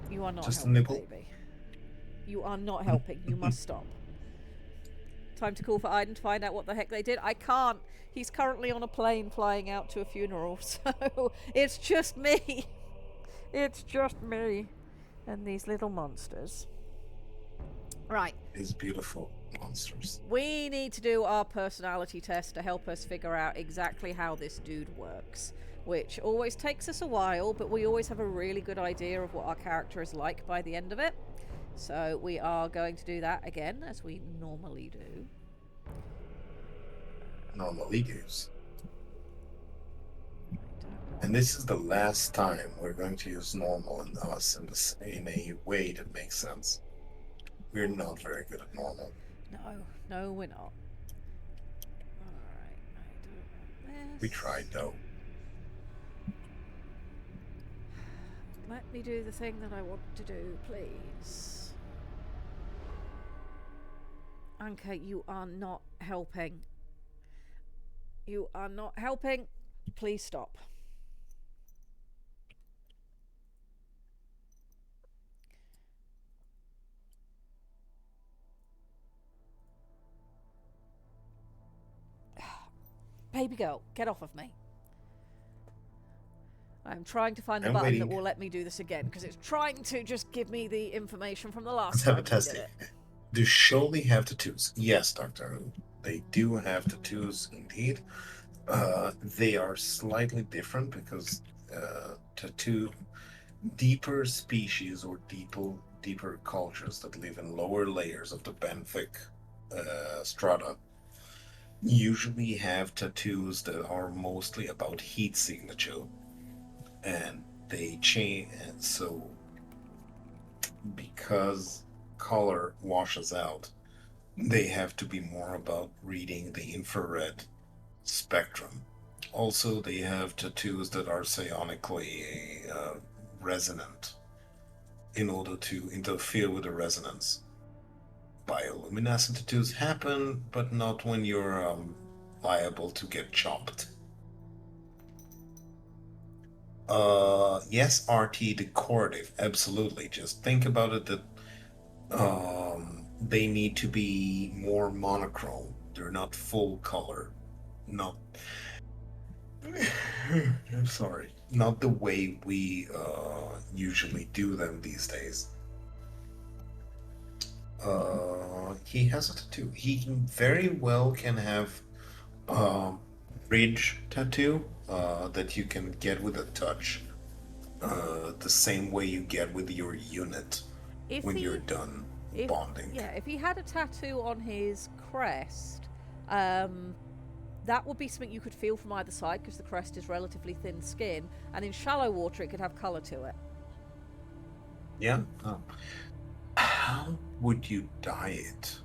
You are not Just a helping, nibble. baby. You are not helping. You must stop. Time to call for Aiden to find out what the heck they did. I can't. He's currently on a plane flying out to a funeral, so it's just me. It's just me and these little monsters. Right. These beautiful monsters. We need to do our personality test to help us figure out exactly how this dude works, which always takes us a while, but we always have a really good idea of what our character is like by the end of it. So we are going to do that again, as we normally do. Normally use. And this is the last time we're going to use normal and us in a way that makes sense. We're not very good at normal. No, we're not. Alright, I don't We tried, though. Let me do the thing that I want to do, please. Anka, you are not helping. You are not helping. Please stop. Baby girl, get off of me. I'm trying to find the I'm button that waiting. will let me do this again, because it's trying to just give me the information from the last time we did Testing. it. Do surely have tattoos? Yes, Doctor Who. They do have tattoos, indeed. They are slightly different because tattoo deeper species or deeper cultures that live in lower layers of the benthic strata usually have tattoos that are mostly about heat signature, and they change. And so, because color washes out, they have to be more about reading the infrared spectrum. Also, they have tattoos that are psionically resonant in order to interfere with the resonance. Bioluminescent tattoos happen, but not when you're liable to get chopped. Yes, RT decorative, absolutely. Just think about it that they need to be more monochrome. They're not full color. Not I'm sorry. Not the way we usually do them these days. He has a tattoo. He can very well can have um ridge tattoo that you can get with a touch. The same way you get with your unit If when you're he, done if bonding. yeah, if he had a tattoo on his crest, that would be something you could feel from either side because the crest is relatively thin skin, and in shallow water it could have color to it. Yeah. Oh. How would you dye it?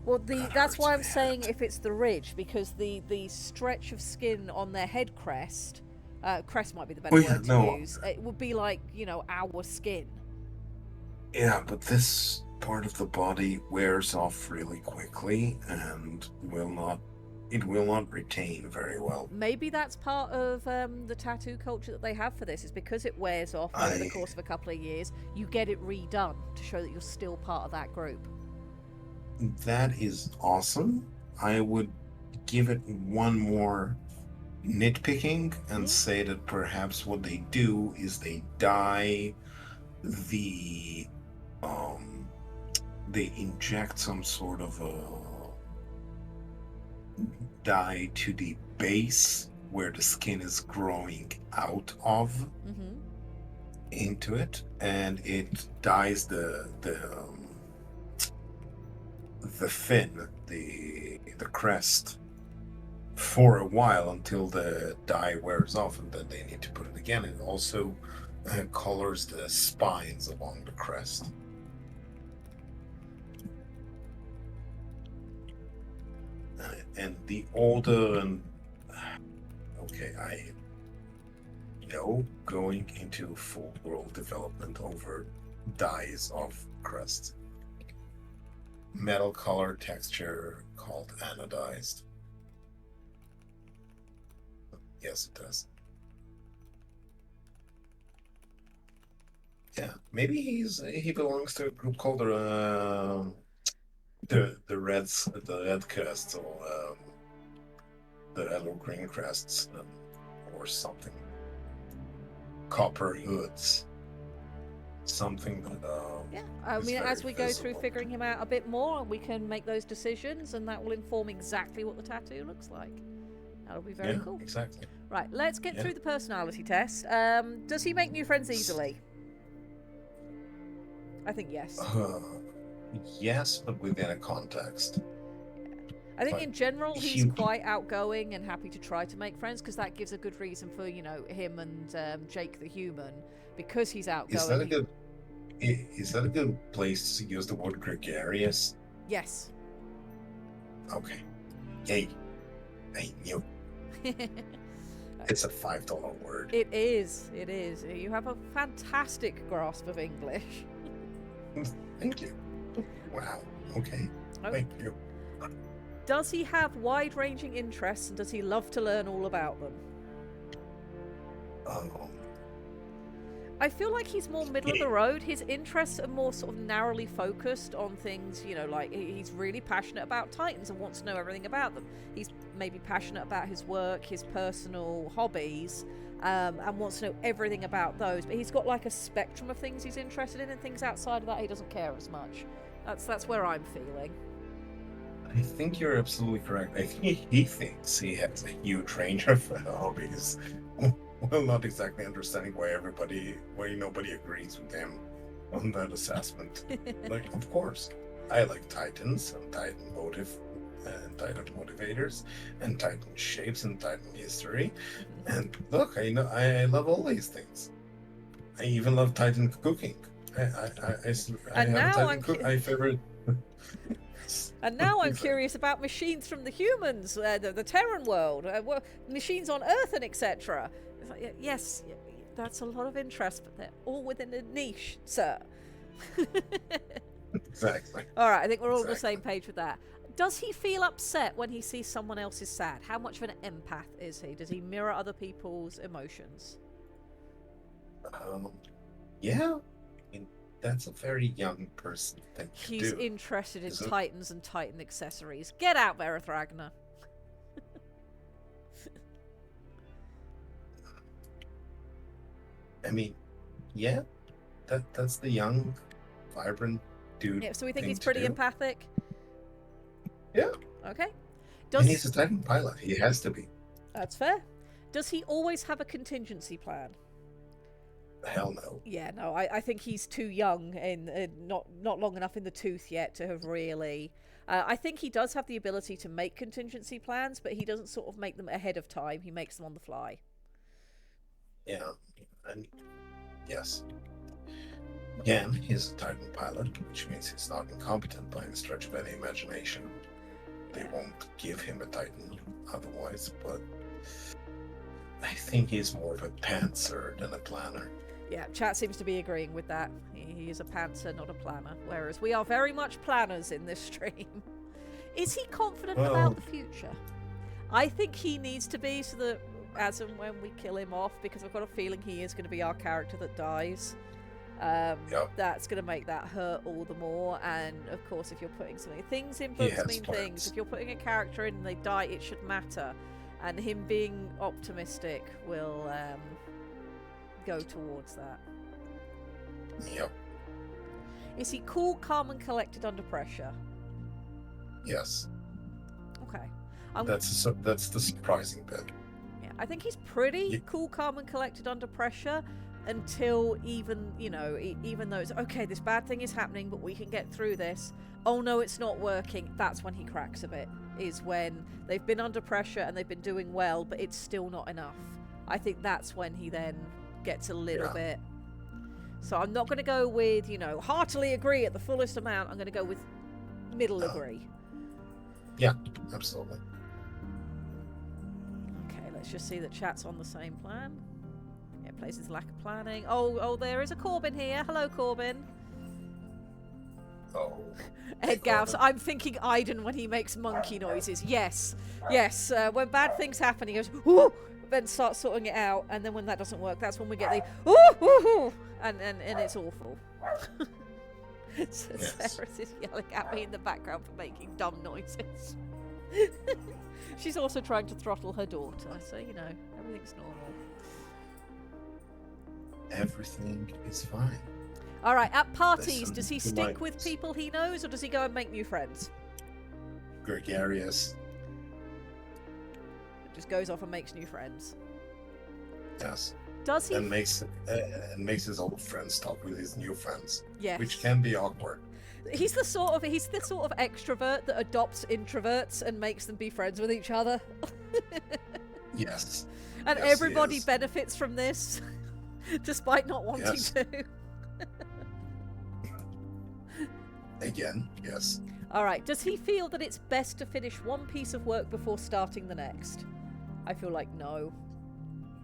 Well, That that's hurts why my I'm saying head. if it's the ridge, because the stretch of skin on their head crest, crest might be the Oh better yeah, word to no. use. It would be like our skin. Yeah, but this part of the body wears off really quickly and will not retain very well. Maybe that's part of the tattoo culture that they have for this. Is because it wears off over the I course of a couple of years, you get it redone to show that you're still part of that group. That is awesome. I would give it one more nitpicking and Mm-hmm. say that perhaps what they do is the um they inject some sort of a dye to the base where the skin is growing out of Mm-hmm. into it, and it dyes the fin, the crest for a while until the dye wears off, and then they need to put it again. It also colors the spines along the crest. And the older and okay, I know going into full world development over dyes of crest. Metal color texture called anodized. Yes, it does. Yeah, maybe he belongs to a group called the red crests or the yellow green crests or something. Copper hoods. Something that Yeah, I is mean, very as we go through visible. figuring him out a bit more, we can make those decisions, and that will inform exactly what the tattoo looks like. That'll be very Yeah, cool. exactly. Right, let's get Yeah. through the personality test. Does he make new friends easily? I think yes. Uh, yes, but within a context. I think Like in general he's he quite outgoing and happy to try to make friends because that gives a good reason for him and Jake the human, because he's is that a outgoing. good is that a good place to use the word gregarious? Yes. Okay. Hey, I knew. It's a $5 word. It is. It is. You have a fantastic grasp of English. Thank you. Wow. Okay. Oh. Thank you. Does he have wide-ranging interests, and does he love to learn all about them? Um, I feel like he's more middle of the road. His interests are more sort of narrowly focused on things, you know, like he's really passionate about Titans and wants to know everything about them. He's maybe passionate about his work, his personal hobbies, and wants to know everything about those. But he's got like a spectrum of things he's interested in, and things outside of that he doesn't care as much. That's where I'm feeling. I think you're absolutely correct. I think he thinks he has a huge range of hobbies. Well, not exactly understanding why nobody agrees with him on that assessment. Like, of course, I like Titans and Titan motive and Titan motivators and Titan shapes and Titan history. And look, I love all these things. I even love Titan cooking. I And have now a Titan I favorite. And now I'm curious about machines from the humans, the Terran world, machines on Earth, and etc. Like, yes, that's a lot of interest, but they're all within a niche, sir. Exactly. All right, I think we're all on the same page with that. Does he feel upset when he sees someone else is sad? How much of an empath is he? Does he mirror other people's emotions? Yeah. That's a very young person thing to He's do. interested in Titans and Titan accessories. Get out, Verith Ragnar. I mean, yeah, that's the young, vibrant dude. Yeah, so we think thing he's to pretty do. empathic? Yeah. Okay. And he's a Titan pilot. He has to be. That's fair. Does he always have a contingency plan? Hell no. Yeah, no, I think he's too young and not long enough in the tooth yet to have really... I think he does have the ability to make contingency plans, but he doesn't sort of make them ahead of time. He makes them on the fly. Yeah. And yes. Again, he's a Titan pilot, which means he's not incompetent by any stretch of any imagination. They won't give him a Titan otherwise, but I think he's more of a pantser than a planner. Yeah, chat seems to be agreeing with that. He is a pantser, not a planner, whereas we are very much planners in this stream. Is he confident about the future? I think he needs to be, so that as and when we kill him off, because I've got a feeling he is going to be our character that dies. That's going to make that hurt all the more. And of course, if you're putting things in books mean things. If you're putting a character in and they die, it should matter. And him being optimistic will go towards that. Yep. Is he cool, calm, and collected under pressure? Yes. Okay. That's the surprising bit. Yeah, I think he's pretty cool, calm, and collected under pressure until even though it's okay, this bad thing is happening, but we can get through this. Oh no, it's not working. That's when he cracks a bit. Is when they've been under pressure and they've been doing well, but it's still not enough. I think that's when he then gets a little bit. So I'm not going to go with, heartily agree at the fullest amount. I'm going to go with middle agree. Yeah, absolutely. Okay, let's just see that chat's on the same plan. Yeah, places lack of planning. Oh, there is a Corbin here. Hello, Corbin. Oh. Ed Gauss, I'm thinking Aiden when he makes monkey noises. Yes. When bad things happen, he goes, ooh, then starts sorting it out, and then when that doesn't work, that's when we get the ooh, ooh, ooh, and it's awful. Sarah is yelling at me in the background for making dumb noises. She's also trying to throttle her daughter, so everything's normal. Everything is fine. All right, at parties, does he stick with people he knows, or does he go and make new friends? Gregarious. Just goes off and makes new friends. Yes. Does he? And makes his old friends talk with his new friends. Yes. Which can be awkward. He's the sort of extrovert that adopts introverts and makes them be friends with each other. Yes. And everybody benefits from this, despite not wanting to. Again, yes. All right. Does he feel that it's best to finish one piece of work before starting the next? I feel like no.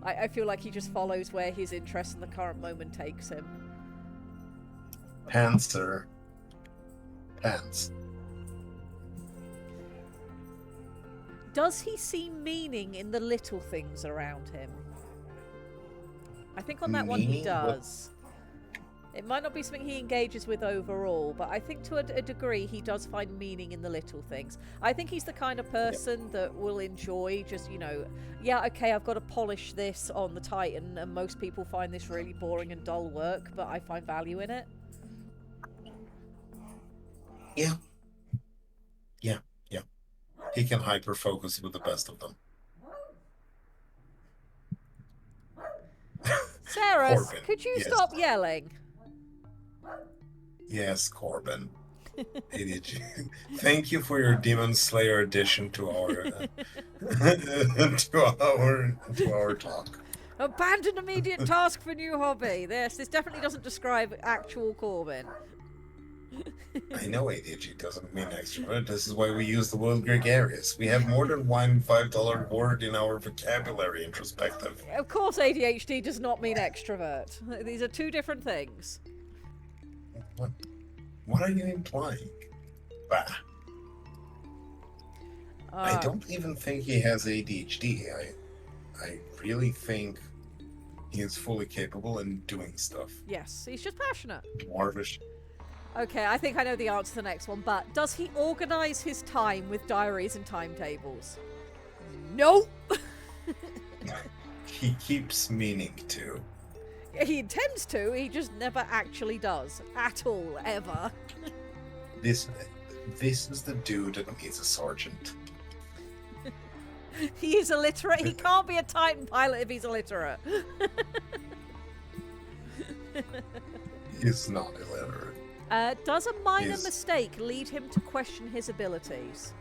I feel like he just follows where his interest in the current moment takes him. Panzer. Pants. Does he see meaning in the little things around him? I think on that one he Meaning? What? does. It might not be something he engages with overall, but I think to a degree he does find meaning in the little things. I think he's the kind of person that will enjoy just, yeah, okay, I've got to polish this on the Titan, and most people find this really boring and dull work, but I find value in it. Yeah. Yeah. Yeah. He can hyper focus with the best of them. Sarah, Corbin, could you yes. stop yelling? Yes, Corbin. ADG. Thank you for your Demon Slayer addition to our to our talk. Abandon immediate task for new hobby. This definitely doesn't describe actual Corbin. I know ADHD doesn't mean extrovert. This is why we use the word gregarious. We have more than one $5 word in our vocabulary introspective. Of course, ADHD does not mean extrovert. These are two different things. What are you implying? Bah. I don't even think he has ADHD. I really think he is fully capable in doing stuff. Yes, he's just passionate. Dwarvish. Okay, I think I know the answer to the next one, but does he organise his time with diaries and timetables? Nope! He keeps meaning to. He intends to, he just never actually does. At all, ever. This is the dude that needs a sergeant. He is illiterate. He can't be a Titan pilot if he's illiterate. He's not illiterate. Does a minor mistake lead him to question his abilities?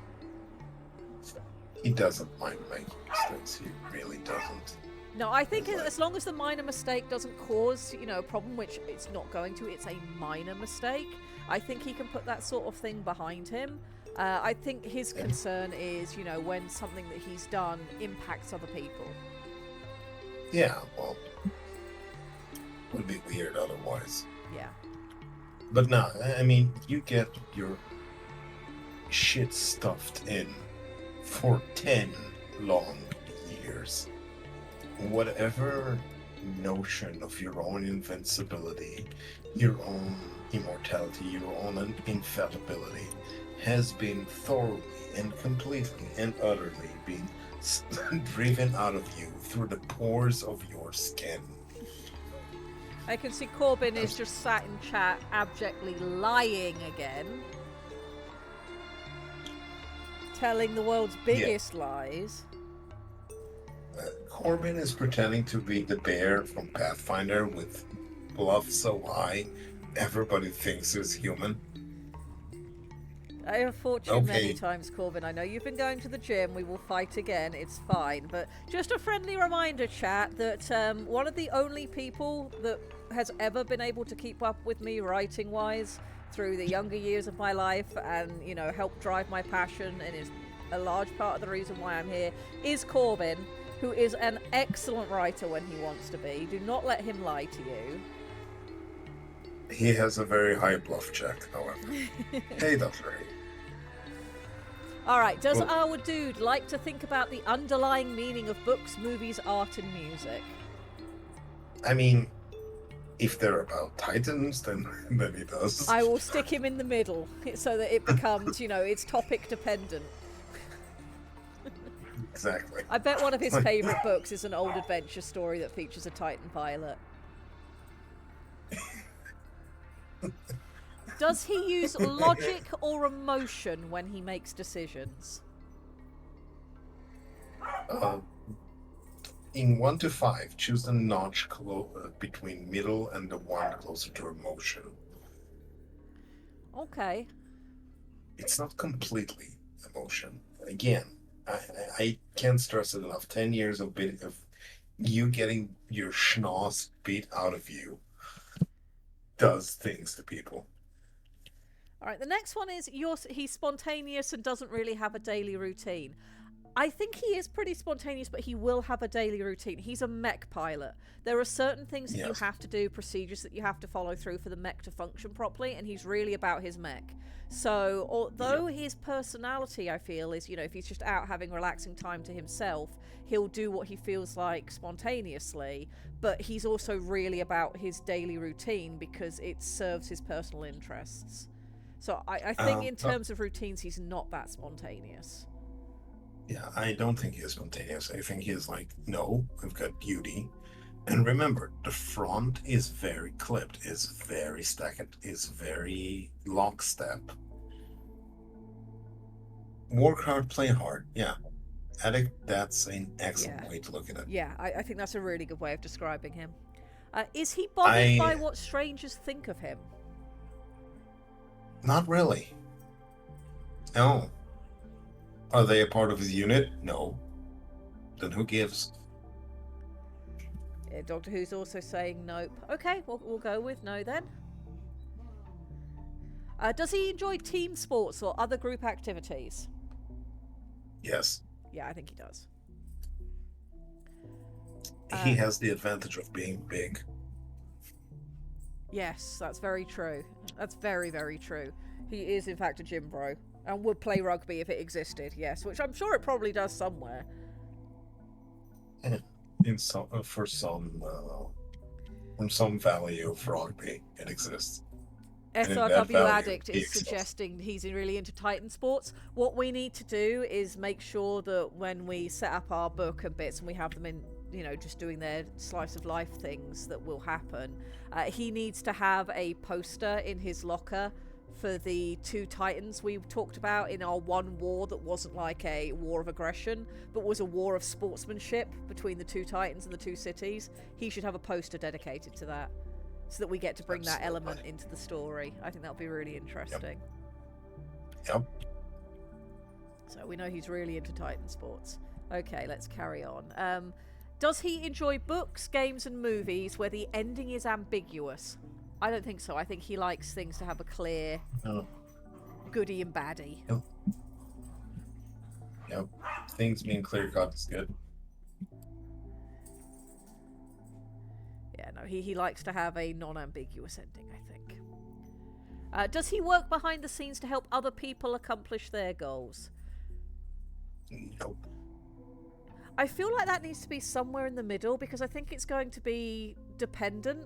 He doesn't mind making mistakes. He really doesn't. No, I think as long as the minor mistake doesn't cause, a problem, which it's not going to, it's a minor mistake, I think he can put that sort of thing behind him. I think his concern is, when something that he's done impacts other people. Yeah, well, would be weird otherwise. Yeah. But no, I mean, you get your shit stuffed in for 10 long years. Whatever notion of your own invincibility, your own immortality, your own infallibility has been thoroughly and completely and utterly been driven out of you through the pores of your skin. I can see Corbin is just sat in chat abjectly lying again. Telling the world's biggest lies. Corbin is pretending to be the bear from Pathfinder with bluff so high everybody thinks he's human. I have fought you many times, Corbin. I know you've been going to the gym. We will fight again. It's fine. But just a friendly reminder, chat, that one of the only people that has ever been able to keep up with me writing-wise through the younger years of my life and, help drive my passion and is a large part of the reason why I'm here is Corbin, who is an excellent writer when he wants to be. Do not let him lie to you. He has a very high bluff check, however. Hey, Doctor. Alright, does our dude like to think about the underlying meaning of books, movies, art, and music? I mean, if they're about Titans, then he does. I will stick him in the middle so that it becomes, it's topic dependent. Exactly. I bet one of his favourite books is an old adventure story that features a Titan pilot. Does he use logic or emotion when he makes decisions? In 1 to 5, choose the notch between middle and the one closer to emotion. Okay. It's not completely emotion. Again, I can't stress it enough. 10 years of you getting your schnoz beat out of you does things to people. All right, the next one is he's spontaneous and doesn't really have a daily routine. I think he is pretty spontaneous, but he will have a daily routine. He's a mech pilot. There are certain things that you Yes. have to do, procedures that you have to follow through for the mech to function properly, and he's really about his mech. So, although his personality, I feel, is, if he's just out having relaxing time to himself, he'll do what he feels like spontaneously, but he's also really about his daily routine because it serves his personal interests. So, I think in terms of routines, he's not that spontaneous. Yeah, I don't think he is spontaneous. I think he is like, no, we've got beauty. And remember, the front is very clipped, is very stacked, is very lockstep. Work hard, play hard. Yeah, I think that's an excellent Yeah. way to look at it. Yeah, I think that's a really good way of describing him. Is he bothered by I what strangers think of him? Not really. No. Are they a part of his unit? No. Then who gives? Doctor Who's also saying nope. Okay, we'll go with no then. Does he enjoy team sports or other group activities? Yes. Yeah, I think he does. He has the advantage of being big. Yes, that's very true. That's very, very true. He is, in fact, a gym bro. And would play rugby if it existed, yes, which I'm sure it probably does somewhere. In some, for some, from some value of rugby, it exists. And in that SRW value, Addict he is exists. suggesting he's really into Titan sports. What we need to do is make sure that when we set up our book and bits and we have them in, just doing their slice of life things that will happen, he needs to have a poster in his locker for the two Titans we talked about in our one war that wasn't like a war of aggression, but was a war of sportsmanship between the two Titans and the two cities. He should have a poster dedicated to that, so that we get to bring that element into the story. I think that would be really interesting. Yep. So we know he's really into Titan sports. Okay, let's carry on. Does he enjoy books, games, and movies where the ending is ambiguous? I don't think so. I think he likes things to have a clear No. goodie and baddie. Yep. Things being clear cut is good. Yeah, no, he likes to have a non-ambiguous ending, I think. Does he work behind the scenes to help other people accomplish their goals? Nope. I feel like that needs to be somewhere in the middle because I think it's going to be dependent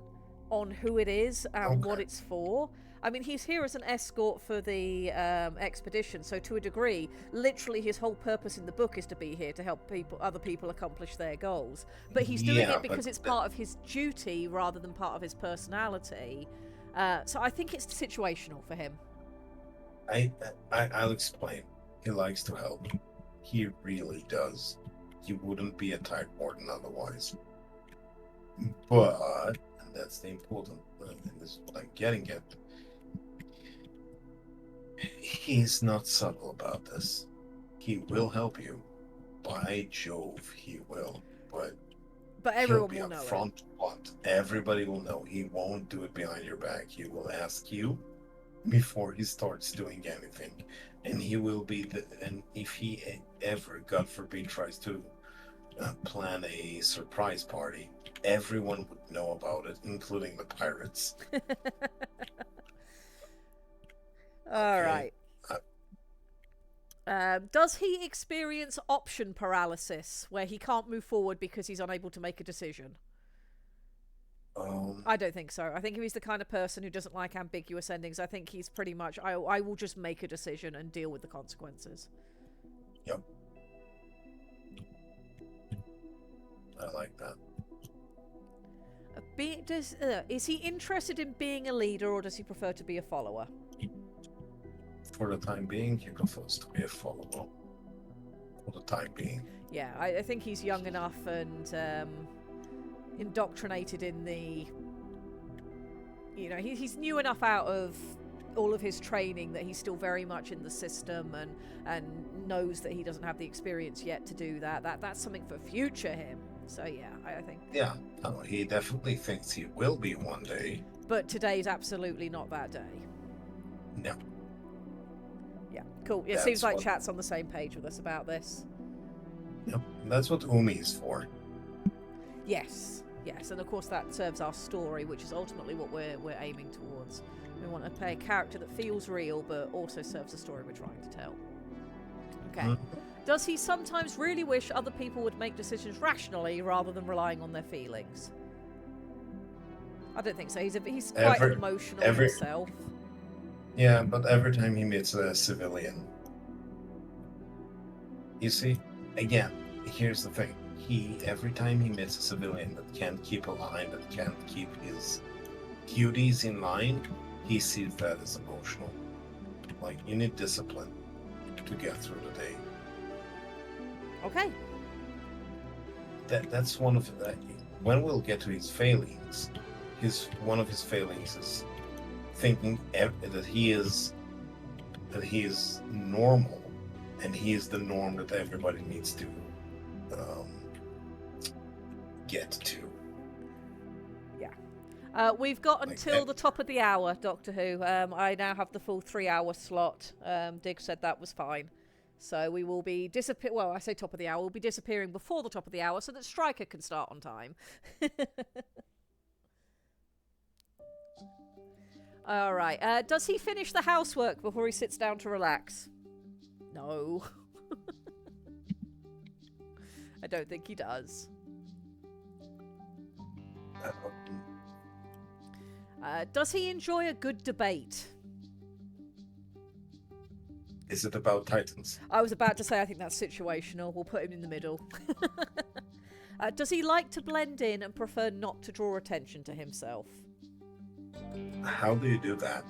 on who it is and what it's for. I mean, he's here as an escort for the expedition, so to a degree, literally his whole purpose in the book is to be here to help other people accomplish their goals. But he's doing it because it's part of his duty rather than part of his personality. So I think it's situational for him. I'll explain. He likes to help. He really does. He wouldn't be a Tide Warden otherwise. But, and that's the important thing, and this is what I'm getting at, he's not subtle about this. He will help you. By Jove, he will. But everyone he'll will be know upfront. What? Everybody will know. He won't do it behind your back. He will ask you before he starts doing anything, and he will be and if he ever, God forbid, tries to plan a surprise party, everyone would know about it, including the pirates. All right. Does he experience option paralysis, where he can't move forward because he's unable to make a decision? I don't think so. I think if he's the kind of person who doesn't like ambiguous endings, I think he's pretty much, I will just make a decision and deal with the consequences. Yep. I like that. Is he interested in being a leader, or does he prefer to be a follower? For the time being, he prefers to be a follower. For the time being. Yeah, I think he's young enough and indoctrinated in the... he's new enough out of all of his training that he's still very much in the system and knows that he doesn't have the experience yet to do that. That's something for future him. So yeah, I think... Yeah, no, he definitely thinks he will be one day. But today's absolutely not that day. No. Yeah, cool. It seems like chat's on the same page with us about this. Yep. That's what Umi is for. Yes, yes, and of course that serves our story, which is ultimately what we're aiming towards. We want to play a character that feels real, but also serves the story we're trying to tell. Okay. Mhm. Does he sometimes really wish other people would make decisions rationally rather than relying on their feelings? I don't think so. He's quite Every, emotional every, himself. yeah, but every time he meets a civilian, you see, again, here's the thing. Every time he meets a civilian that can't keep a line, that can't keep his duties in line, he sees that as emotional. Like, you need discipline to get through the day. Okay. That's one of the. When we'll get to his failings, one of his failings is thinking that he is normal, and he is the norm that everybody needs to get to. We've got Like until the top of the hour, Doctor Who. I now have the full 3-hour slot. Dig said that was fine. So we will be well, I say top of the hour. We'll be disappearing before the top of the hour so that Stryker can start on time. All right. Does he finish the housework before he sits down to relax? No. I don't think he does. Does he enjoy a good debate? Is it about Titans? I was about to say I think that's situational. We'll put him in the middle. Does he like to blend in and prefer not to draw attention to himself? How do you do that?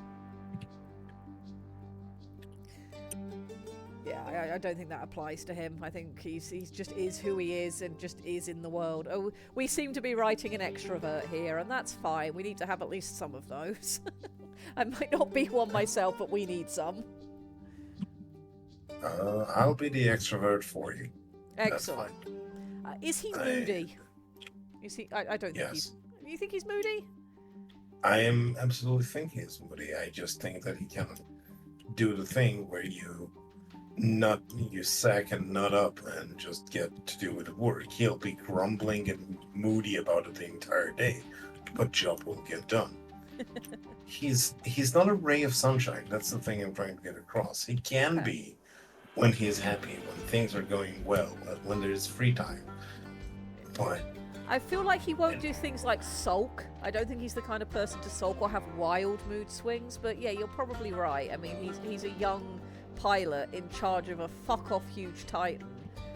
Yeah, I don't think that applies to him. I think he's just is who he is and just is in the world. Oh, we seem to be writing an extrovert here, and that's fine. We need to have at least some of those. I might not be one myself, but we need some. I'll be the extrovert for you. Excellent. Is he moody? Is he? I don't think Yes. he's. You think he's moody? I am absolutely thinking he's moody. I just think that he can do the thing where you sack and nut up and just get to do the work. He'll be grumbling and moody about it the entire day, but job will get done. He's not a ray of sunshine. That's the thing I'm trying to get across. He can be when he's happy, when things are going well, when there's free time. But I feel like he won't do things like sulk. I don't think he's the kind of person to sulk or have wild mood swings. But yeah, you're probably right. I mean, he's a young pilot in charge of a fuck-off huge Titan.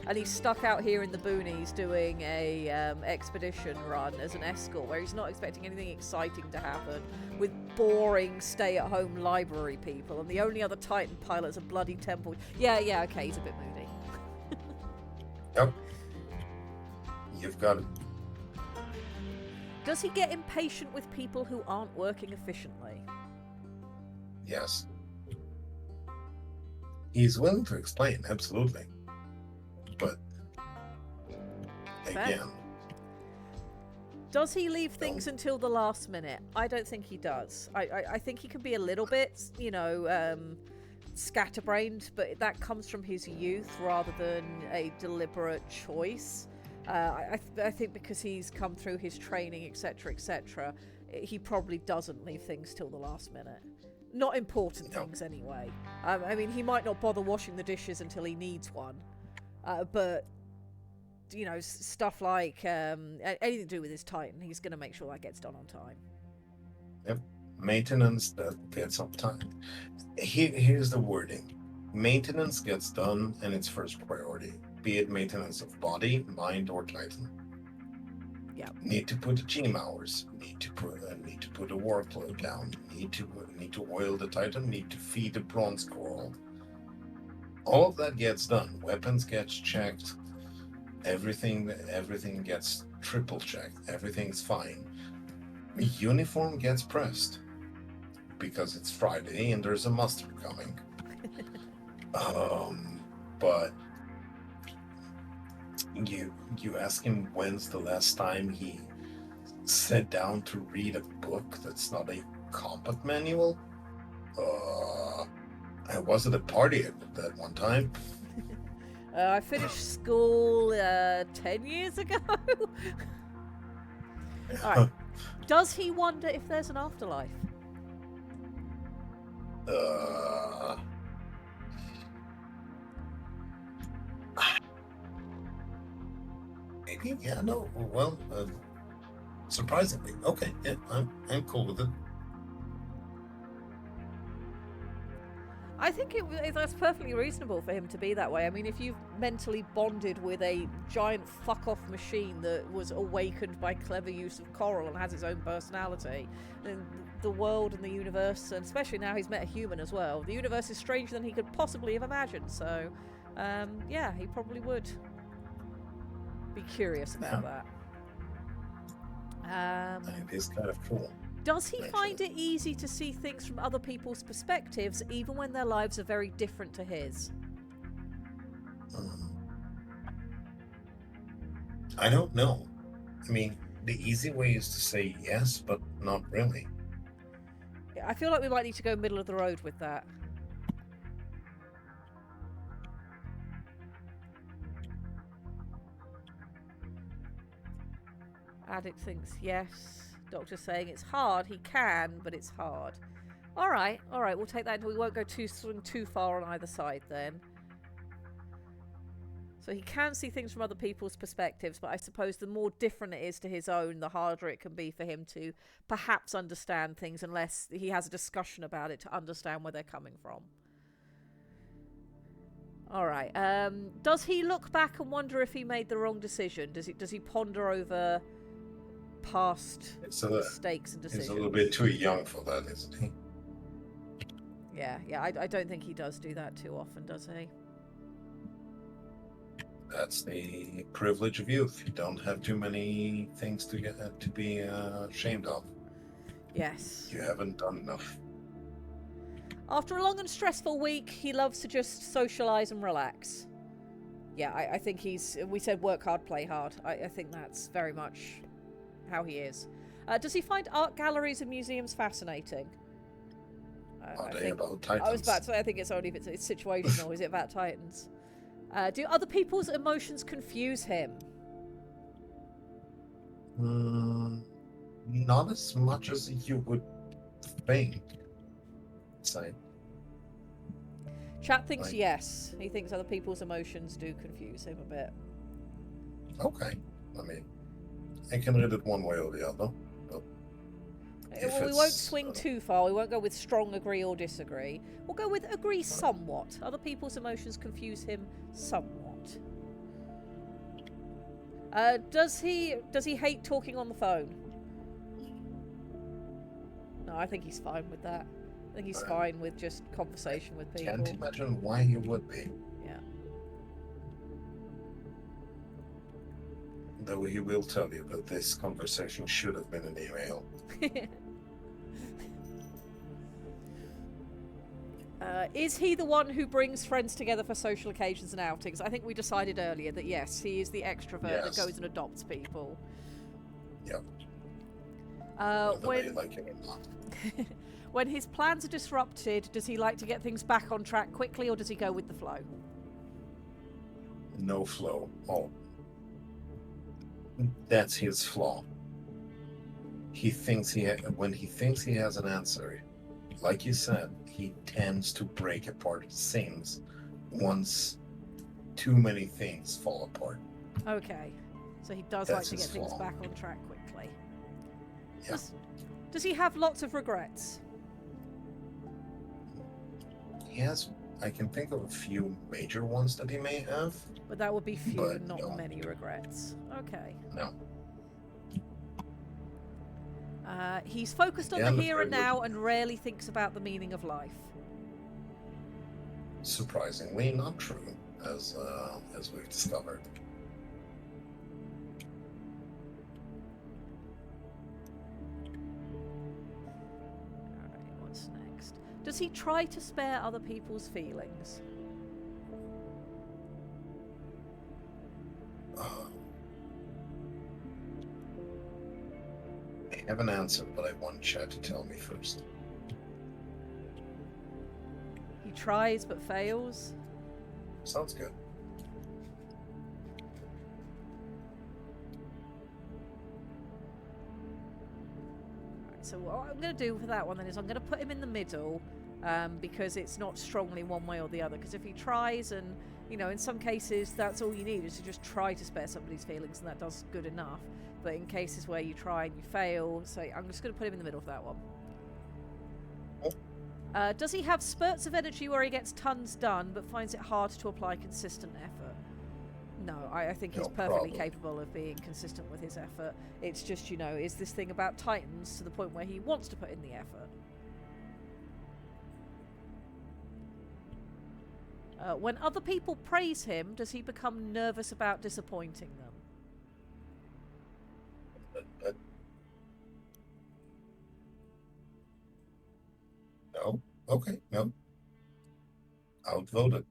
And he's stuck out here in the boonies doing a expedition run as an escort where he's not expecting anything exciting to happen with boring stay-at-home library people. And the only other Titan pilot's a bloody temple. Yeah, okay, he's a bit moody. yep, you've got it. Does he get impatient with people who aren't working efficiently? Yes. He's willing to explain, absolutely. But Fair. again, Does he leave things until the last minute? I don't think he does. I think he can be a little bit, scatterbrained, but that comes from his youth rather than a deliberate choice. I think because he's come through his training, etc., he probably doesn't leave things till the last minute. Not important things, anyway. I mean, he might not bother washing the dishes until he needs one. But, stuff like anything to do with his Titan, he's going to make sure that gets done on time. Yep. Maintenance that gets on time. Here's the wording. Maintenance gets done and it's first priority. Be it maintenance of body, mind, or Titan. Yeah. Need to put the gym hours. Need to put a workload down. Need to oil the Titan. Need to feed the bronze coral. All of that gets done. Weapons gets checked. Everything gets triple checked. Everything's fine. Uniform gets pressed because it's Friday and there's a muster coming. But you ask him when's the last time he sat down to read a book that's not a combat manual. I was at a party at that one time. I finished school 10 years ago. Alright. Does he wonder if there's an afterlife? Uh, maybe, yeah, no. Well, surprisingly, okay, yeah, I'm cool with it. I think that's perfectly reasonable for him to be that way. I mean, if you've mentally bonded with a giant fuck-off machine that was awakened by clever use of coral and has its own personality, then the world and the universe, and especially now he's met a human as well, the universe is stranger than he could possibly have imagined. So, yeah, he probably would be curious about that. It is kind of cool. Does he find it easy to see things from other people's perspectives, even when their lives are very different to his? I don't know. I mean, the easy way is to say yes, but not really. I feel like we might need to go middle of the road with that. Addict thinks yes. Doctor's saying it's hard. He can, but it's hard. All right. We'll take that. We won't go too far on either side then. So he can see things from other people's perspectives, but I suppose the more different it is to his own, the harder it can be for him to perhaps understand things, unless he has a discussion about it to understand where they're coming from. All right. Does he look back and wonder if he made the wrong decision? Does he ponder over past mistakes and decisions? He's a little bit too young for that, isn't he? Yeah. I don't think he does do that too often, does he? That's the privilege of youth. You don't have too many things to be ashamed of. Yes. You haven't done enough. After a long and stressful week, he loves to just socialise and relax. Yeah, I think we said work hard, play hard. I think that's very much how he is. Does he find art galleries and museums fascinating? Are they about Titans? I was about to say, I think it's only if it's situational. Is it about Titans? Do other people's emotions confuse him? Not as much as you would think. Say. Chat thinks yes. He thinks other people's emotions do confuse him a bit. Okay. I mean, I can read it one way or the other. Well, we won't swing too far. We won't go with strong agree or disagree. We'll go with agree somewhat. Other people's emotions confuse him somewhat. Does he hate talking on the phone? No, I think he's fine with that. I think he's fine with just conversation with people. Can't imagine why he would be. Yeah. Though he will tell you that this conversation should have been an email. Is he the one who brings friends together for social occasions and outings? I think we decided earlier that yes, he is the extrovert that goes and adopts people. Yep. When you like him or not. when his plans are disrupted, does he like to get things back on track quickly, or does he go with the flow? No flow. Oh, that's his flaw. He thinks when he thinks he has an answer, like you said, he tends to break apart things once too many things fall apart. Okay, so he does like to get things back on track quickly. Yeah. Does he have lots of regrets? He has. I can think of a few major ones that he may have. But that would be few, But not no. many regrets. Okay. No. He's focused on Yeah, the that's here very and now and rarely thinks about the meaning of life. Surprisingly, not true, as we've discovered. Alright, what's next? Does he try to spare other people's feelings? I have an answer, but I want Chad to tell me first. He tries but fails. Sounds good. So what I'm going to do for that one then is I'm going to put him in the middle, because it's not strongly one way or the other. Because if he tries, and in some cases that's all you need is to just try to spare somebody's feelings, and that does good enough. But in cases where you try and you fail, so I'm just going to put him in the middle of that one. Does he have spurts of energy where he gets tons done but finds it hard to apply consistent effort? No, I think he's perfectly capable of being consistent with his effort. It's just, is this thing about Titans to the point where he wants to put in the effort? When other people praise him, does he become nervous about disappointing them? No. Okay, no. Outvoted.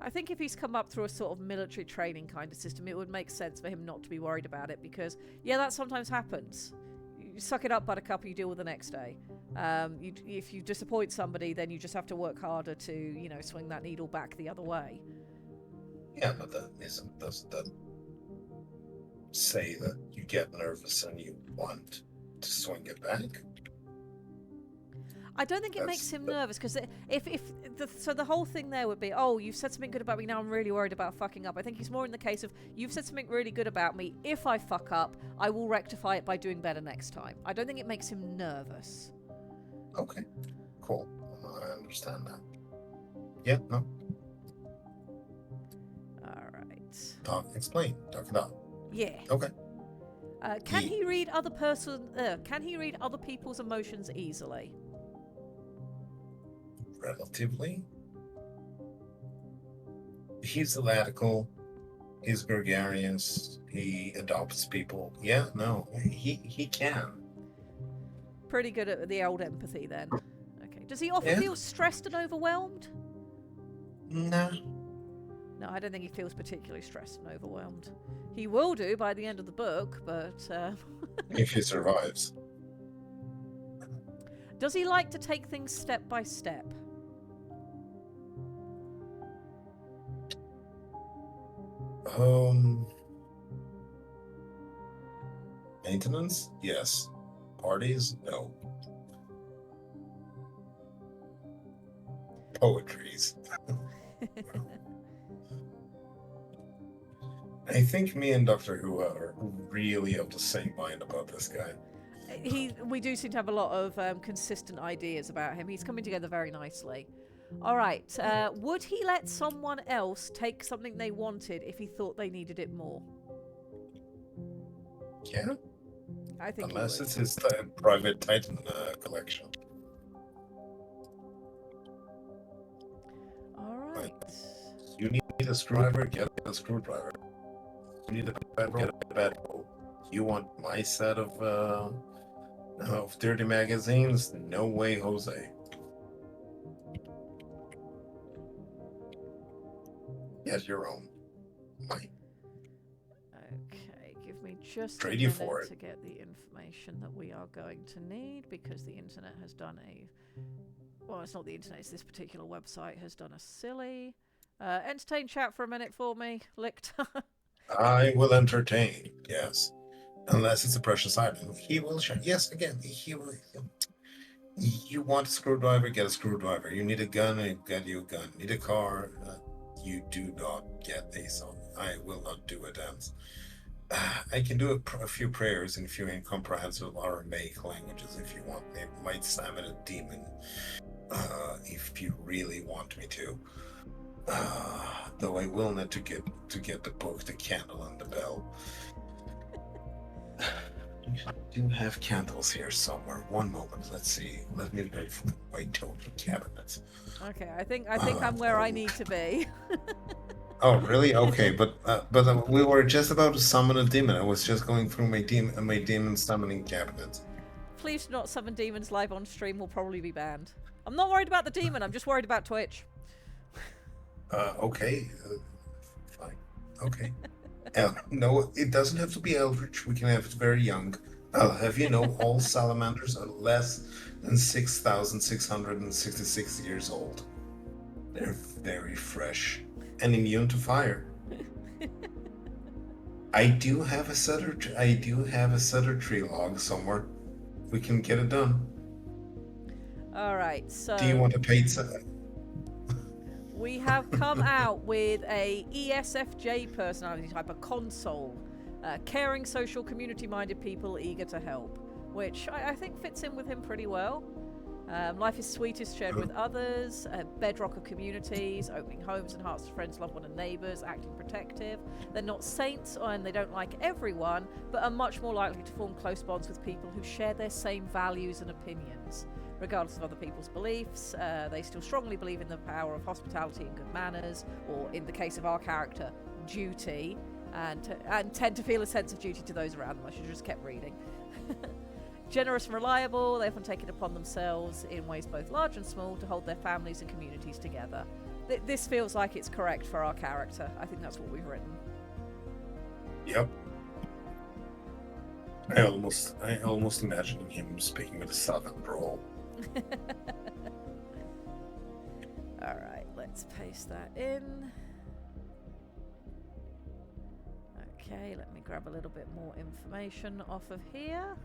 I think if he's come up through a sort of military training kind of system, it would make sense for him not to be worried about it, because, yeah, that sometimes happens. You suck it up, buttercup, you deal with the next day. If you disappoint somebody, then you just have to work harder to, swing that needle back the other way. Yeah, but doesn't say that you get nervous and you want to swing it back. I don't think it makes him nervous, because so the whole thing there would be, oh, you've said something good about me, now I'm really worried about fucking up. I think he's more in the case of, you've said something really good about me, if I fuck up, I will rectify it by doing better next time. I don't think it makes him nervous. Okay, cool. I understand that. Yeah, no. Alright. Explain. Talk it out. Yeah. Okay. Can he read other people's emotions easily? Relatively. He's ellastical. He's gregarious. He adopts people. Yeah, no, he can. Pretty good at the old empathy then. Okay. Does he often feel stressed and overwhelmed? No. No, I don't think he feels particularly stressed and overwhelmed. He will do by the end of the book, but... If he survives. Does he like to take things step by step? Maintenance? Yes. Parties? No. Poetries. I think me and Doctor Who are really of the same mind about this guy. We do seem to have a lot of consistent ideas about him. He's coming together very nicely. All right. Would he let someone else take something they wanted if he thought they needed it more? Yeah. I think unless it's his private Titan collection. All right. You need a screwdriver, get a screwdriver. You need a bedroll, get a bedroll. You want my set of dirty magazines? No way, Jose. Get your own. Mine. Okay, give me just Trade a you minute for it. to get the information that we are going to need, because the internet has done well, it's not the internet, it's this particular website has done a silly. Entertain chat for a minute for me, Licht. I will entertain, yes. Unless it's a precious item. He will share. Yes, again, he will. You want a screwdriver, get a screwdriver. You need a gun, I get you a gun. Need a car, you do not get a song. I will not do a dance. I can do a few prayers in a few incomprehensible Aramaic languages if you want. It might summon a demon if you really want me to. Though I will need to get the book, the candle, and the bell. I do have candles here somewhere. One moment, let's see. Let me look for my total cabinet. Okay, I think I'm where I need to be. Oh, really? Okay, but we were just about to summon a demon. I was just going through my demon summoning cabinet. Please do not summon demons live on stream, will probably be banned. I'm not worried about the demon, I'm just worried about Twitch. Okay. Fine. Okay. No, it doesn't have to be eldritch. We can have it very young. I'll have you know all salamanders are less than 6,666 years old. They're very fresh and immune to fire. I do have a cedar tree log somewhere. We can get it done. All right, so Do you want a pizza? we have come out with a ESFJ personality type, a console, caring, social, community-minded people eager to help, which I think fits in with him pretty well. Life is sweetest shared with others, a bedrock of communities, opening homes and hearts to friends, loved ones and neighbours, acting protective. They're not saints and they don't like everyone, but are much more likely to form close bonds with people who share their same values and opinions. Regardless of other people's beliefs, they still strongly believe in the power of hospitality and good manners, or in the case of our character, duty, and tend to feel a sense of duty to those around them. I should have just kept reading. Generous and reliable, they often take it upon themselves in ways both large and small to hold their families and communities together. This feels like it's correct for our character. I think that's what we've written. Yep. I almost imagine him speaking with a southern drawl. Alright, let's paste that in. Okay, let me grab a little bit more information off of here.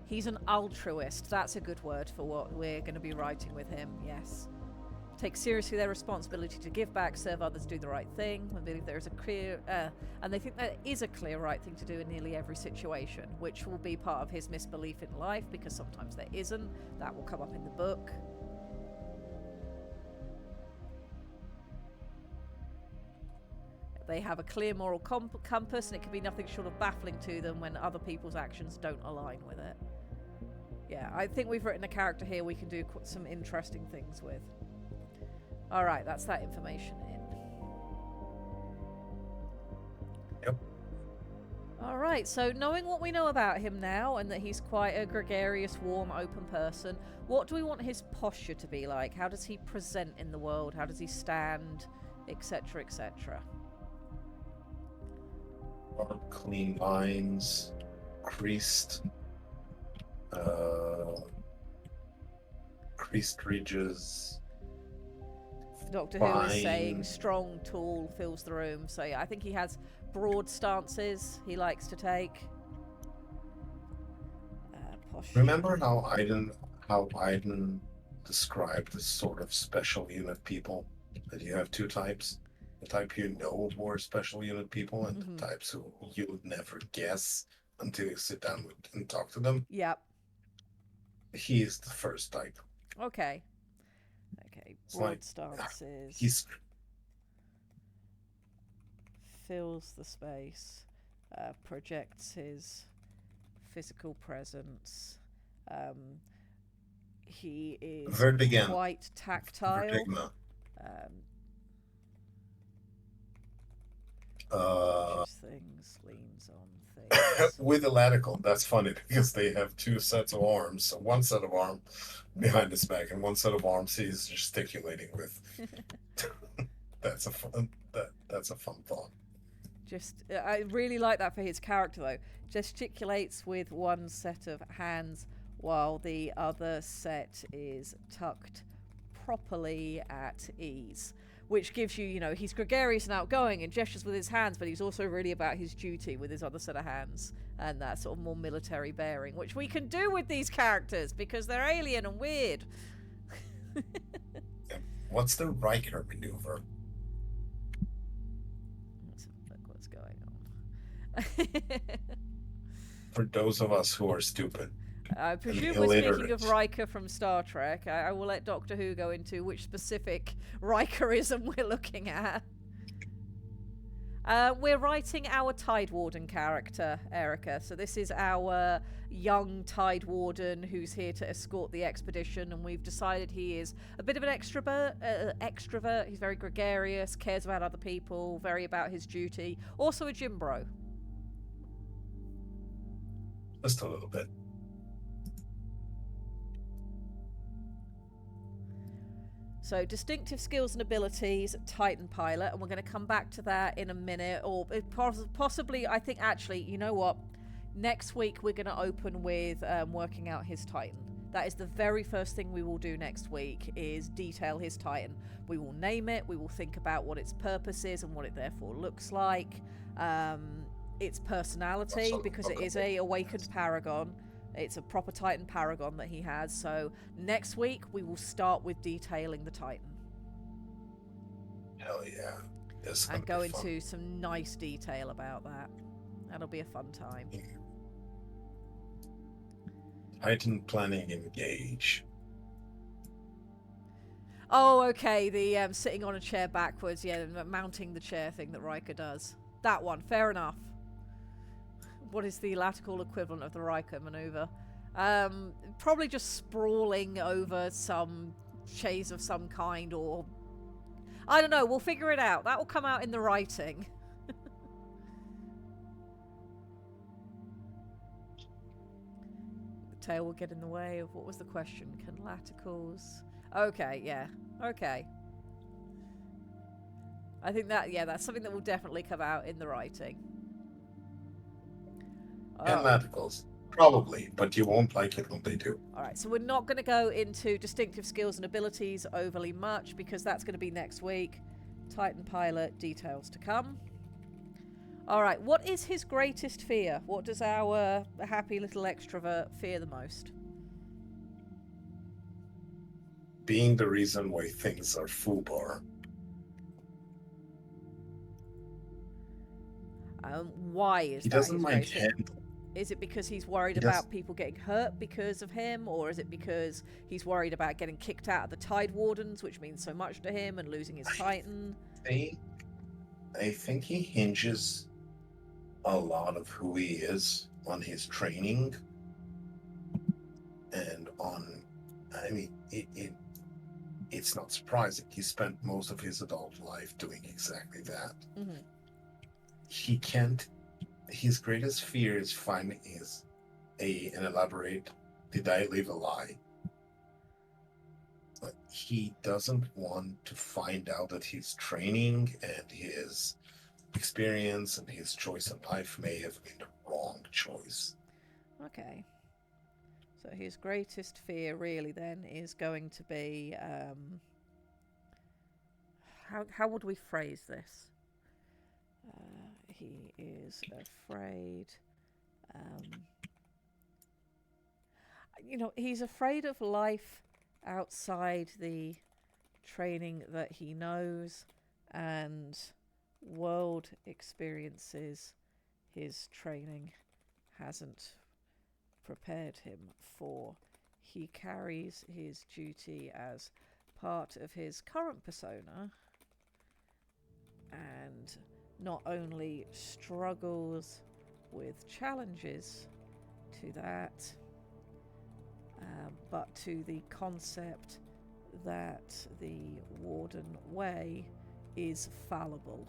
He's an altruist. That's a good word for what we're going to be writing with him, yes. Take seriously their responsibility to give back, serve others, do the right thing. I believe there is a clear, and they think there is a clear right thing to do in nearly every situation, which will be part of his misbelief in life, because sometimes there isn't. That will come up in the book. They have a clear moral compass, and it can be nothing short of baffling to them when other people's actions don't align with it. Yeah, I think we've written a character here we can do some interesting things with. Alright, that's that information in. Yep. Alright, so knowing what we know about him now, and that he's quite a gregarious, warm, open person, what do we want his posture to be like? How does he present in the world? How does he stand? Etc., etc. Clean lines, creased ridges. Doctor Who is saying strong, tall, fills the room. So yeah, I think he has broad stances he likes to take. Posture. Remember how Aiden described the sort of special unit people? That you have two types. The type you know who are special unit people, and the types who you would never guess until you sit down and talk to them. Yep. He is the first type. Okay. Okay. Broad stances. He's fills the space. Projects his physical presence. He is Vertigan. quite tactile. Vertigma. Things, leans on things. With Eladical, that's funny because they have two sets of arms. So one set of arm behind his back, and one set of arms he's gesticulating with. That's a fun thought. I really like that for his character though. Gesticulates with one set of hands while the other set is tucked properly at ease. Which gives you, he's gregarious and outgoing and gestures with his hands, but he's also really about his duty with his other set of hands. And that sort of more military bearing, which we can do with these characters because they're alien and weird. What's the Riker maneuver? Let's look what's going on. For those of us who are stupid. I presume we're speaking of Riker from Star Trek. I will let Doctor Who go into which specific Rikerism we're looking at. We're writing our Tide Warden character, Erica. So this is our young Tide Warden who's here to escort the expedition, and we've decided he is a bit of an extrovert. He's very gregarious, cares about other people, very about his duty. Also a gym bro. Just a little bit. So distinctive skills and abilities, Titan pilot, and we're going to come back to that in a minute, or possibly, I think actually, you know what, next week we're going to open with working out his Titan. That is the very first thing we will do next week, is detail his Titan. We will name it, we will think about what its purpose is and what it therefore looks like, its personality, because it is a awakened paragon. It's a proper Titan paragon that he has. So next week we will start with detailing the Titan. Hell yeah. And go into some nice detail about that. That'll be a fun time. Titan planning engage. Oh, okay. The sitting on a chair backwards, yeah, mounting the chair thing that Riker does. That one, fair enough. What is the latical equivalent of the Riker maneuver? Probably just sprawling over some chaise of some kind, or I don't know. We'll figure it out. That will come out in the writing. The tail will get in the way of, what was the question? Can laticals... Okay, yeah. Okay. I think that, yeah, that's something that will definitely come out in the writing. And laticals. Probably, but you won't like it when they do. Alright, so we're not going to go into distinctive skills and abilities overly much, because that's going to be next week. Titan pilot, details to come. Alright, what is his greatest fear? What does our happy little extrovert fear the most? Being the reason why things are foobar. Why is he that doesn't his mind greatest fear? handling. Is it because he's worried about people getting hurt because of him, or is it because he's worried about getting kicked out of the Tide Wardens, which means so much to him, and losing his Titan? I think he hinges a lot of who he is on his training, and on, I mean, it's not surprising. He spent most of his adult life doing exactly that. Mm-hmm. He can't. His greatest fear is finding an elaborate, did I live a lie? But he doesn't want to find out that his training and his experience and his choice in life may have been the wrong choice. Okay. So his greatest fear really then is going to be, how would we phrase this? He is afraid, he's afraid of life outside the training that he knows and world experiences his training hasn't prepared him for. He carries his duty as part of his current persona and not only struggles with challenges to that, but to the concept that the Warden way is fallible. ...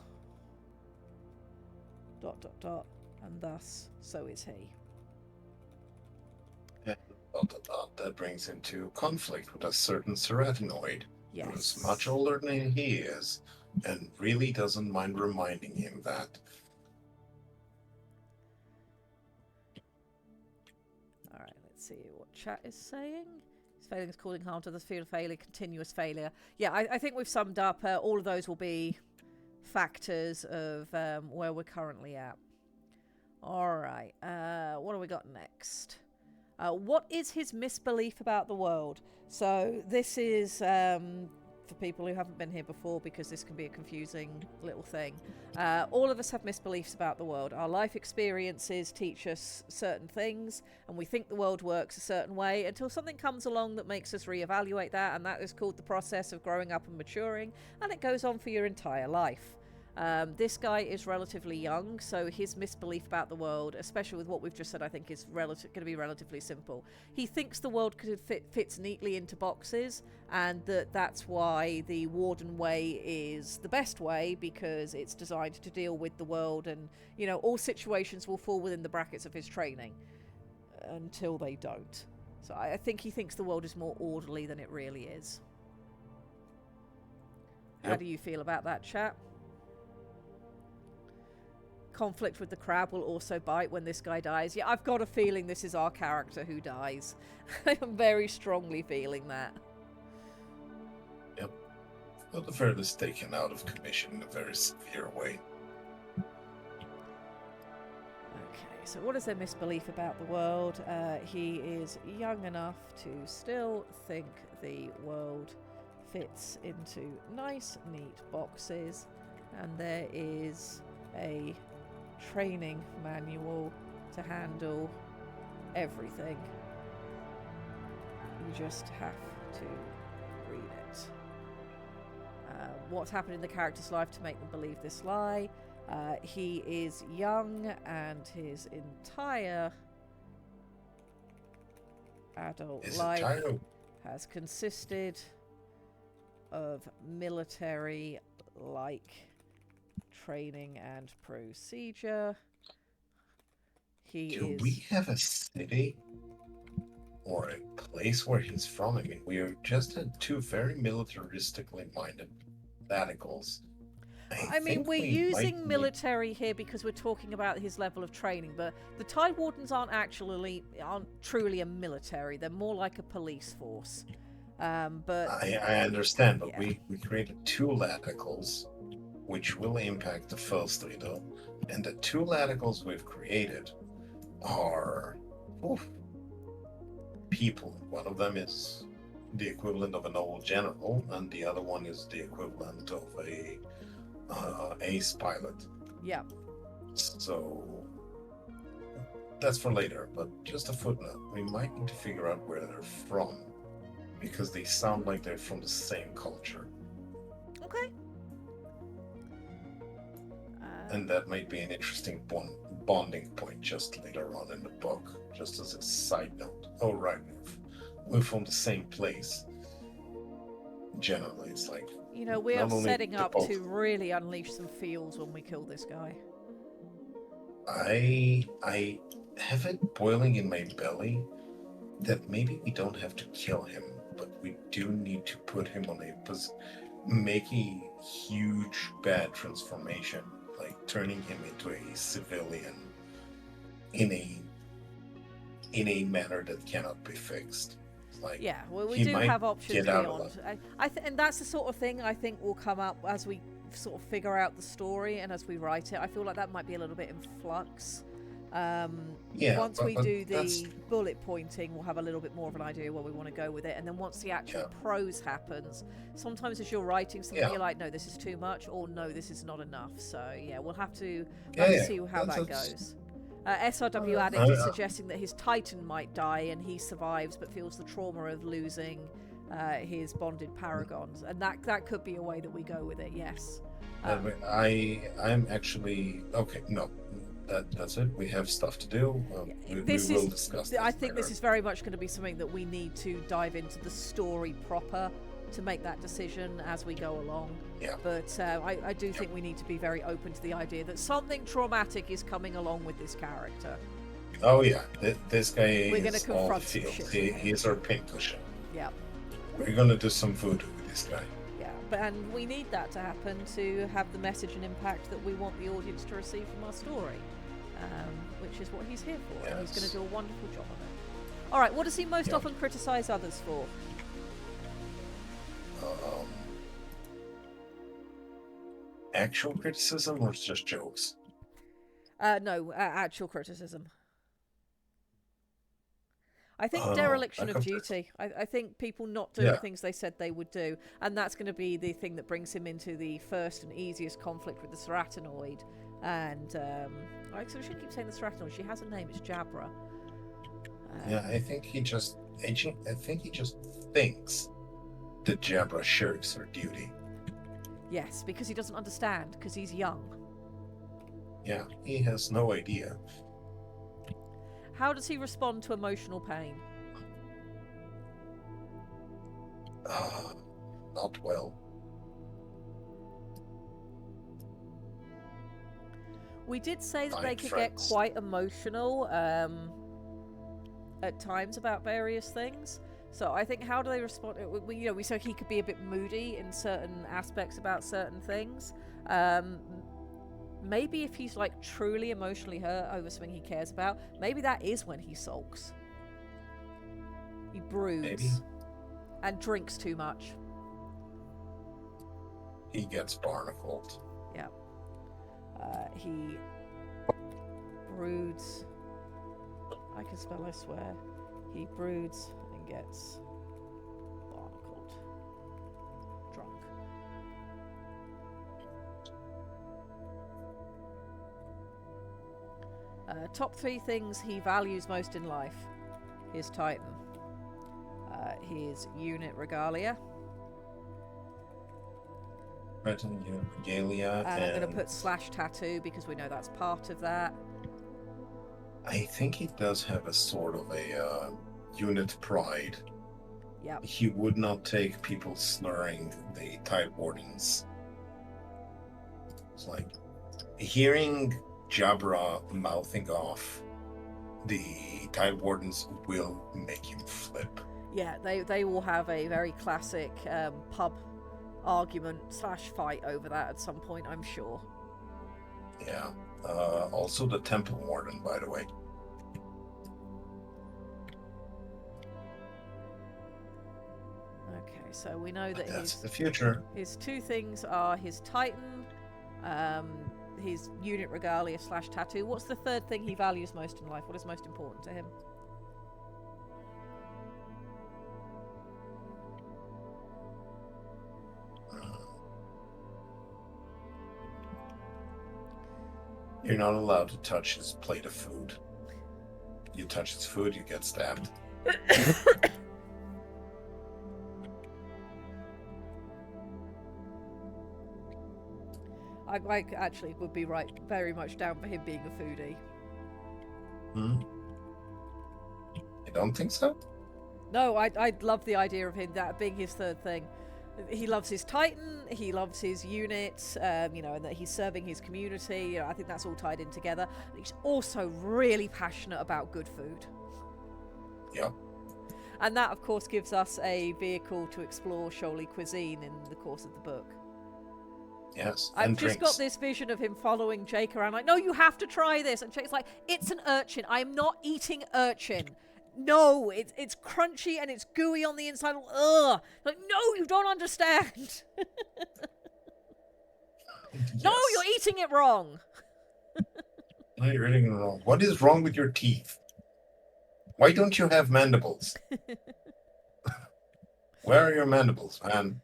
And thus, so is he. And ... that brings into conflict with a certain Ceratinoid, Yes. who is much older than he is, and really doesn't mind reminding him that. Alright, let's see what chat is saying. His failing is causing harm to the field of failure, continuous failure. Yeah, I think we've summed up all of those will be factors of where we're currently at. Alright, what have we got next? What is his misbelief about the world? So this is for people who haven't been here before, because this can be a confusing little thing. All of us have misbeliefs about the world. Our life experiences teach us certain things, and we think the world works a certain way until something comes along that makes us reevaluate that, and that is called the process of growing up and maturing, and it goes on for your entire life. This guy is relatively young, so his misbelief about the world, especially with what we've just said, I think is going to be relatively simple. He thinks the world fits neatly into boxes, and that's why the Warden way is the best way, because it's designed to deal with the world, and all situations will fall within the brackets of his training until they don't. So I think he thinks the world is more orderly than it really is. How do you feel about that, chat? conflict with the crab will also bite when this guy dies. Yeah, I've got a feeling this is our character who dies. I'm very strongly feeling that. Yep. Well, the Verd is taken out of commission in a very severe way. Okay, so what is their misbelief about the world? He is young enough to still think the world fits into nice, neat boxes, and there is a training manual to handle everything. You just have to read it. What's happened in the character's life to make them believe this lie? He is young and his entire adult life has consisted of military-like training and procedure. Do we have a city or a place where he's from? I mean, we are just two very militaristically minded radicals. I mean, we're using military here because we're talking about his level of training, but the Tide Wardens aren't truly a military. They're more like a police force. But I understand, but we created two radicals, which will impact the first three, though. And the two radicals we've created are people. One of them is the equivalent of an old general, and the other one is the equivalent of a ace pilot. Yeah. So that's for later, but just a footnote. We might need to figure out where they're from, because they sound like they're from the same culture. Okay. And that might be an interesting bonding point just later on in the book, just as a side note. Oh, right, we're from the same place. Generally, it's like, you know, we are setting up to really unleash some feels when we kill this guy. I have it boiling in my belly that maybe we don't have to kill him, but we do need to put him on make a huge bad transformation, like turning him into a civilian in a manner that cannot be fixed. Like, yeah, well, we do have options beyond. And that's the sort of thing I think will come up as we sort of figure out the story and as we write it. I feel like that might be a little bit in flux. Once we do the bullet pointing, we'll have a little bit more of an idea where we want to go with it. And then once the actual prose happens, sometimes as you're writing something, you're like, no, this is too much, or no, this is not enough. So yeah, we'll have to see how that goes. SRW Addict is suggesting that his Titan might die and he survives but feels the trauma of losing his bonded paragons, and that could be a way that we go with it. Yes. I'm actually okay. No, that's it. We have stuff to do. We will discuss this. I think this is very much going to be something that we need to dive into the story proper to make that decision as we go along. Yeah. But I do think we need to be very open to the idea that something traumatic is coming along with this character. Oh yeah, this guy We're going to is all confront feels. He's our pincushion. Yeah. We're going to do some voodoo with this guy. Yeah, and we need that to happen to have the message and impact that we want the audience to receive from our story, which is what he's here for. Yes. And he's going to do a wonderful job of it. All right, what does he most often criticise others for? Actual criticism or just jokes? No, actual criticism. I think dereliction of duty. I think people not doing the things they said they would do. And that's going to be the thing that brings him into the first and easiest conflict with the Ceratinoid. And I should keep saying the Ceratinoid. She has a name. It's Jabra. I think he just thinks that Jabra shirks her duty. Yes, because he doesn't understand, because he's young. Yeah, he has no idea. How does he respond to emotional pain? Not well. We did say that they could get quite emotional at times about various things. So I think, how do they respond? We said he could be a bit moody in certain aspects about certain things. maybe if he's like truly emotionally hurt over something he cares about, maybe that is when he sulks. He broods. Maybe. And drinks too much. He gets barnacled. Yeah. He broods. I can spell, I swear. He broods and gets barnacled. Drunk. Top 3 things he values most in life. His Titan. His unit regalia. Threaten unit regalia. And I'm going to put / tattoo because we know that's part of that. I think he does have a sort of a unit pride. Yep. He would not take people slurring the Tide Wardens. It's like hearing Jabra mouthing off the Tide Wardens will make him flip. Yeah, they will have a very classic pub argument / fight over that at some point, I'm sure. Yeah. Also the Temple Warden, by the way. Okay, so we know that That's the future. his 2 things are his Titan, his unit regalia / tattoo. What's the 3rd thing he values most in life? What is most important to him? You're not allowed to touch his plate of food. You touch his food, you get stabbed. I actually would be very much down for him being a foodie. Hmm? You don't think so? No, I'd love the idea of him that being his 3rd thing. He loves his Titan, he loves his unit, and that he's serving his community. I think that's all tied in together. He's also really passionate about good food. Yeah. And that, of course, gives us a vehicle to explore Sholi cuisine in the course of the book. Yes. I've and just drinks. got this vision of him following Jake around like, no, you have to try this. And Jake's like, it's an urchin. I'm not eating urchin. No, it's crunchy and it's gooey on the inside. Ugh. Like, no, you don't understand. Yes. No, you're eating it wrong. No, you're eating it wrong. What is wrong with your teeth? Why don't you have mandibles? Where are your mandibles, man?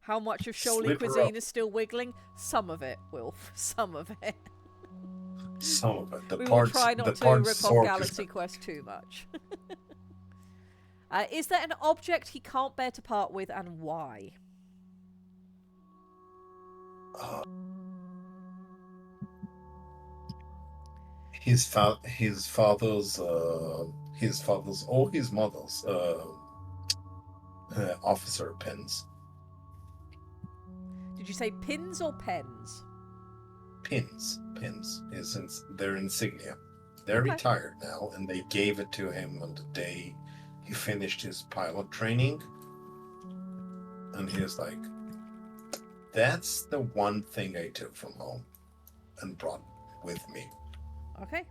How much of Sholi Slip her cuisine up. is still wiggling? Some of it, Wilf. Some of it. Some of it. The We will parts. try The not to parts. rip off Galaxy Quest too much. Is there an object he can't bear to part with, and why? His father's or his mother's officer pins. Did you say pins or pens? Pins. Their insignia. They're Okay. retired now, and they gave it to him on the day he finished his pilot training. And he was like, "That's the one thing I took from home and brought with me. Okay.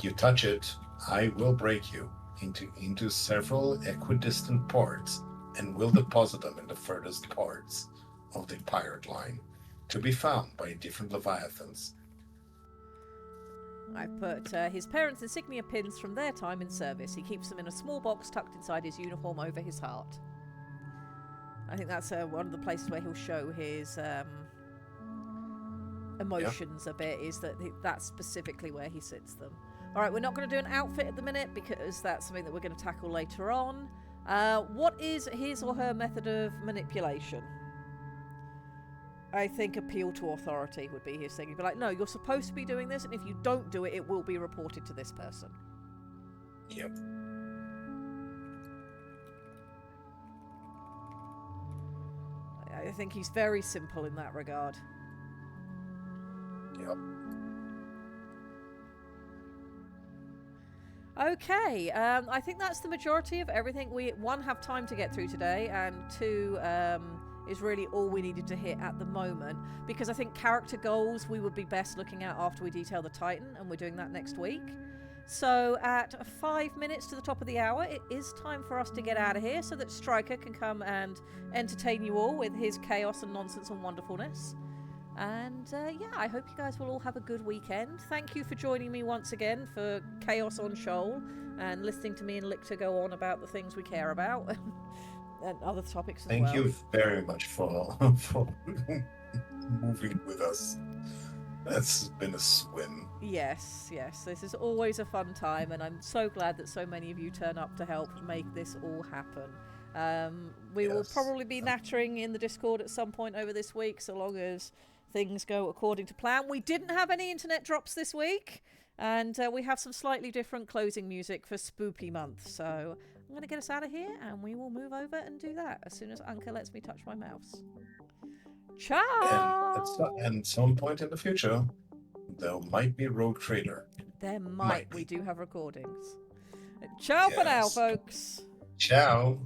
You touch it, I will break you into several equidistant parts and will deposit them in the furthest parts of the pirate line, to be found by different leviathans." I put his parents' insignia pins from their time in service. He keeps them in a small box tucked inside his uniform over his heart. I think that's one of the places where he'll show his emotions a bit, is that's specifically where he sits them. All right, we're not going to do an outfit at the minute because that's something that we're going to tackle later on. What is his or her method of manipulation? I think appeal to authority would be his thing. He'd be like, no, you're supposed to be doing this, and if you don't do it, it will be reported to this person. Yep. I think he's very simple in that regard. Yep. Okay, I think that's the majority of everything we, one, have time to get through today, and two, is really all we needed to hit at the moment, because I think character goals we would be best looking at after we detail the Titan, and we're doing that next week. So at 5 minutes to the top of the hour, it is time for us to get out of here so that Stryker can come and entertain you all with his chaos and nonsense and wonderfulness. And yeah, I hope you guys will all have a good weekend. Thank you for joining me once again for Chaos on Shoal and listening to me and Lictor go on about the things we care about and other topics as well. Thank you very much for moving with us. That's been a swim. Yes, this is always a fun time, and I'm so glad that so many of you turn up to help make this all happen. We will probably be nattering in the Discord at some point over this week, so long as things go according to plan. We didn't have any internet drops this week, and we have some slightly different closing music for Spoopy Month, so I'm going to get us out of here, and we will move over and do that as soon as Anka lets me touch my mouse. Ciao! And at some point in the future, there might be Rogue Trader. There might. We do have recordings. Ciao for now, folks. Ciao.